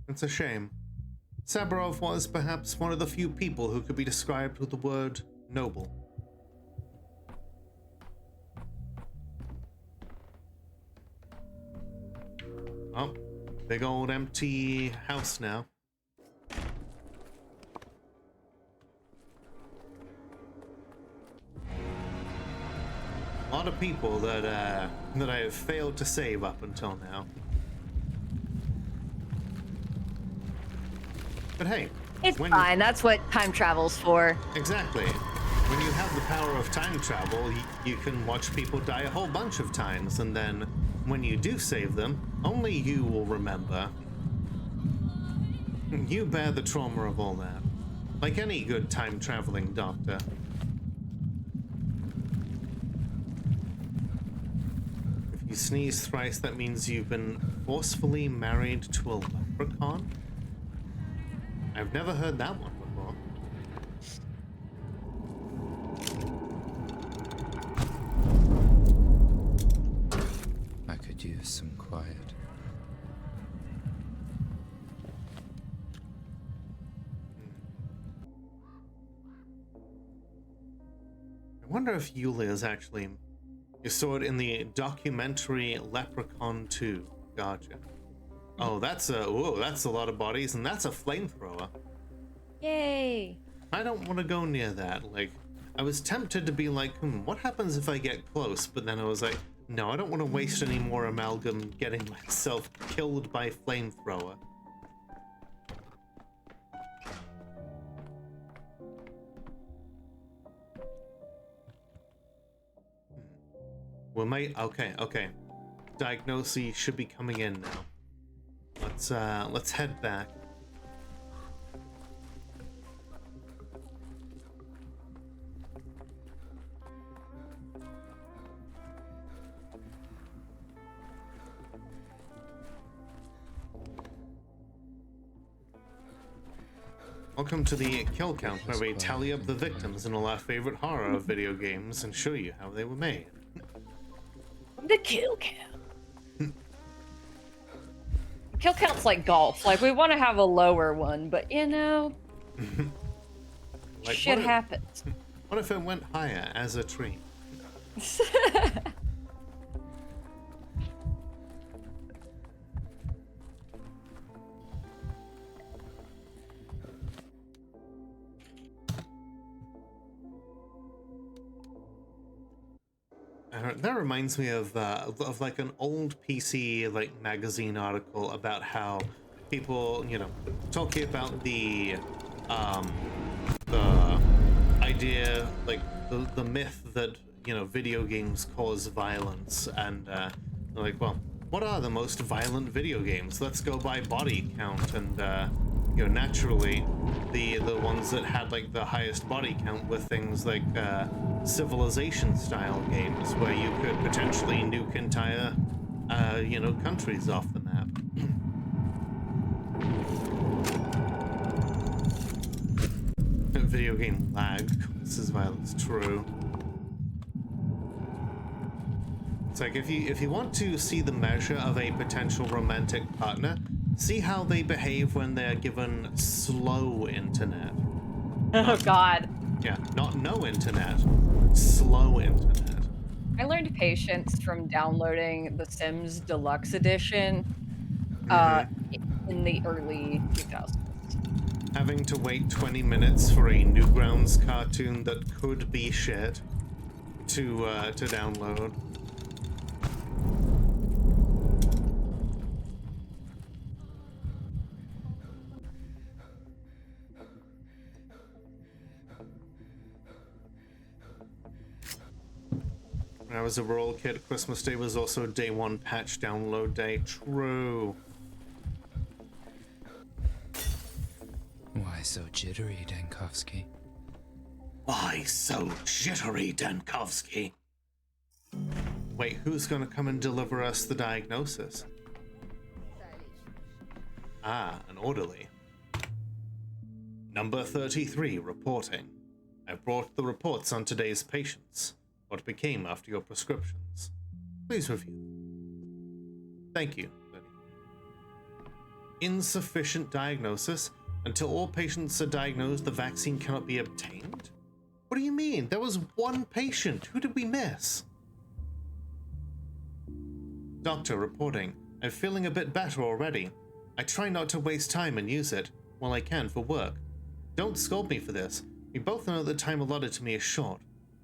It's a shame. Saburov was perhaps one of the few people who could be described with the word noble. Oh, big old empty house now. A lot of people that I have failed to save up until now. But hey, it's fine. That's what time travel's for. Exactly. When you have the power of time travel, you can watch people die a whole bunch of times, and then when you do save them, only you will remember. You bear the trauma of all that, like any good time-traveling doctor. If you sneeze thrice, that means you've been forcefully married to a leprechaun? I've never heard that one before. I could use some quiet. I wonder if Yulia is actually... You saw it in the documentary Leprechaun 2. Gotcha. Oh, that's a lot of bodies, and that's a flamethrower. Yay! I don't want to go near that. Like, I was tempted to be like, what happens if I get close? But then I was like, no, I don't want to waste any more amalgam getting myself killed by flamethrower. Okay. Diagnosis should be coming in now. Let's head back. Welcome to the kill count, where we tally up the victims in all our favorite horror video games and show you how they were made. The kill count. Kill count's like golf. Like, we want to have a lower one, but you know, Like, shit what if- happens. What if it went higher as a tree? That reminds me of like an old PC like magazine article about how people, you know, talking about the idea, like the myth that, you know, video games cause violence, and like, well, what are the most violent video games? Let's go by body count, and you know, naturally, the ones that had like the highest body count were things like Civilization style games where you could potentially nuke entire you know, countries off the map. Video game lag causes violence, true. It's like, if you want to see the measure of a potential romantic partner, see how they behave when they're given slow internet. Oh God. Yeah, not no internet, slow internet. I learned patience from downloading The Sims Deluxe Edition in the early 2000s. Having to wait 20 minutes for a Newgrounds cartoon that could be shit to download. When I was a rural kid, Christmas Day was also day one patch download day. True. Why so jittery, Dankovsky? Why so jittery, Dankovsky? Wait, who's gonna come and deliver us the diagnosis? Ah, an orderly. Number 33, reporting. I brought the reports on today's patients. What became after your prescriptions? Please review them. Thank you. Insufficient diagnosis. Until all patients are diagnosed, the vaccine cannot be obtained? What do you mean? There was one patient. Who did we miss? Doctor reporting. I'm feeling a bit better already. I try not to waste time and use it while I can for work. Don't scold me for this. We both know the time allotted to me is short.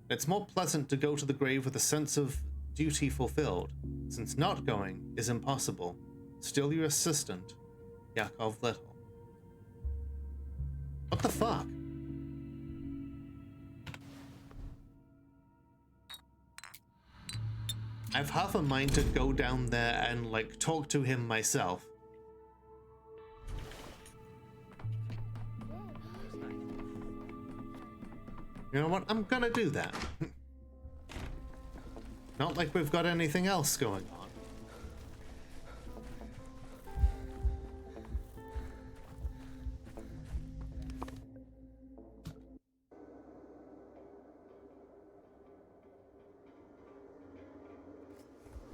It's more pleasant to go to the grave with a sense of duty fulfilled, since not going is impossible. Still your assistant, Yakov Little. What the fuck? I've half a mind to go down there and, like, talk to him myself. You know what? I'm gonna do that. Not like we've got anything else going on.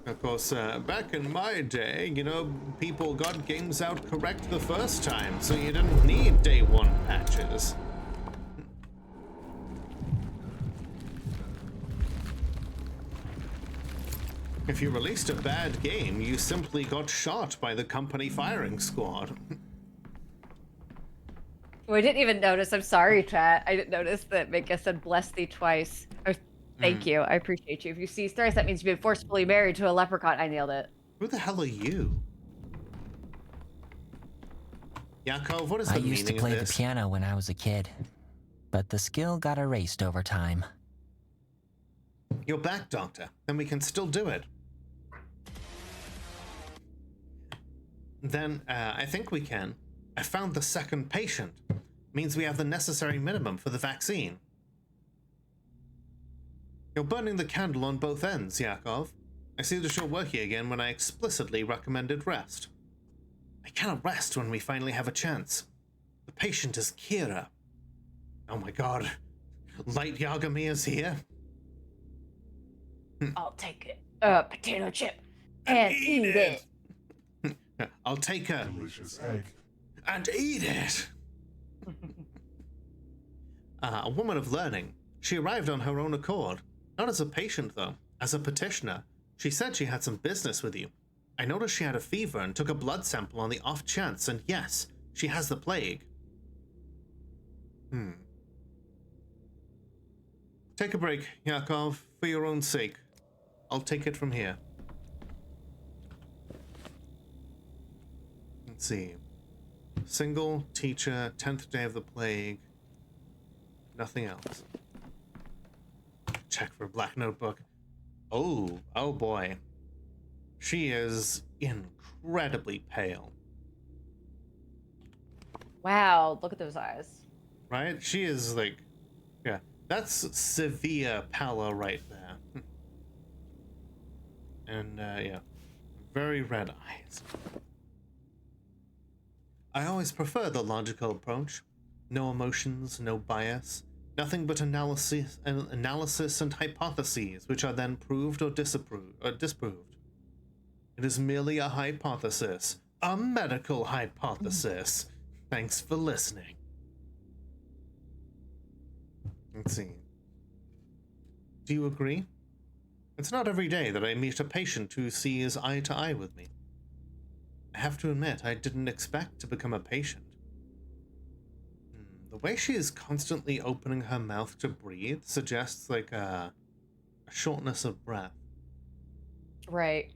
Of course, back in my day, you know, people got games out correct the first time, so you didn't need day one patches. If you released a bad game, you simply got shot by the company firing squad. Oh, I didn't even notice. I'm sorry, chat. I didn't notice that Mika said bless thee twice. Oh, thank you. I appreciate you. If you see thrice, that means you've been forcefully married to a leprechaun. I nailed it. Who the hell are you? Yakov, what is the meaning of this? I used to play the piano when I was a kid, but the skill got erased over time. You're back, Doctor. Then we can still do it. Then, I think we can. I found the second patient. Means we have the necessary minimum for the vaccine. You're burning the candle on both ends, Yakov. I see that you're working again when I explicitly recommended rest. I cannot rest when we finally have a chance. The patient is Kira. Oh my god. Light Yagami is here? I'll take a potato chip and eat it. I'll take a delicious egg and eat it. A woman of learning. She arrived on her own accord. Not as a patient, though. As a petitioner. She said she had some business with you. I noticed she had a fever and took a blood sample on the off chance, and yes, she has the plague. Take a break, Yakov, for your own sake. I'll take it from here. Let's see. Single, teacher, 10th day of the plague. Nothing else. Check for black notebook. Oh boy. She is incredibly pale. Wow, look at those eyes. Right? She is like, yeah, that's severe pallor right there. And yeah, very red eyes. I always prefer the logical approach. No emotions, no bias, nothing but analysis and hypotheses, which are then proved or disproved. It is merely a hypothesis, a medical hypothesis. Thanks for listening. Let's see. Do you agree? It's not every day that I meet a patient who sees eye to eye with me. I have to admit, I didn't expect to become a patient. The way she is constantly opening her mouth to breathe suggests like a shortness of breath. Right.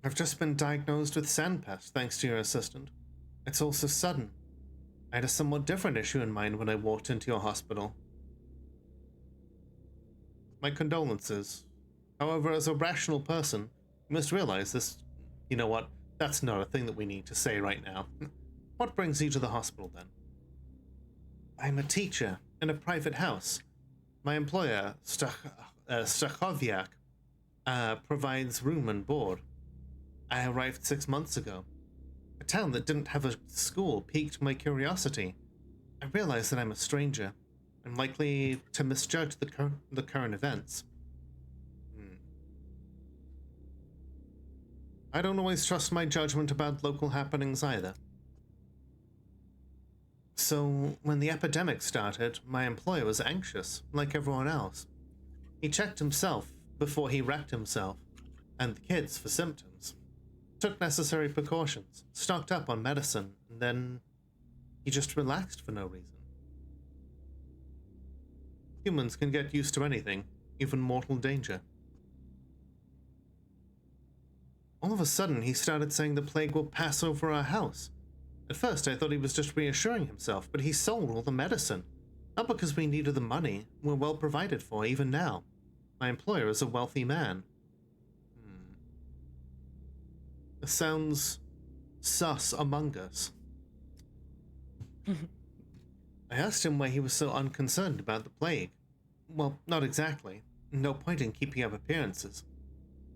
I've just been diagnosed with sandpest thanks to your assistant. It's all so sudden. I had a somewhat different issue in mind when I walked into your hospital. My condolences. However, as a rational person, you must realize this. You know what? That's not a thing that we need to say right now. What brings you to the hospital then? I'm a teacher in a private house. My employer, Stachowiak, provides room and board. I arrived 6 months ago. A town that didn't have a school piqued my curiosity. I realize that I'm a stranger. I'm likely to misjudge the current events. I don't always trust my judgment about local happenings either. So, when the epidemic started, my employer was anxious, like everyone else. He checked himself before he wrecked himself, and the kids for symptoms. Took necessary precautions, stocked up on medicine, and then he just relaxed for no reason. Humans can get used to anything, even mortal danger. All of a sudden, he started saying the plague will pass over our house. At first, I thought he was just reassuring himself, but he sold all the medicine. Not because we needed the money, we're well provided for, even now. My employer is a wealthy man. It sounds sus among us. I asked him why he was so unconcerned about the plague. Well, not exactly. No point in keeping up appearances.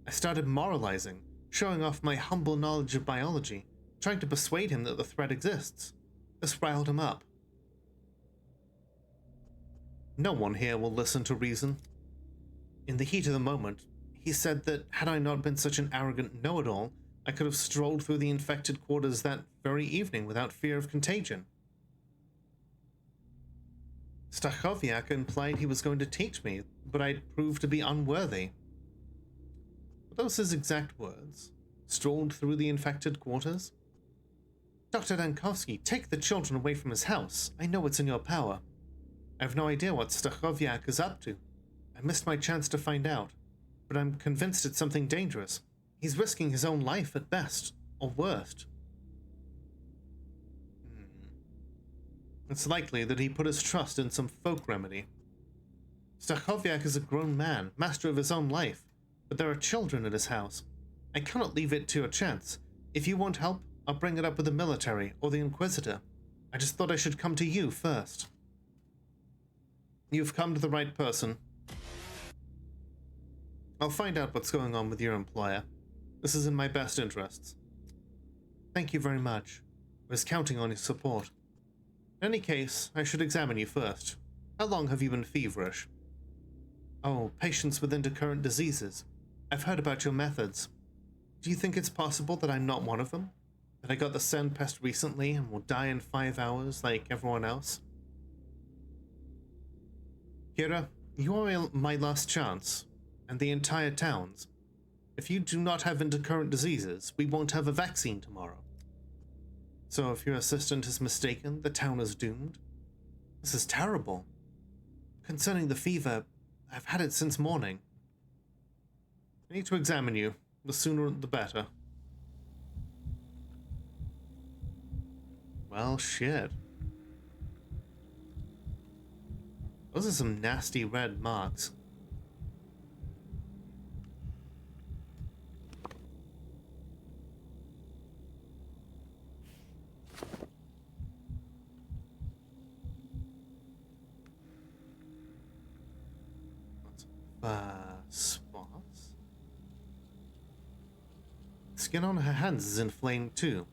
I started moralizing, showing off my humble knowledge of biology, trying to persuade him that the threat exists. This riled him up. No one here will listen to reason. In the heat of the moment, he said that had I not been such an arrogant know-it-all, I could have strolled through the infected quarters that very evening without fear of contagion. Stachowiak implied he was going to teach me, but I'd proved to be unworthy. Were those his exact words? Strolled through the infected quarters? Dr. Dankovsky, take the children away from his house. I know it's in your power. I have no idea what Stachowiak is up to. I missed my chance to find out, but I'm convinced it's something dangerous. He's risking his own life at best, or worst. It's likely that he put his trust in some folk remedy. Stachowiak is a grown man, master of his own life, but there are children at his house. I cannot leave it to your chance. If you want help, I'll bring it up with the military or the Inquisitor. I just thought I should come to you first. You've come to the right person. I'll find out what's going on with your employer. This is in my best interests. Thank you very much. I was counting on your support. In any case, I should examine you first. How long have you been feverish? Oh, patients with intercurrent diseases. I've heard about your methods. Do you think it's possible that I'm not one of them? That I got the sand pest recently and will die in 5 hours like everyone else? Kira, you are my last chance, and the entire town's. If you do not have intercurrent diseases, we won't have a vaccine tomorrow. So if your assistant is mistaken, the town is doomed? This is terrible. Concerning the fever, I've had it since morning. I need to examine you. The sooner the better. Well, shit. Those are some nasty red marks. Spots. Skin on her hands is inflamed too.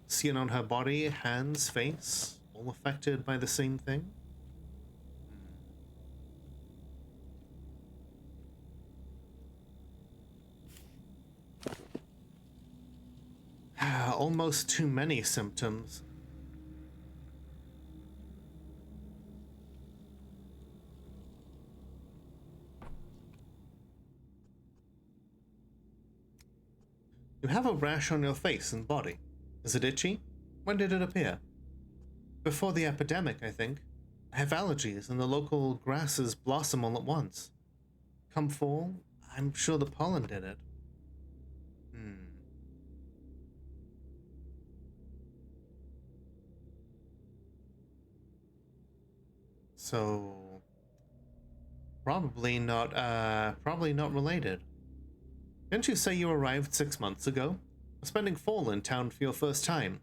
Skin on her body, hands, face, all affected by the same thing. Almost too many symptoms. You have a rash on your face and body. Is it itchy? When did it appear? Before the epidemic, I think. I have allergies and the local grasses blossom all at once. Come fall, I'm sure the pollen did it. So, probably not related. Didn't you say you arrived 6 months ago? Spending fall in town for your first time.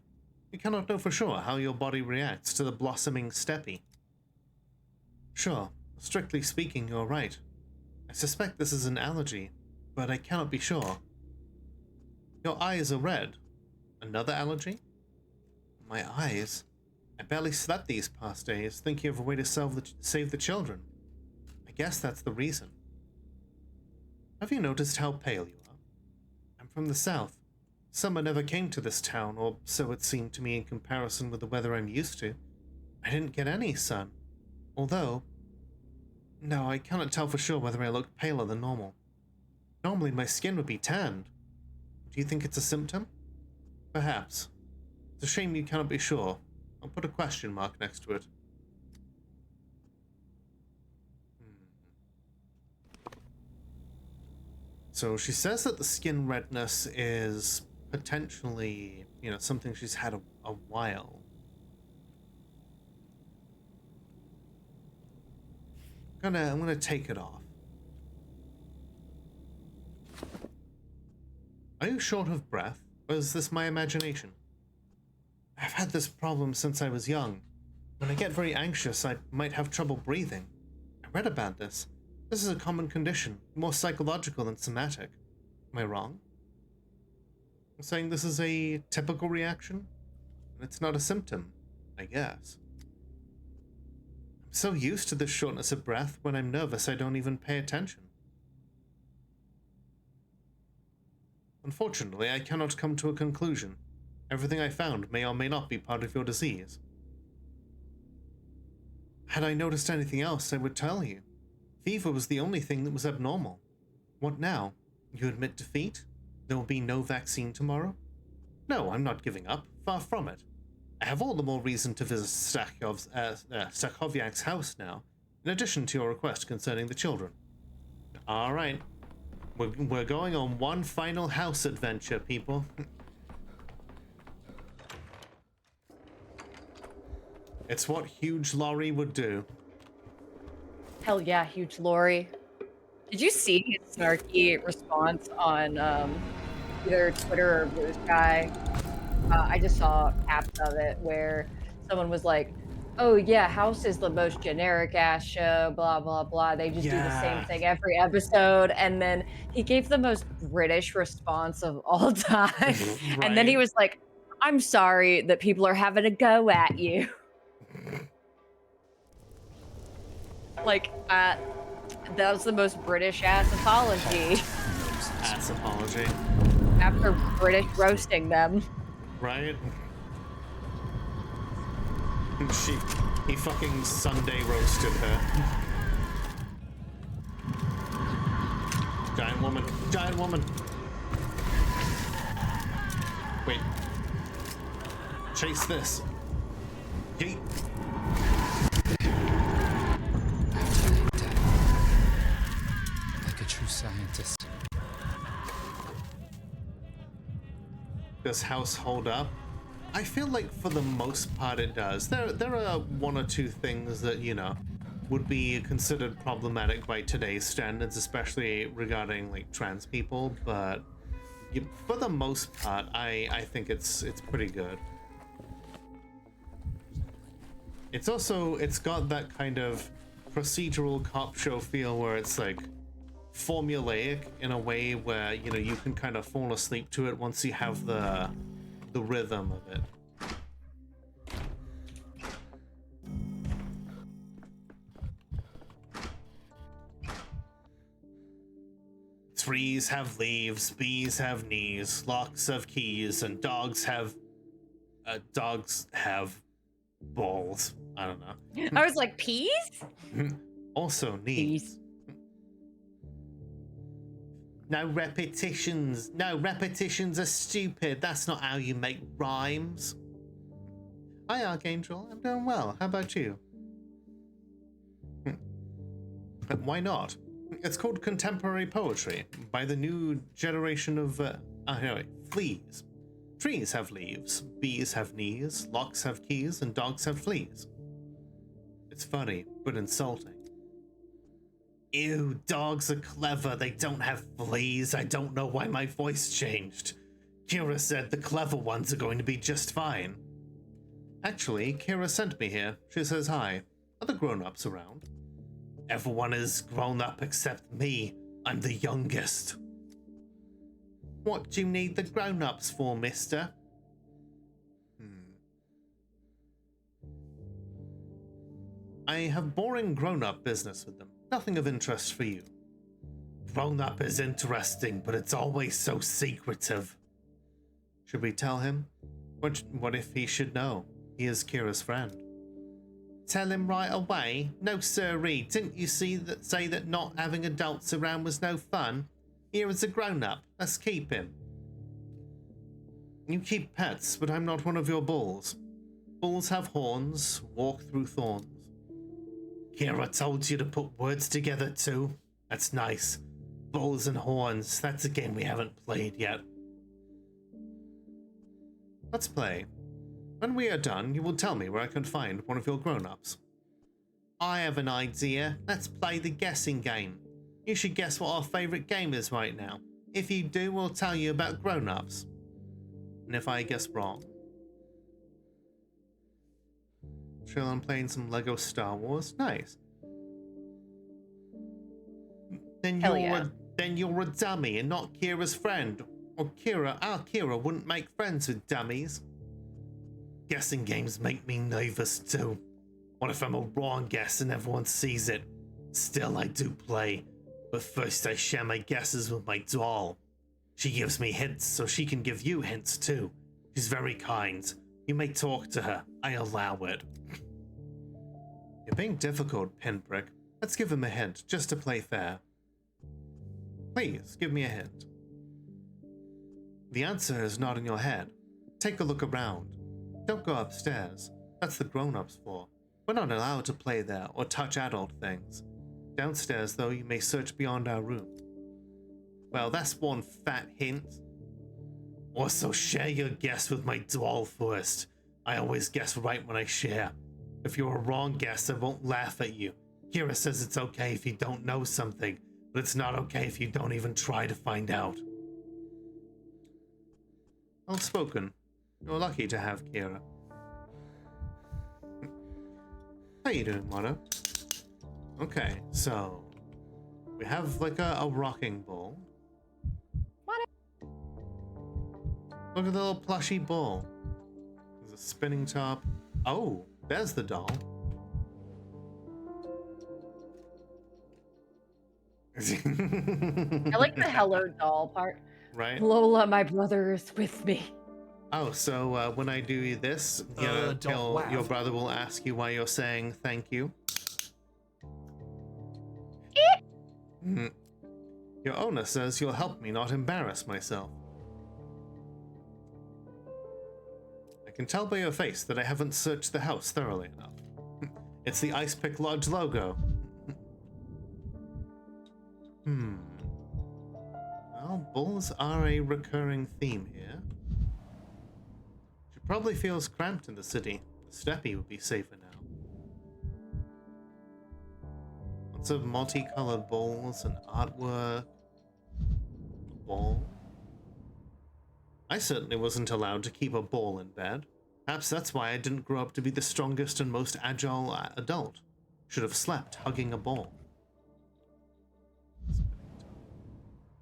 You cannot know for sure how your body reacts to the blossoming steppe. Sure, strictly speaking, you're right. I suspect this is an allergy, but I cannot be sure. Your eyes are red. Another allergy? My eyes? I barely slept these past days, thinking of a way to save the children. I guess that's the reason. Have you noticed how pale you are? I'm from the south. Summer never came to this town, or so it seemed to me in comparison with the weather I'm used to. I didn't get any sun. Although... No, I cannot tell for sure whether I look paler than normal. Normally my skin would be tanned. Do you think it's a symptom? Perhaps. It's a shame you cannot be sure. I'll put a question mark next to it. So she says that the skin redness is potentially, something she's had a while. I'm gonna take it off. Are you short of breath, or is this my imagination? I've had this problem since I was young. When I get very anxious, I might have trouble breathing. I read about this. This is a common condition, more psychological than somatic. Am I wrong? I'm saying this is a typical reaction? And it's not a symptom, I guess. I'm so used to this shortness of breath, when I'm nervous I don't even pay attention. Unfortunately, I cannot come to a conclusion. Everything I found may or may not be part of your disease. Had I noticed anything else, I would tell you. Fever was the only thing that was abnormal. What now? You admit defeat? There will be no vaccine tomorrow? No, I'm not giving up. Far from it. I have all the more reason to visit Stachowiak's house now, in addition to your request concerning the children. Alright. We're going on one final house adventure, people. It's what Huge Laurie would do. Hell yeah, Huge Laurie. Did you see his snarky response on either Twitter or Blue Sky? I just saw caps of it where someone was like, oh yeah, House is the most generic ass show, blah, blah, blah. They just do the same thing every episode. And then he gave the most British response of all time. And then he was like, I'm sorry that people are having a go at you. Like, that was the most British ass apology. Ass apology. After British roasting them. Right? He fucking Sunday roasted her. Giant woman. Giant woman. Wait. Chase this. Yeet. Like a true scientist. Does house hold up? I feel like for the most part it does. There are one or two things that, you know, would be considered problematic by today's standards, especially regarding like trans people, but for the most part, I think it's pretty good. It's got that kind of procedural cop show feel where it's like formulaic in a way where, you know, you can kind of fall asleep to it once you have the rhythm of it. Trees have leaves, bees have knees, locks have keys, and dogs have balls. I don't know. I was like, peas? Also knees. No repetitions. No, repetitions are stupid. That's not how you make rhymes. Hi, Archangel. I'm doing well. How about you? Why not? It's called contemporary poetry by the new generation of anyway, fleas. Trees have leaves, bees have knees, locks have keys, and dogs have fleas. It's funny, but insulting. Ew, dogs are clever. They don't have fleas. I don't know why my voice changed. Kira said the clever ones are going to be just fine. Actually, Kira sent me here. She says hi. Are the grown-ups around? Everyone is grown up except me. I'm the youngest. What do you need the grown-ups for, mister? I have boring grown-up business with them. Nothing of interest for you. Grown-up is interesting, but it's always so secretive. Should we tell him? What if he should know? He is Kira's friend. Tell him right away? No sirree, didn't you say that not having adults around was no fun? Here is a grown-up, let's keep him. You keep pets, but I'm not one of your bulls. Bulls have horns, walk through thorns. Kira told you to put words together too? That's nice. Bulls and horns, that's a game we haven't played yet. Let's play. When we are done, you will tell me where I can find one of your grown-ups. I have an idea. Let's play the guessing game. You should guess what our favorite game is right now. If you do, we'll tell you about grown-ups. And if I guess wrong... Chill on playing some Lego Star Wars? Nice. Then you're a dummy and not Kira's friend. Or our Kira wouldn't make friends with dummies. Guessing games make me nervous too. What if I'm a wrong guess and everyone sees it? Still, I do play. But first I share my guesses with my doll. She gives me hints so she can give you hints too. She's very kind. You may talk to her. I allow it. You're being difficult, Pinprick. Let's give him a hint, just to play fair. Please, give me a hint. The answer is not in your head. Take a look around. Don't go upstairs. That's the grown-ups for. We're not allowed to play there or touch adult things. Downstairs, though, you may search beyond our room. Well, that's one fat hint. Also, share your guess with my doll first. I always guess right when I share. If you're a wrong guess, I won't laugh at you. Kira says it's okay if you don't know something, but it's not okay if you don't even try to find out. Well spoken. You're lucky to have Kira. How you doing, Mono? Okay, so we have like a rocking ball. Look at the little plushy ball. There's a spinning top. Oh, There's the doll. I like the hello doll part. Right? Lola, my brother, is with me. Oh, so when I do this, your brother will ask you why you're saying thank you. Mm. Your owner says you'll help me not embarrass myself. I can tell by your face that I haven't searched the house thoroughly enough. It's the Ice Pick Lodge logo. Well, bulls are a recurring theme here. She probably feels cramped in the city. The steppe would be safer now. Lots of multicolored balls and artwork. A ball. I certainly wasn't allowed to keep a ball in bed. Perhaps that's why I didn't grow up to be the strongest and most agile adult. Should have slept hugging a ball.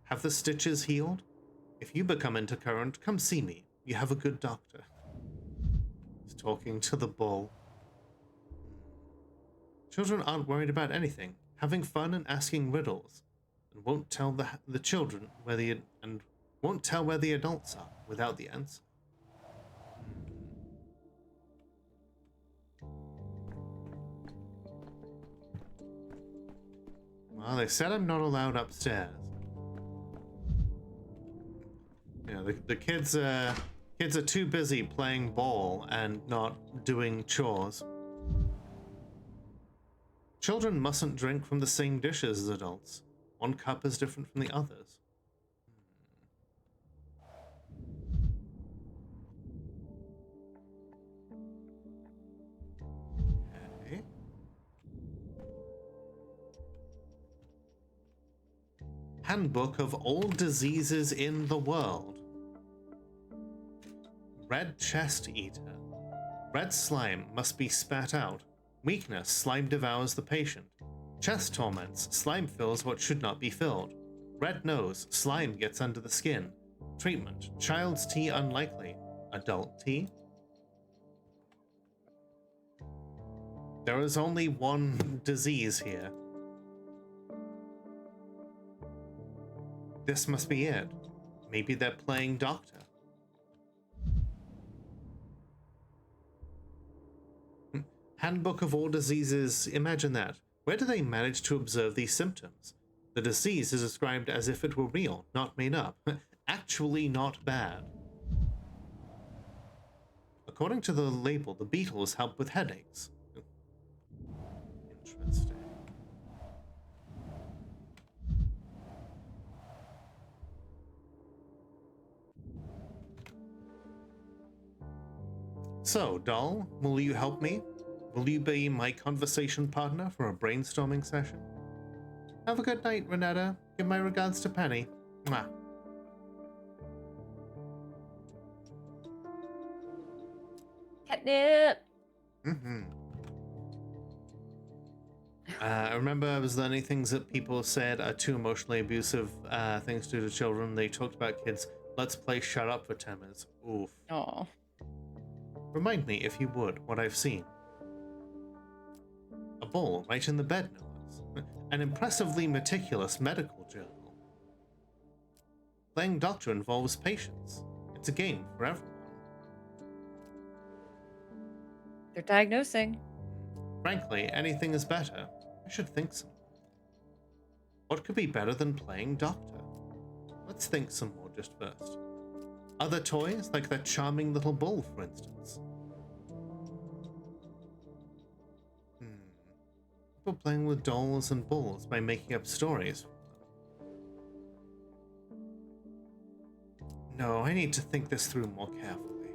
Have the stitches healed? If you become intercurrent, come see me. You have a good doctor. He's talking to the bull. Children aren't worried about anything, having fun and asking riddles, and won't tell the children where the adults are without the answer. Well, they said I'm not allowed upstairs. Yeah, the kids are too busy playing ball and not doing chores. Children mustn't drink from the same dishes as adults. One cup is different from the others. Okay. Handbook of all diseases in the world. Red chest eater. Red slime must be spat out. Weakness, slime devours the patient. Chest torments, slime fills what should not be filled. Red nose, slime gets under the skin. Treatment, child's tea unlikely. Adult tea? There is only one disease here. This must be it. Maybe they're playing doctor. Handbook of all diseases, imagine that. Where do they manage to observe these symptoms? The disease is described as if it were real, not made up. Actually not bad. According to the label, the beetles help with headaches. Interesting. So, doll, will you help me? Will you be my conversation partner for a brainstorming session? Have a good night, Renetta. Give my regards to Penny. Mwah. Catnip. I remember I was learning things that people said are too emotionally abusive things to do to children. They talked about kids. Let's play Shut Up for 10 minutes. Oof. Oh. Remind me, if you would, what I've seen. A ball right in the bed, no less. An impressively meticulous medical journal. Playing doctor involves patience. It's a game for everyone. They're diagnosing. Frankly, anything is better. I should think some more. What could be better than playing doctor? Let's think some more just first. Other toys, like that charming little bull, for instance. People playing with dolls and bulls by making up stories. No, I need to think this through more carefully.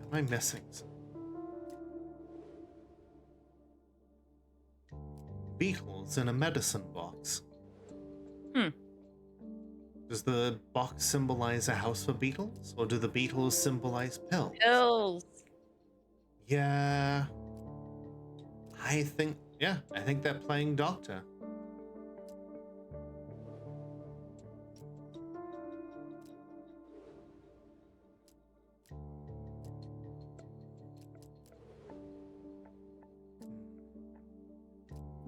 Am I missing something? Beetles in a medicine box. Does the box symbolize a house for beetles, or do the beetles symbolize pills? Pills. Yeah. I think they're playing doctor.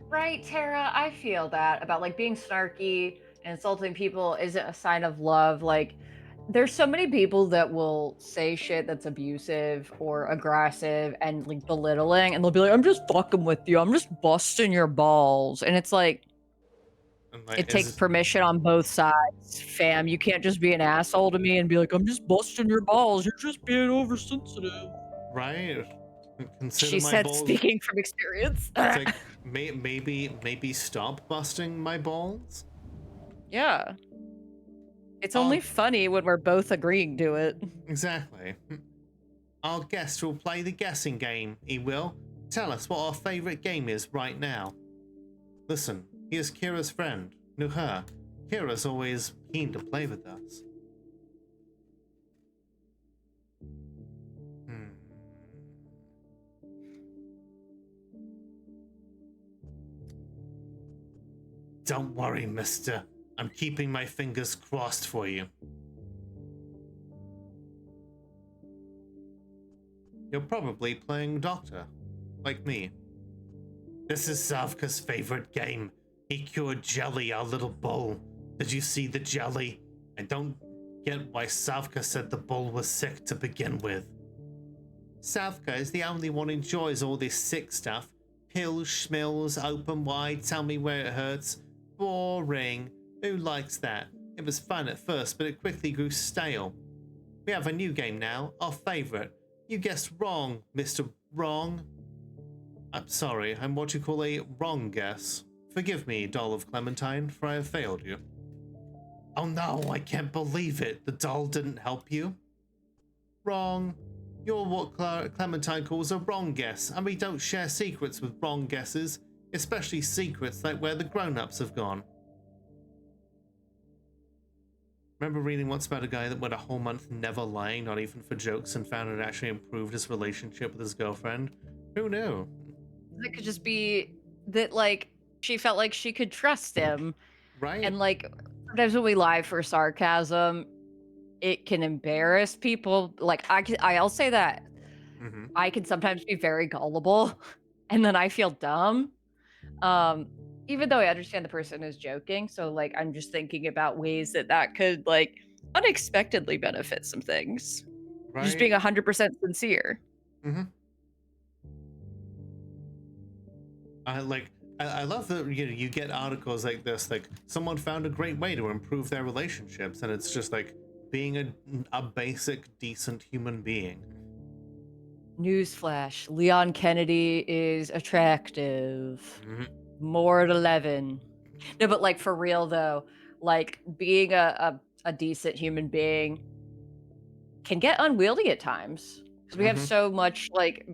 Right, Tara, I feel that about like being snarky and insulting people isn't a sign of love. Like, there's so many people that will say shit that's abusive or aggressive and like belittling, and they'll be like, I'm just fucking with you, I'm just busting your balls. And it's like, And like, it takes permission on both sides, fam. You can't just be an asshole to me and be like, I'm just busting your balls, you're just being oversensitive. right? Consider She my said, balls. speaking from experience. It's like maybe stop busting my balls. Yeah. It's only funny when we're both agreeing to it. Exactly. Our guest will play the guessing game. He will. Tell us what our favorite game is right now. Listen, here's Kira's friend, Nuher. Kira's always keen to play with us. Don't worry, mister. I'm keeping my fingers crossed for you. You're probably playing Doctor, like me. This is Savka's favorite game. He cured Jelly, our little bull. Did you see the jelly? I don't get why Savka said the bull was sick to begin with. Savka is the only one who enjoys all this sick stuff. Pills, schmills, open wide, tell me where it hurts. Boring. Who likes that? It was fun at first, but it quickly grew stale. We have a new game now, our favorite. You guessed wrong, Mr. Wrong. I'm sorry, I'm what you call a wrong guess. Forgive me, doll of Clementine, for I have failed you. Oh no, I can't believe it. The doll didn't help you. Wrong. You're what Clementine calls a wrong guess, and we don't share secrets with wrong guesses, especially secrets like where the grown-ups have gone. Remember reading once about a guy that went a whole month never lying, not even for jokes, and found it actually improved his relationship with his girlfriend? Who knew? It could just be that, like, she felt like she could trust him. Right. And, like, sometimes when we lie for sarcasm, it can embarrass people. Like, I'll say that. I can sometimes be very gullible, and then I feel dumb. Even though I understand the person is joking. So, like, I'm just thinking about ways that could, like, unexpectedly benefit some things. Right. Just being 100% sincere. I love that you get articles like this, like someone found a great way to improve their relationships, and it's just like being a basic, decent human being. Newsflash: Leon Kennedy is attractive. More at 11. No, but like for real though, like being a decent human being can get unwieldy at times because we have so much like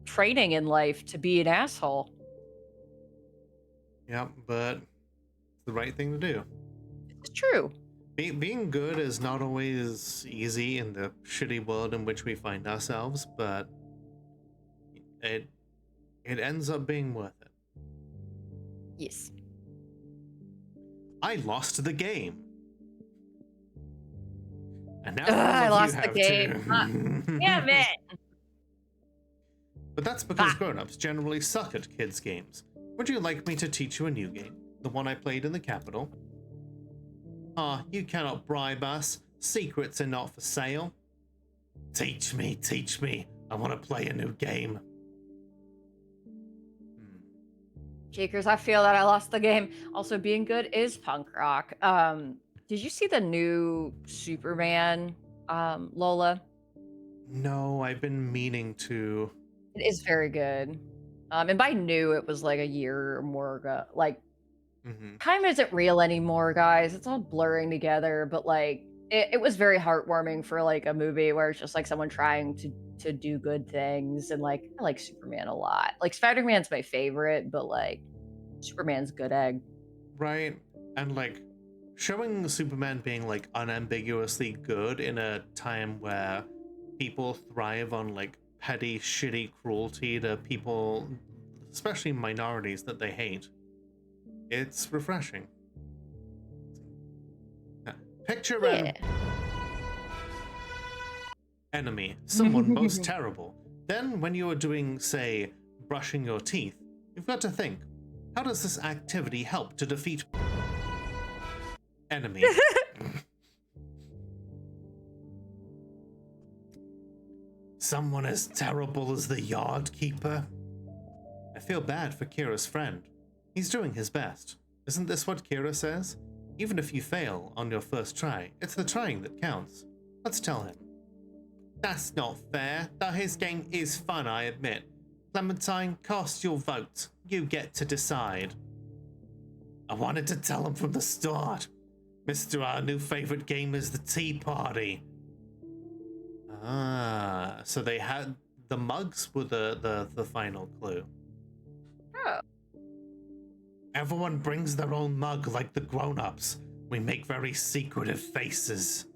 training in life to be an asshole. Yeah, but it's the right thing to do. It's true. Being good is not always easy in the shitty world in which we find ourselves, but it ends up being worth it. Yes. I lost the game. And now I all of lost you the have game. to. Damn it. But that's because grown-ups generally suck at kids' games. Would you like me to teach you a new game? The one I played in the capital? Ah, you cannot bribe us. Secrets are not for sale. Teach me, teach me. I want to play a new game. Cheekers, I feel that I lost the game. Also, being good is punk rock. Did you see the new Superman, Lola? No, I've been meaning to. It is very good. And by new, it was like a year or more ago. Like, time isn't real anymore, guys. It's all blurring together. But like, it was very heartwarming for like a movie where it's just like someone trying to do good things. And like, I like Superman a lot. Like, Spider-Man's my favorite, but like, Superman's good egg. Right. And like, showing Superman being like unambiguously good in a time where people thrive on like petty, shitty cruelty to people, especially minorities that they hate. It's refreshing. Picture an enemy, someone most terrible. Then when you are doing, say, brushing your teeth, you've got to think, How does this activity help to defeat enemy? Someone as terrible as the yard keeper? I feel bad for Kira's friend. He's doing his best. Isn't this what Kira says? Even if you fail on your first try, it's the trying that counts. Let's tell him. That's not fair, though his game is fun, I admit. Clementine, cast your vote. You get to decide. I wanted to tell him from the start. Mr. Our new favorite game is the Tea Party. Ah, so they had the mugs were the final clue. Oh. Everyone brings their own mug like the grown-ups. We make very secretive faces.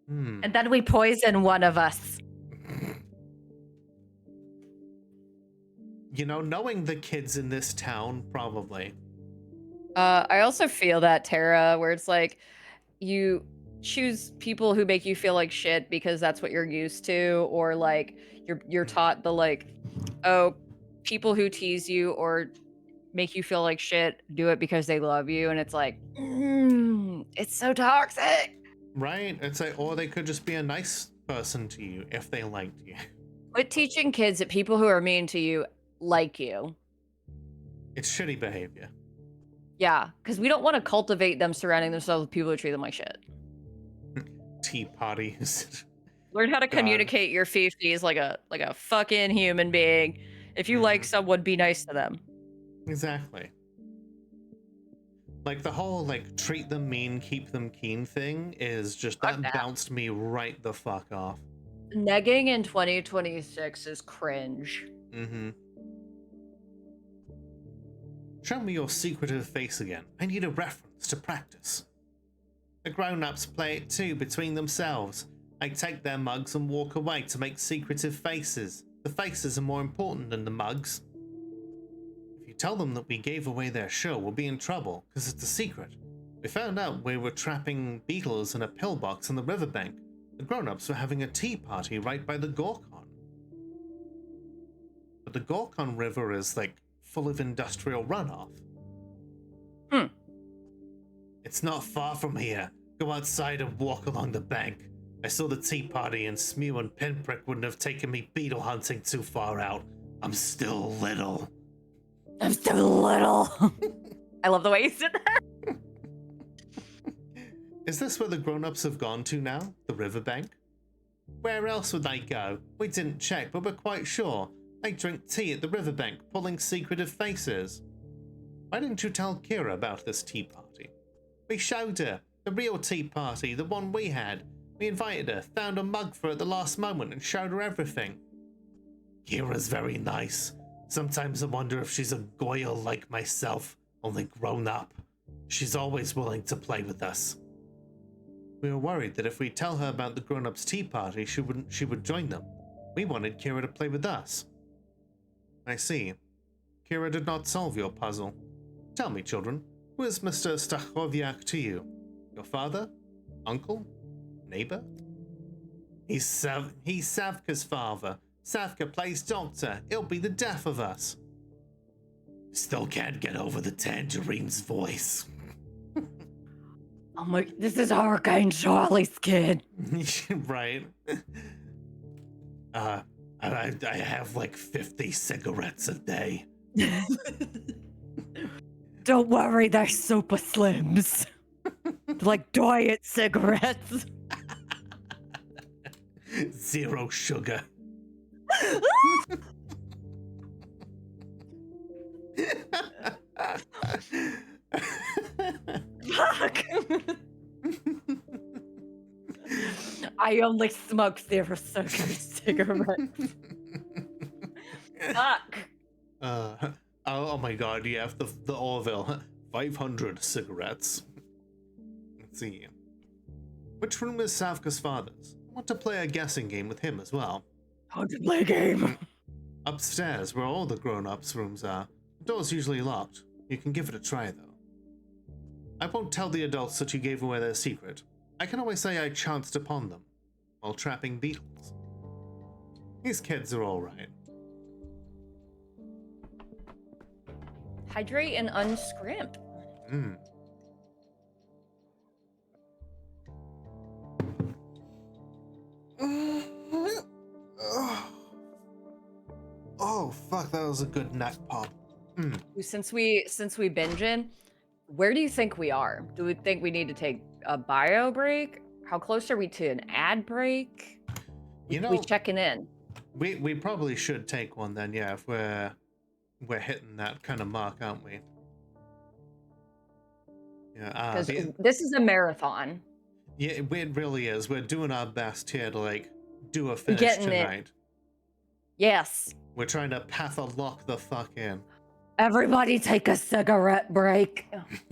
And then we poison one of us. You know, knowing the kids in this town, probably. I also feel that, Tara, where it's like you choose people who make you feel like shit because that's what you're used to, or like you're taught the like, oh, people who tease you or make you feel like shit do it because they love you, and it's like, it's so toxic. Right? It's like, or they could just be a nice person to you if they liked you. Quit teaching kids that people who are mean to you like you. It's shitty behavior. Yeah, because we don't want to cultivate them surrounding themselves with people who treat them like shit. Tea parties. Learn how to communicate your feces like a fucking human being. If you like someone, be nice to them. Exactly. Like the whole like treat them mean, keep them keen thing is just that bounced me right the fuck off. Negging in 2026 is cringe. Show me your secretive face again. I need a reference to practice. The grown-ups play it too between themselves. They take their mugs and walk away to make secretive faces. The faces are more important than the mugs. If you tell them that we gave away their show, we'll be in trouble, because it's a secret. We found out we were trapping beetles in a pillbox on the riverbank. The grown-ups were having a tea party right by the Gorkon. But the Gorkon River is, like, full of industrial runoff. It's not far from here. Go outside and walk along the bank. I saw the tea party and Smew and Pinprick wouldn't have taken me beetle hunting too far out. I'm still little. I'm still little. I love the way you said that. Is this where the grown-ups have gone to now? The riverbank? Where else would they go? We didn't check, but we're quite sure. They drink tea at the riverbank, pulling secretive faces. Why didn't you tell Kira about this tea party? We showed her. The real tea party, the one we had. We invited her, found a mug for her at the last moment, and showed her everything. Kira's very nice. Sometimes I wonder if she's a Goyle like myself, only grown up. She's always willing to play with us. We were worried that if we tell her about the grown-ups tea party, she would join them. We wanted Kira to play with us. I see. Kira did not solve your puzzle. Tell me, children, who is Mr. Stachowiak to you? Your father? Uncle? Neighbor? He's Savka's father. Savka plays doctor. He'll be the death of us. Still can't get over the Tangerine's voice. Oh my, this is Hurricane Charlie's kid. Right. I have like 50 cigarettes a day. Don't worry, they're super slims. Like diet cigarettes. 0 sugar. Fuck. I only smoke 0 sugar cigarettes. Fuck. Oh my god, you have the Orville. 500 cigarettes. Let's see. Which room is Savka's father's? I want to play a guessing game with him as well. How to play a game? Upstairs, where all the grown-ups' rooms are. The door's usually locked. You can give it a try, though. I won't tell the adults that you gave away their secret. I can always say I chanced upon them while trapping beetles. These kids are alright. Hydrate and unscrimp. Mm. Oh, fuck, that was a good neck pop. Mm. Since we binging, where do you think we are? Do we think we need to take a bio break? How close are we to an ad break? You know, we checking in. We probably should take one then, yeah, if we're hitting that kind of mark, aren't we? Yeah, Because this is a marathon. Yeah, it really is. We're doing our best here to like do a finish Getting tonight. it. Yes. We're trying to Pathologic the fuck in. Everybody take a cigarette break.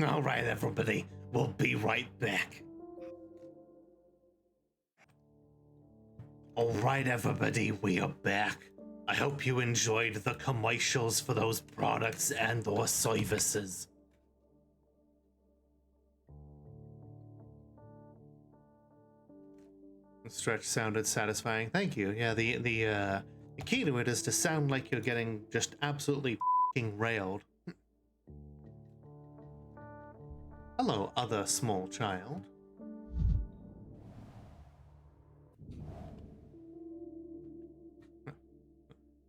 All right, everybody. We'll be right back. All right, everybody. We are back. I hope you enjoyed the commercials for those products and or services. The stretch sounded satisfying. Thank you. Yeah, the key to it is to sound like you're getting just absolutely f***ing railed. Hello, other small child.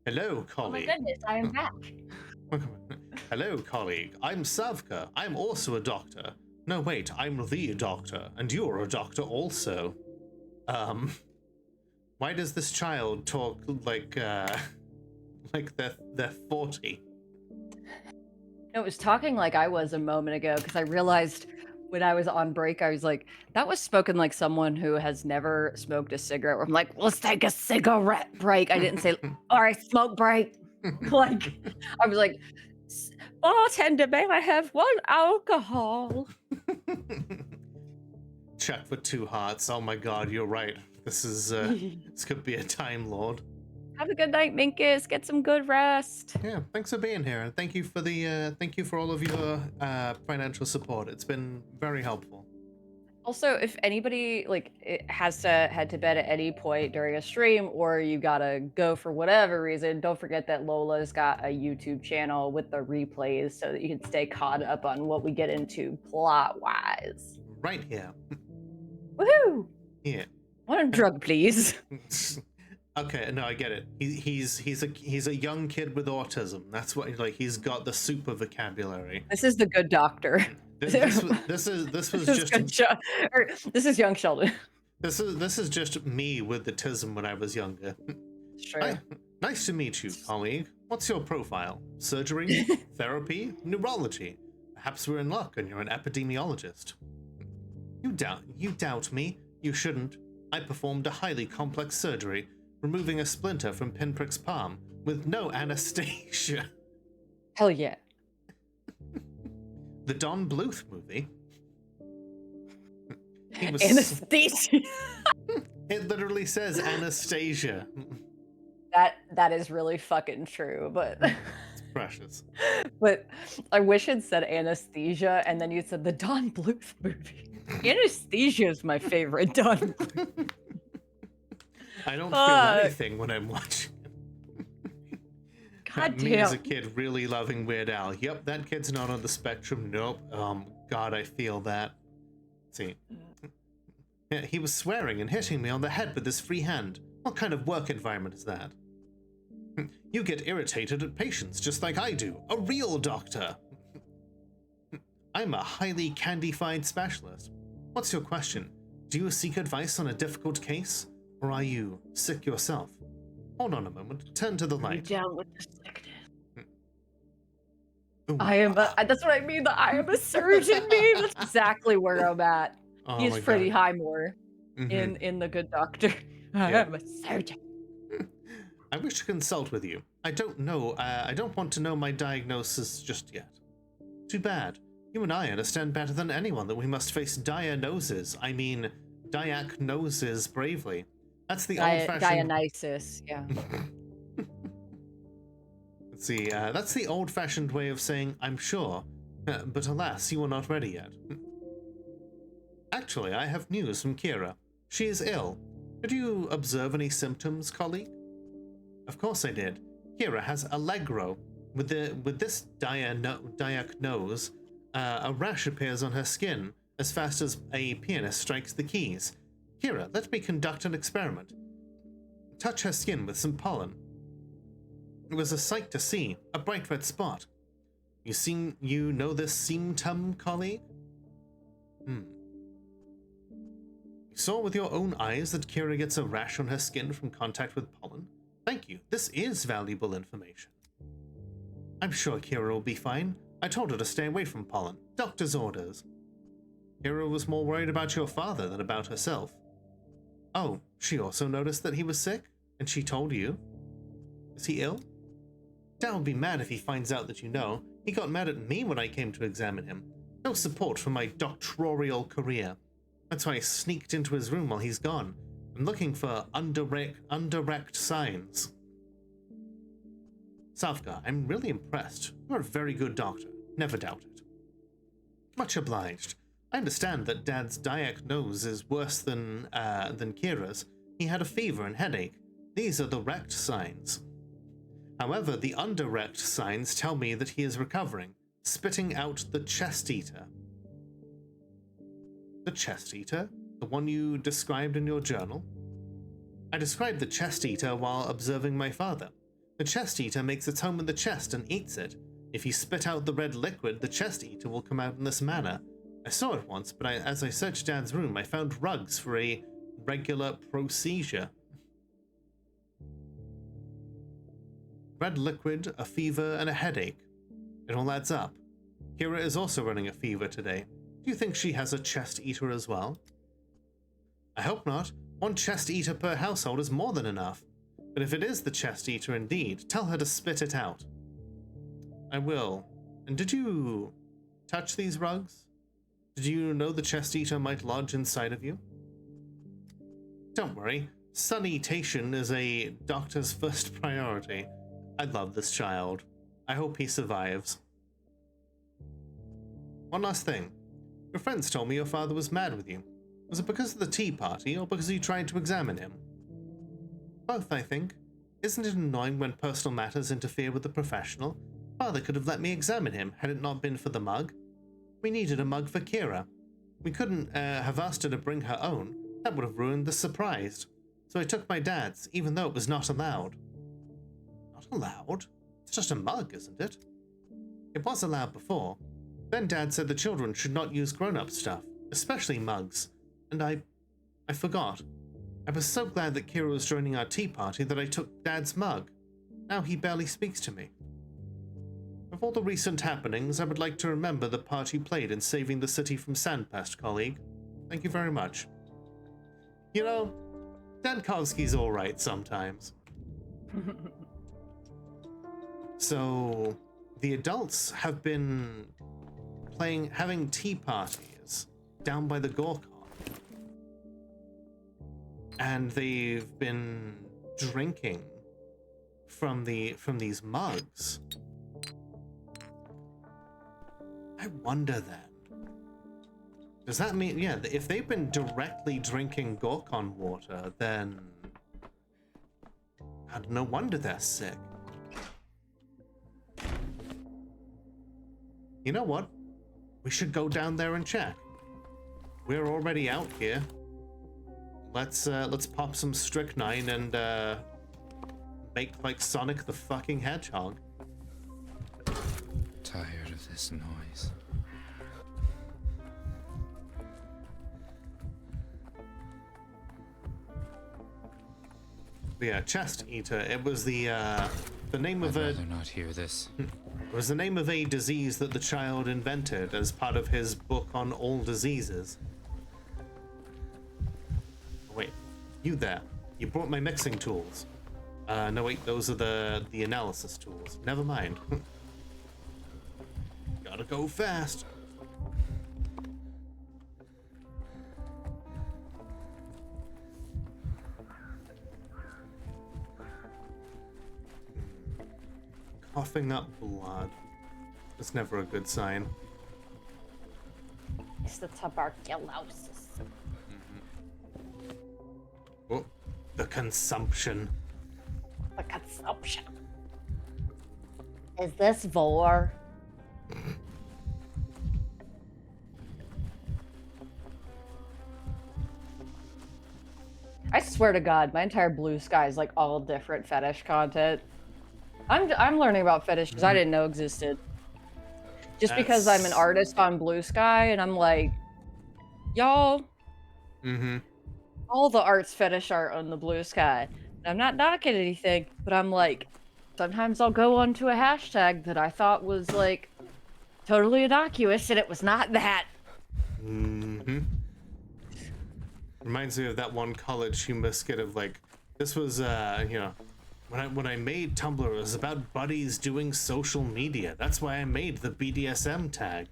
Hello, colleague. Oh my goodness, I am back. Hello, colleague. I'm Savka. I'm also a doctor. No, wait, I'm the doctor, and you're a doctor also. Why does this child talk like they're 40? It was talking like I was a moment ago because I realized when I was on break, I was like, that was spoken like someone who has never smoked a cigarette. Where I'm like, let's take a cigarette break. I didn't say, all right, smoke break. Like, I was like, bartender, may I have one alcohol? Check for 2 hearts. Oh my god, you're right. This is this could be a Time Lord. Have a good night, Minkus. Get some good rest. Yeah, thanks for being here, and thank you for all of your financial support. It's been very helpful. Also, if anybody has to head to bed at any point during a stream, or you gotta go for whatever reason, don't forget that Lola's got a YouTube channel with the replays so that you can stay caught up on what we get into plot-wise. Right here. Woohoo! Yeah. One drug, please. Okay, no, I get it. He's a young kid with autism. That's what He's got the super vocabulary. This is the good doctor. This is young Sheldon. This is just me with the tism when I was younger. Sure. Hi, nice to meet you, colleague. What's your profile? Surgery, therapy, neurology. Perhaps we're in luck and you're an epidemiologist. You doubt me? You shouldn't. I performed a highly complex surgery, removing a splinter from Pinprick's palm with no anesthesia. Hell yeah. The Don Bluth movie. Anesthesia. It literally says Anastasia. That is really fucking true, but it's precious. But I wish it said anesthesia and then you said the Don Bluth movie. Anesthesia is my favorite Don Bluth. I don't feel anything when I'm watching it. God Me as a damn. kid really loving Weird Al. Yep, that kid's not on the spectrum. Nope. God, I feel that. See. Yeah, he was swearing and hitting me on the head with his free hand. What kind of work environment is that? You get irritated at patients just like I do. A real doctor. I'm a highly candified specialist. What's your question? Do you seek advice on a difficult case? Or are you sick yourself? Hold on a moment. Turn to the light. Down with the sickness. I am that's what I mean. The I am a surgeon meme. That's exactly where I'm at. Oh He's my Freddie God. Highmore Mhm. in The Good Doctor. I Yeah. am a surgeon. I wish to consult with you. I don't know. I don't want to know my diagnosis just yet. Too bad. You and I understand better than anyone that we must face diagnoses. I mean, diagnoses bravely. That's the old-fashioned. Dionysus. Yeah. Let's see. That's the old-fashioned way of saying I'm sure, but alas, you are not ready yet. Actually, I have news from Kira. She is ill. Did you observe any symptoms, colleague? Of course I did. Kira has Allegro. With this diagnose, a rash appears on her skin as fast as a pianist strikes the keys. Kira, let me conduct an experiment. Touch her skin with some pollen. It was a sight to see, a bright red spot. You know this symptom, colleague? You saw with your own eyes that Kira gets a rash on her skin from contact with pollen? Thank you. This is valuable information. I'm sure Kira will be fine. I told her to stay away from pollen. Doctor's orders. Kira was more worried about your father than about herself. Oh, she also noticed that he was sick? And she told you? Is he ill? Dad will be mad if he finds out that you know. He got mad at me when I came to examine him. No support for my doctoral career. That's why I sneaked into his room while he's gone. I'm looking for indirect signs. Savka, I'm really impressed. You're a very good doctor. Never doubt it. Much obliged. I understand that Dad's diagnose is worse than Kira's. He had a fever and headache. These are the rect signs. However, the indirect signs tell me that he is recovering, spitting out the chest eater. The chest eater? The one you described in your journal? I described the chest eater while observing my father. The chest eater makes its home in the chest and eats it. If you spit out the red liquid, the chest eater will come out in this manner. I saw it once, but as I searched Dad's room, I found rugs for a regular procedure. Red liquid, a fever, and a headache. It all adds up. Kira is also running a fever today. Do you think she has a chest eater as well? I hope not. One chest eater per household is more than enough. But if it is the chest eater indeed, tell her to spit it out. I will. And did you touch these rugs? Did you know the chest eater might lodge inside of you? Don't worry. Sanitation is a doctor's first priority. I love this child. I hope he survives. One last thing. Your friends told me your father was mad with you. Was it because of the tea party, or because you tried to examine him? Both, I think. Isn't it annoying when personal matters interfere with the professional? Father could have let me examine him had it not been for the mug. We needed a mug for Kira. We couldn't have asked her to bring her own. That would have ruined the surprise. So I took my dad's, even though it was not allowed. Not allowed? It's just a mug, isn't it? It was allowed before. Then Dad said the children should not use grown-up stuff, especially mugs. And I forgot. I was so glad that Kira was joining our tea party that I took Dad's mug. Now he barely speaks to me. Of all the recent happenings, I would like to remember the part you played in saving the city from Sandpest, colleague. Thank you very much. You know, Dankovsky's alright sometimes. So, the adults have been having tea parties down by the Gorkon. And they've been drinking from these mugs. I wonder then, does that mean, yeah, if they've been directly drinking Gorkon water, then no wonder they're sick. You know what? We should go down there and check. We're already out here. Let's pop some strychnine and make like Sonic the fucking Hedgehog. Tired of this noise. The chest eater. It was the name of I'd rather not hear this. It was the name of a disease that the child invented as part of his book on all diseases. Oh, wait, you there? You brought my mixing tools. No wait, those are the analysis tools. Never mind. Gotta go fast. Coughing up blood. It's never a good sign. It's the tuberculosis. Oh, the consumption. The consumption. Is this vor? I swear to God, my entire blue sky is like all different fetish content. I'm learning about fetish because I didn't know existed. Just because I'm an artist on Blue Sky, and I'm like, y'all, all the arts fetish art on the Blue Sky. And I'm not knocking anything, but I'm like, sometimes I'll go onto a hashtag that I thought was like totally innocuous, and it was not that. Reminds me of that one college humor skit of like, this was you know, when I made Tumblr, it was about buddies doing social media. That's why I made the BDSM tag.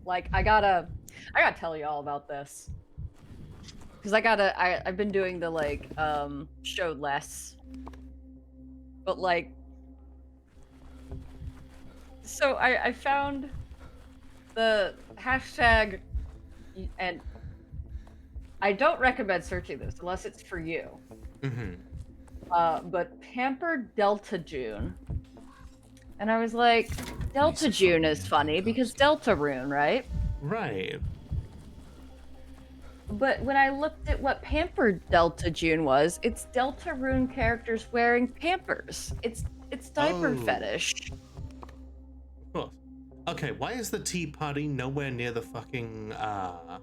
Like, I gotta tell you all about this. Because I've been doing the, like, show less. But, like, so I found the hashtag, and I don't recommend searching this unless it's for you. But Pampered Delta June. And I was like, Delta June is funny because Delta Rune, right? Right. But when I looked at what Pampered Delta June was, it's Delta Rune characters wearing Pampers. It's diaper fetish. Of course. Okay, why is the tea party nowhere near the fucking okay.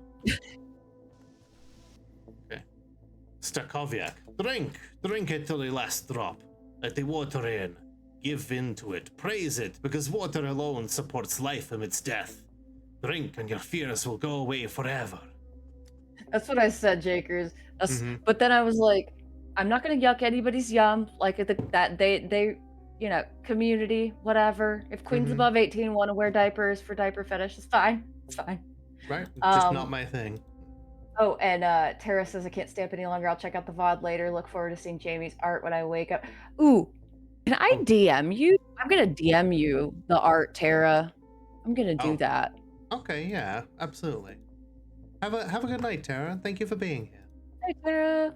Stakoviak. Drink it till the last drop. Let the water in. Give in to it. Praise it, because water alone supports life amidst death. Drink and your fears will go away forever. That's what I said, Jakers. But then I was like, I'm not gonna yuck anybody's yum. Like that they you know, community, whatever. If queens above 18 want to wear diapers for diaper fetish, it's fine. It's fine. Right. Just not my thing. Oh, and Tara says I can't stay up any longer. I'll check out the VOD later. Look forward to seeing Jamie's art when I wake up. Ooh, can I DM you? I'm gonna DM you the art, Tara. I'm gonna do that. Okay, yeah, absolutely. Have a good night, Tara. Thank you for being here. Hey, Tara.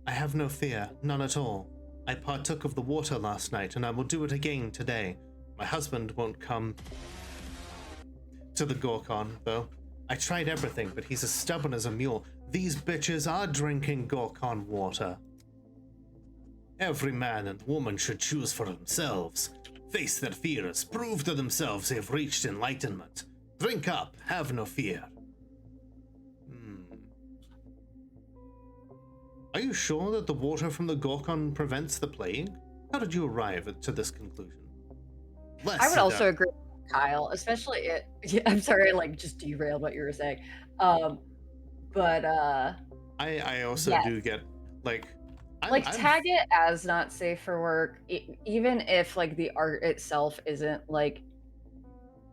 I have no fear, none at all. I partook of the water last night, and I will do it again today. My husband won't come to the Gorkon, though. I tried everything, but he's as stubborn as a mule. These bitches are drinking Gorkon water. Every man and woman should choose for themselves. Face their fears, prove to themselves they've reached enlightenment. Drink up, have no fear. Are you sure that the water from the Gorkon prevents the plague? How did you arrive to this conclusion? I would also agree with Kyle, especially I'm sorry, I like just derailed what you were saying. But I also do get like tag it as not safe for work, even if like the art itself isn't like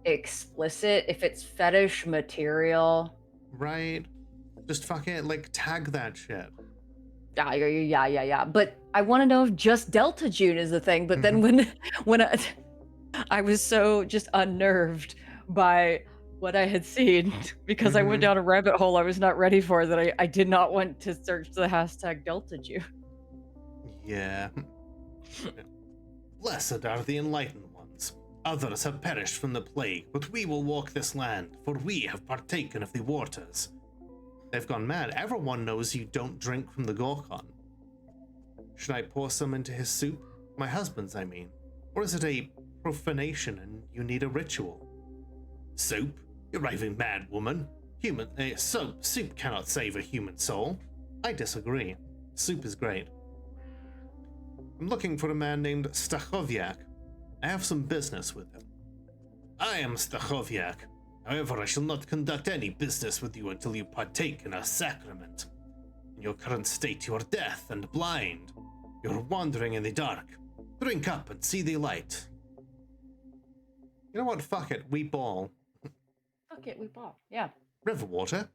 explicit. If it's fetish material, right? Just fucking like tag that shit. Yeah. But I want to know if just Delta June is the thing. But then when I was so just unnerved by what I had seen because I went down a rabbit hole I was not ready for, that I did not want to search the hashtag Delta June. Yeah. Blessed are the enlightened ones. Others have perished from the plague, but we will walk this land, for we have partaken of the waters. They've gone mad. Everyone knows you don't drink from the Gorkon. Should I pour some into his soup? My husband's, I mean. Or is it a profanation and you need a ritual? Soup? You're raving mad, woman. Soup cannot save a human soul. I disagree. Soup is great. I'm looking for a man named Stachowiak. I have some business with him. I am Stachowiak. However, I shall not conduct any business with you until you partake in our sacrament. In your current state, you are deaf and blind. You are wandering in the dark. Drink up and see the light. You know what? Fuck it. We ball. Fuck it. We ball. Yeah. River water.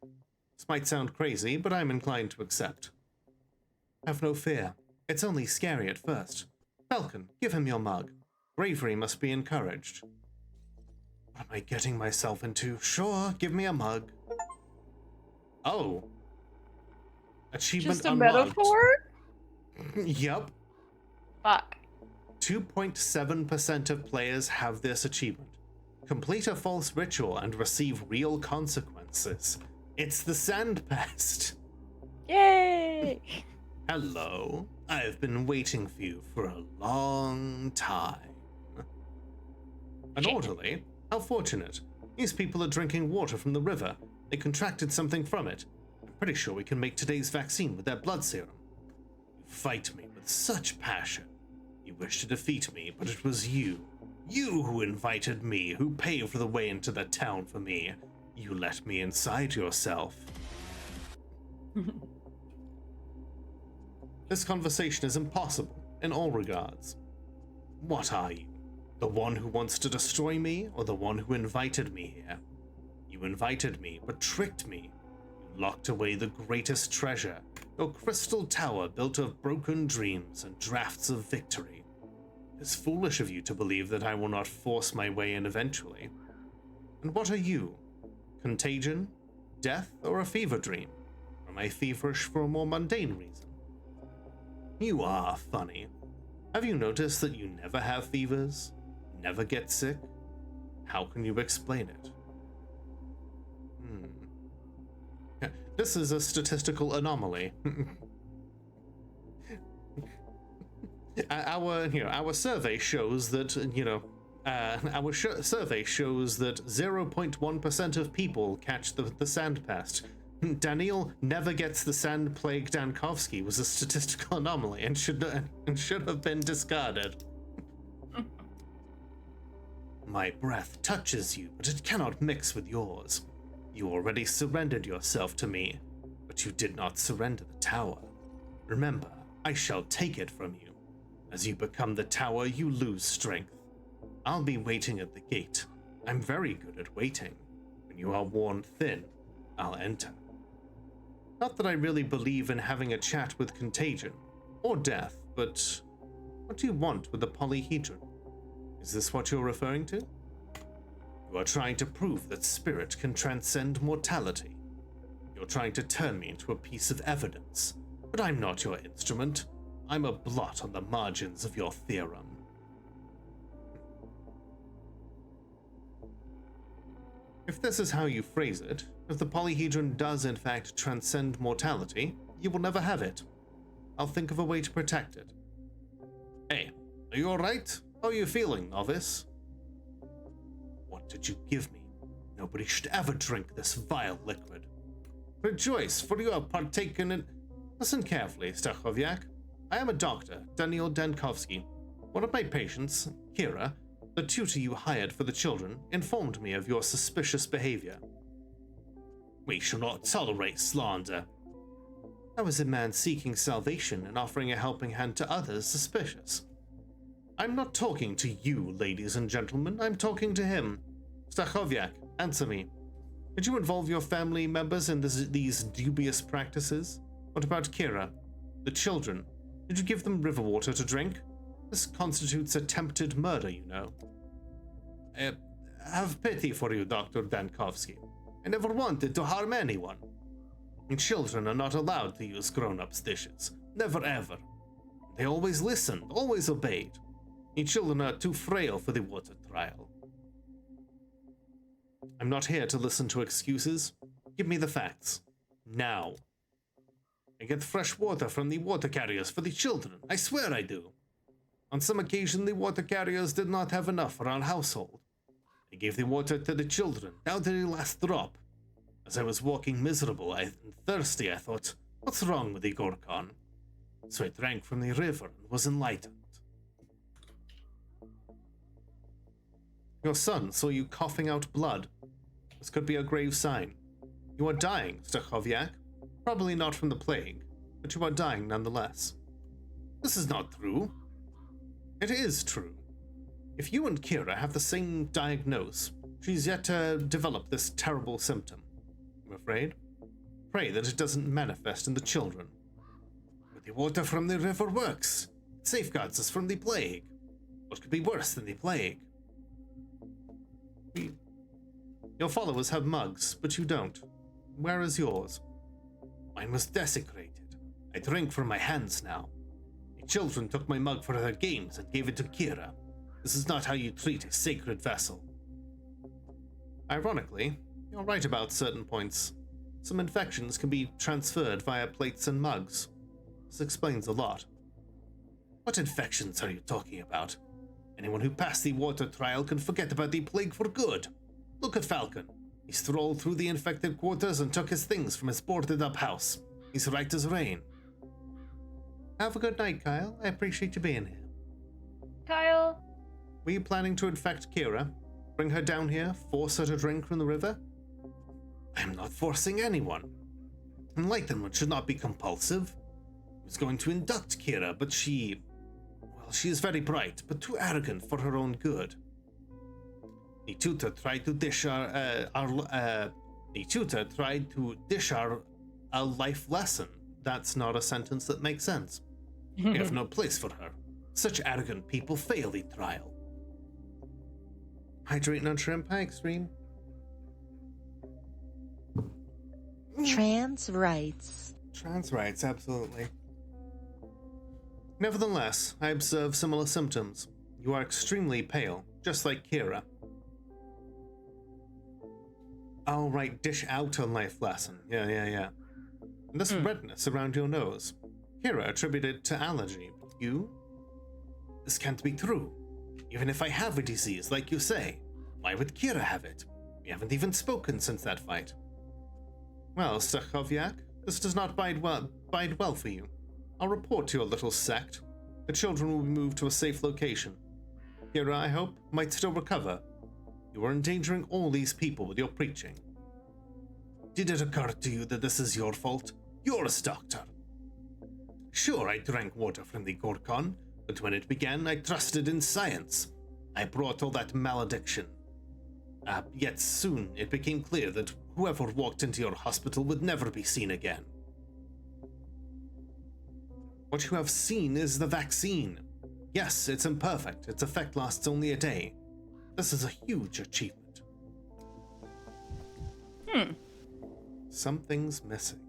This might sound crazy, but I'm inclined to accept. Have no fear. It's only scary at first. Falcon, give him your mug. Bravery must be encouraged. What am I getting myself into? Sure, give me a mug. Oh. Achievement Just a unlocked. metaphor? Yup. Fuck. 2.7% of players have this achievement. Complete a false ritual and receive real consequences. It's the Sand Pest. Yay! Hello. I've been waiting for you for a long time. An orderly? How fortunate. These people are drinking water from the river. They contracted something from it. I'm pretty sure we can make today's vaccine with their blood serum. You fight me with such passion. You wish to defeat me, but it was you. You who invited me, who paved the way into the town for me. You let me inside yourself. This conversation is impossible in all regards. What are you? The one who wants to destroy me, or the one who invited me here? You invited me, but tricked me. You locked away the greatest treasure, your crystal tower built of broken dreams and drafts of victory. It is foolish of you to believe that I will not force my way in eventually. And what are you? Contagion? Death? Or a fever dream? Or am I feverish for a more mundane reason? You are funny. Have you noticed that you never have fevers? Never get sick? How can you explain it? This is a statistical anomaly. Our survey shows that, survey shows that 0.1% of people catch the sand pest. Daniel never gets the sand plague. Dankovsky was a statistical anomaly and should have been discarded. My breath touches you, but it cannot mix with yours. You already surrendered yourself to me, but you did not surrender the tower. Remember, I shall take it from you. As you become the tower, you lose strength. I'll be waiting at the gate. I'm very good at waiting. When you are worn thin, I'll enter. Not that I really believe in having a chat with contagion, or death, but what do you want with the polyhedron? Is this what you're referring to? You are trying to prove that spirit can transcend mortality. You're trying to turn me into a piece of evidence, but I'm not your instrument. I'm a blot on the margins of your theorem. If this is how you phrase it, if the polyhedron does in fact transcend mortality, you will never have it. I'll think of a way to protect it. Hey, are you alright? How are you feeling, novice? What did you give me? Nobody should ever drink this vile liquid. Rejoice, for you have partaken in... Listen carefully, Stachowiak. I am a doctor, Daniel Dankovsky. One of my patients, Kira, the tutor you hired for the children, informed me of your suspicious behavior. We shall not tolerate slander. How is a man seeking salvation and offering a helping hand to others suspicious? I'm not talking to you, ladies and gentlemen. I'm talking to him. Stachowiak, answer me. Did you involve your family members in these dubious practices? What about Kira? The children? Did you give them river water to drink? This constitutes attempted murder, you know. I have pity for you, Dr. Dankovsky. I never wanted to harm anyone. And children are not allowed to use grown-ups' dishes. Never ever. They always listened, always obeyed. And children are too frail for the water trial. I'm not here to listen to excuses. Give me the facts. Now. I get fresh water from the water carriers for the children. I swear I do. On some occasion, the water carriers did not have enough for our household. I gave the water to the children, down to the last drop. As I was walking miserable and thirsty, I thought, what's wrong with the Gorkon? So I drank from the river and was enlightened. Your son saw you coughing out blood. This could be a grave sign. You are dying, Stachowiak. Probably not from the plague, but you are dying nonetheless. This is not true. It is true. If you and Kira have the same diagnose, she's yet to develop this terrible symptom. I'm afraid. Pray that it doesn't manifest in the children. But the water from the river works. It safeguards us from the plague. What could be worse than the plague? Your followers have mugs, but you don't. Where is yours? Mine was desecrated. I drink from my hands now. The children took my mug for their games and gave it to Kira. This is not how you treat a sacred vessel. Ironically, you're right about certain points. Some infections can be transferred via plates and mugs. This explains a lot. What infections are you talking about? Anyone who passed the water trial can forget about the plague for good. Look at Falcon. He strolled through the infected quarters and took his things from his boarded-up house. He's right as rain. Have a good night, Kyle. I appreciate you being here. Kyle? Were you planning to infect Kira? Bring her down here? Force her to drink from the river? I'm not forcing anyone. Enlightenment should not be compulsive. I was going to induct Kira, but she is very bright, but too arrogant for her own good. The tutor tried to dish our a life lesson. That's not a sentence that makes sense. We have no place for her. Such arrogant people fail the trial. Hydrating on shrimp pie extreme. Trans rights. Trans rights, absolutely. Nevertheless, I observe similar symptoms. You are extremely pale, just like Kira. Oh, right, dish out a life lesson. Yeah. And this redness around your nose. Kira attributed to allergy. You? This can't be true. Even if I have a disease, like you say, why would Kira have it? We haven't even spoken since that fight. Well, Stakhoviak, this does not bide well for you. I'll report to your little sect. The children will be moved to a safe location. Kira, I hope, might still recover. You are endangering all these people with your preaching. Did it occur to you that this is your fault? You're a doctor. Sure, I drank water from the Gorkon, but when it began, I trusted in science. I brought all that malediction. Yet soon it became clear that whoever walked into your hospital would never be seen again. What you have seen is the vaccine. Yes, it's imperfect. Its effect lasts only a day. This is a huge achievement. Something's missing.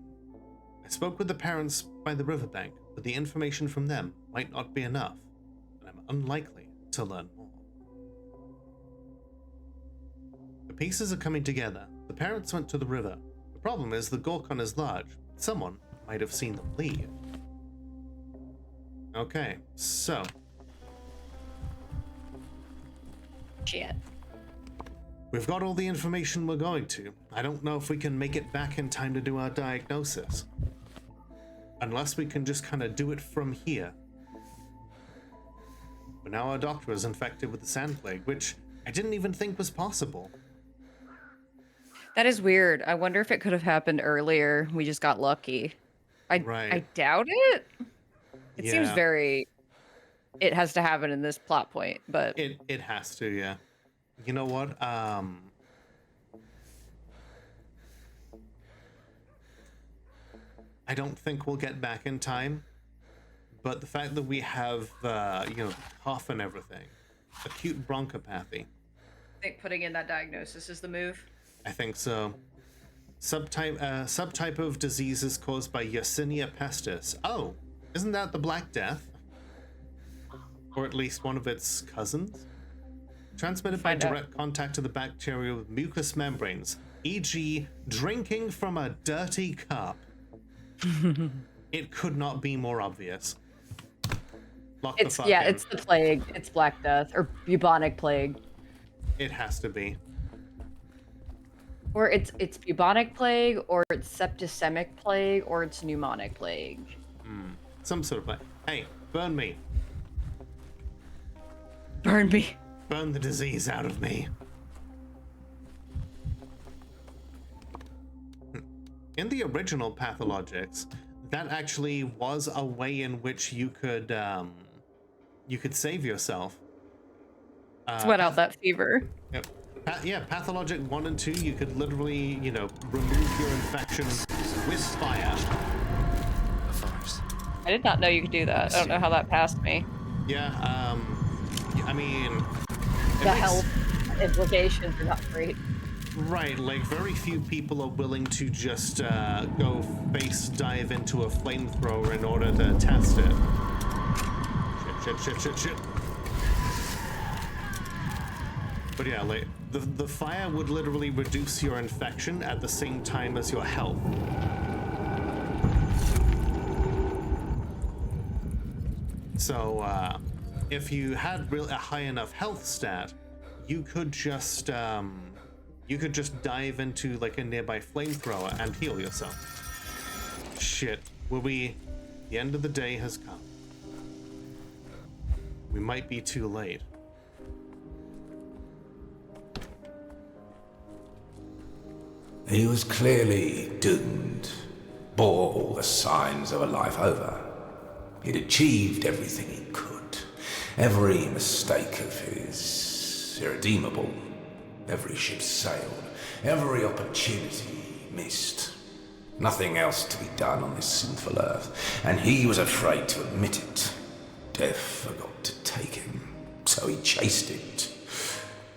I spoke with the parents by the riverbank, but the information from them might not be enough, and I'm unlikely to learn more. The pieces are coming together. The parents went to the river. The problem is the Gorkon is large. Someone might have seen them leave. Okay, so. Shit. We've got all the information we're going to. I don't know if we can make it back in time to do our diagnosis. Unless we can just kind of do it from here. But now our doctor is infected with the sand plague, which I didn't even think was possible. That is weird. I wonder if it could have happened earlier. We just got lucky. I doubt it. It seems very... It has to happen in this plot point, but... It has to, yeah. You know what? I don't think we'll get back in time, but the fact that we have, cough and everything, acute bronchopathy. I think putting in that diagnosis is the move. I think so. Subtype of diseases caused by Yersinia pestis. Oh, isn't that the Black Death? Or at least one of its cousins? Transmitted by direct contact to the bacteria with mucous membranes, e.g. drinking from a dirty cup. It could not be more obvious. It's the plague. It's Black Death or bubonic plague. It has to be. Or it's bubonic plague, or it's septicemic plague, or it's pneumonic plague. Some sort of plague. Hey, burn me. Burn me. Burn the disease out of me. In the original Pathologics, that actually was a way in which you could save yourself. Sweat out that fever. Yep. Pathologic 1 and 2, you could literally, remove your infection with fire. I did not know you could do that. I don't know how that passed me. Yeah, I mean... The health implications are not great. Right, like very few people are willing to just go face dive into a flamethrower in order to test it. Shit. But yeah, like the fire would literally reduce your infection at the same time as your health. So if you had a high enough health stat, you could just dive into like a nearby flamethrower and heal yourself. Shit, the end of the day has come. We might be too late. He was clearly doomed, bore all the signs of a life over. He'd achieved everything he could. Every mistake of his irredeemable. Every ship sailed. Every opportunity missed. Nothing else to be done on this sinful earth, and he was afraid to admit it. Death forgot to take him, so he chased it.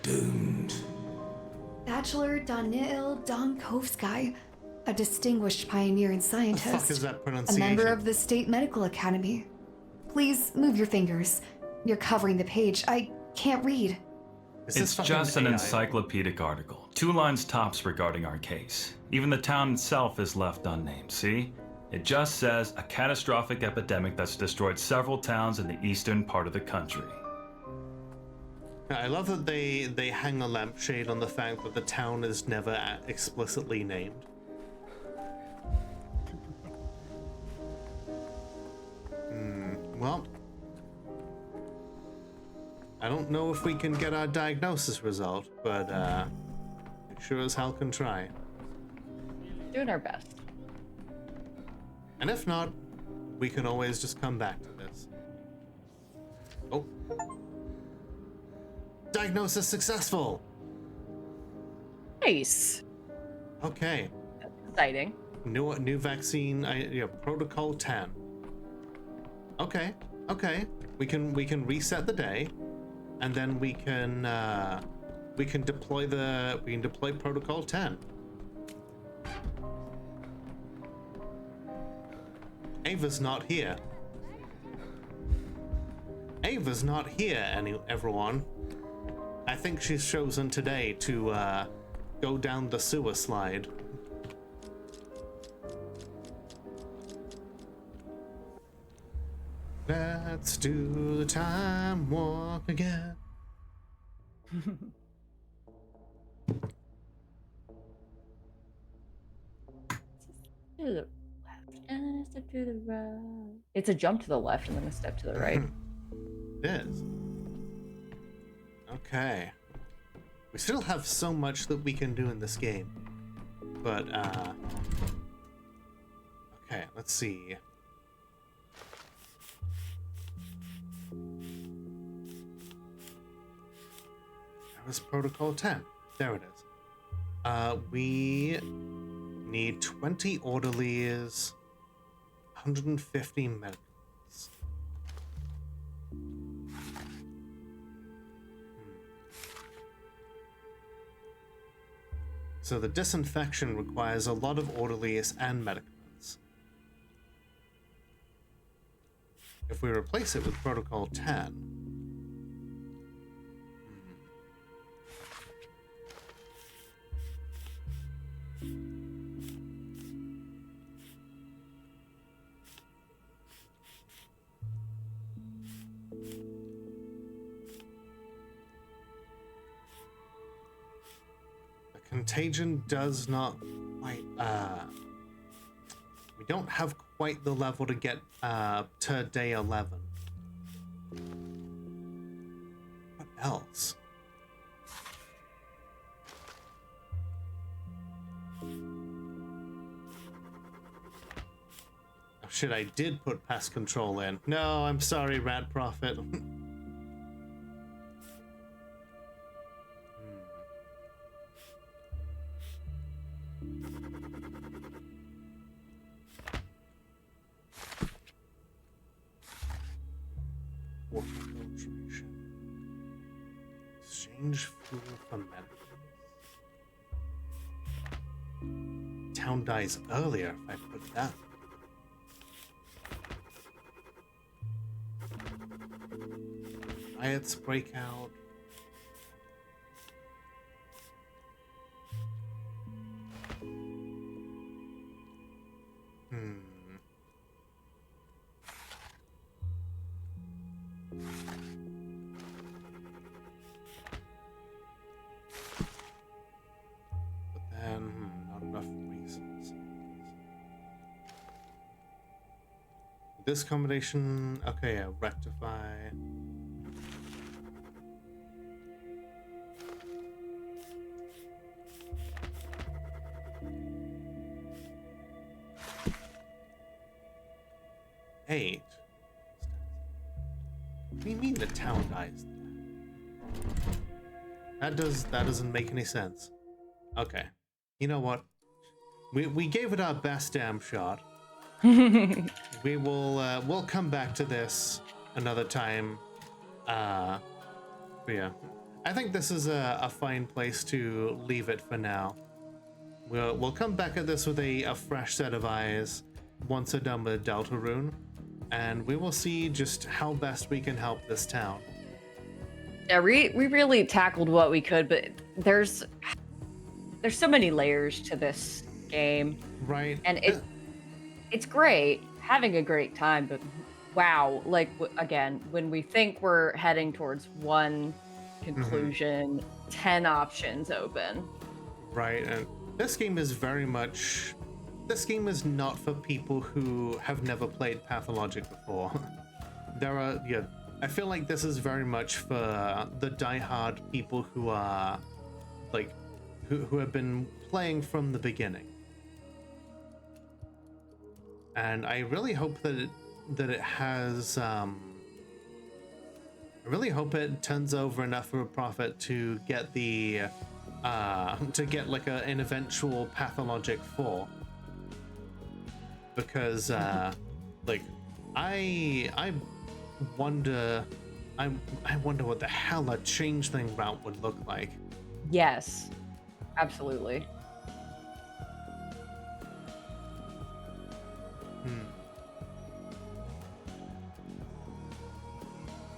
Doomed. Bachelor Daniil Donkovsky, a distinguished pioneer and scientist. The fuck is that A pronunciation? member of the State Medical Academy. Please move your fingers. You're covering the page. I can't read. It's just an encyclopedic article. 2 lines tops regarding our case. Even the town itself is left unnamed, see? It just says a catastrophic epidemic that's destroyed several towns in the eastern part of the country. I love that they hang a lampshade on the fact that the town is never explicitly named. Well, I don't know if we can get our diagnosis result, but we sure as hell can try. Doing our best. And if not, we can always just come back to this. Oh. Diagnosis successful! Nice. Okay. That's exciting. New vaccine, protocol 10. Okay. We can reset the day, and then we can deploy protocol 10. Ava's not here. Ava's not here, everyone. I think she's chosen today to go down the sewer slide. Let's do the time walk again. To the left and a step to the right. It's a jump to the left and then a step to the right. It is. Okay. We still have so much that we can do in this game. But, okay, let's see. That was Protocol 10. There it is. We need 20 orderlies, 150 medicals. So the disinfection requires a lot of orderlies and medicaments. If we replace it with Protocol 10, contagion does not quite, we don't have quite the level to get to day 11. What else? Oh shit, I did put pest control in. No, I'm sorry, Rat Prophet. Water filtration. Exchange fuel for medicines. town dies earlier if I put that. Riots break out. Not enough reasons. This combination, okay, yeah, rectify. Eight. What do you mean the town dies? That doesn't make any sense. Okay. You know what? We gave it our best damn shot. We'll come back to this another time. But yeah. I think this is a fine place to leave it for now. We'll come back at this with a fresh set of eyes once we're done with Deltarune, and we will see just how best we can help this town. Yeah, we really tackled what we could, but there's so many layers to this game. Right. And it's great, having a great time, but wow, like again, when we think we're heading towards one conclusion, 10 options open. Right, and this game is very much... This game is not for people who have never played Pathologic before. I feel like this is very much for the die-hard people who are, like, who have been playing from the beginning. And I really hope that it has, I really hope it turns over enough of a profit to get the, like an eventual Pathologic 4. Because, like, I wonder what the hell a changeling route would look like. Yes, absolutely.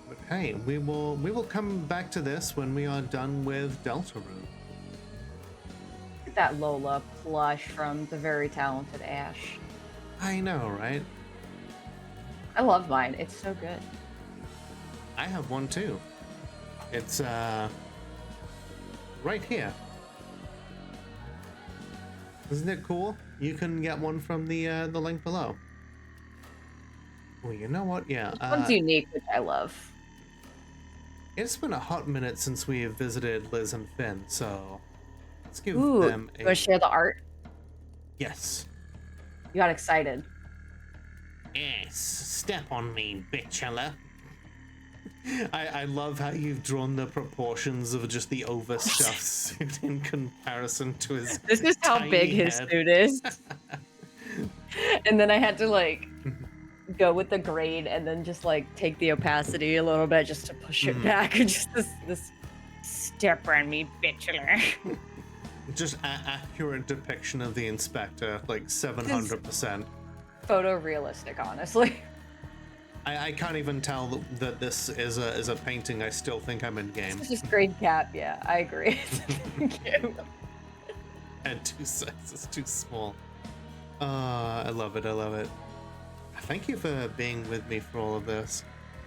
But hey, we will come back to this when we are done with Deltarune. Look at that Lola plush from the very talented Ash. I know, right? I love mine. It's so good. I have one too. It's right here. Isn't it cool? You can get one from the link below. Well, you know what? Yeah. This one's unique, which I love. It's been a hot minute since we have visited Liz and Finn, so let's give them a... You want to share the art? Yes. You got excited. Yes, step on me, bitchella. I love how you've drawn the proportions of just the overstuffed suit in comparison to his This is how big his head. suit is. And then I had to like go with the grade and then just like take the opacity a little bit just to push it back. Just this step on me, bitchler. Just accurate depiction of the inspector, like 700%. Photorealistic, honestly. I can't even tell that this is a painting. I still think I'm in game. It's just grade cap, yeah, I agree. And 2 sizes too small. I love it, I love it. Thank you for being with me for all of this.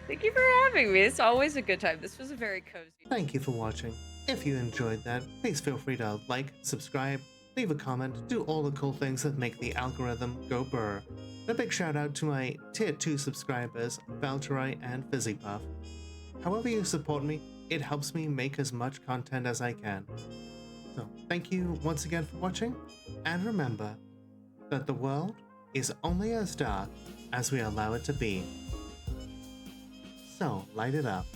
Thank you for having me. It's always a good time. This was a very cozy. Thank you for watching. If you enjoyed that, please feel free to like, subscribe, leave a comment, do all the cool things that make the algorithm go brr. And a big shout out to my tier 2 subscribers, Valtteri and Fizzypuff. However you support me, it helps me make as much content as I can. So thank you once again for watching, and remember that the world is only as dark as we allow it to be. So light it up.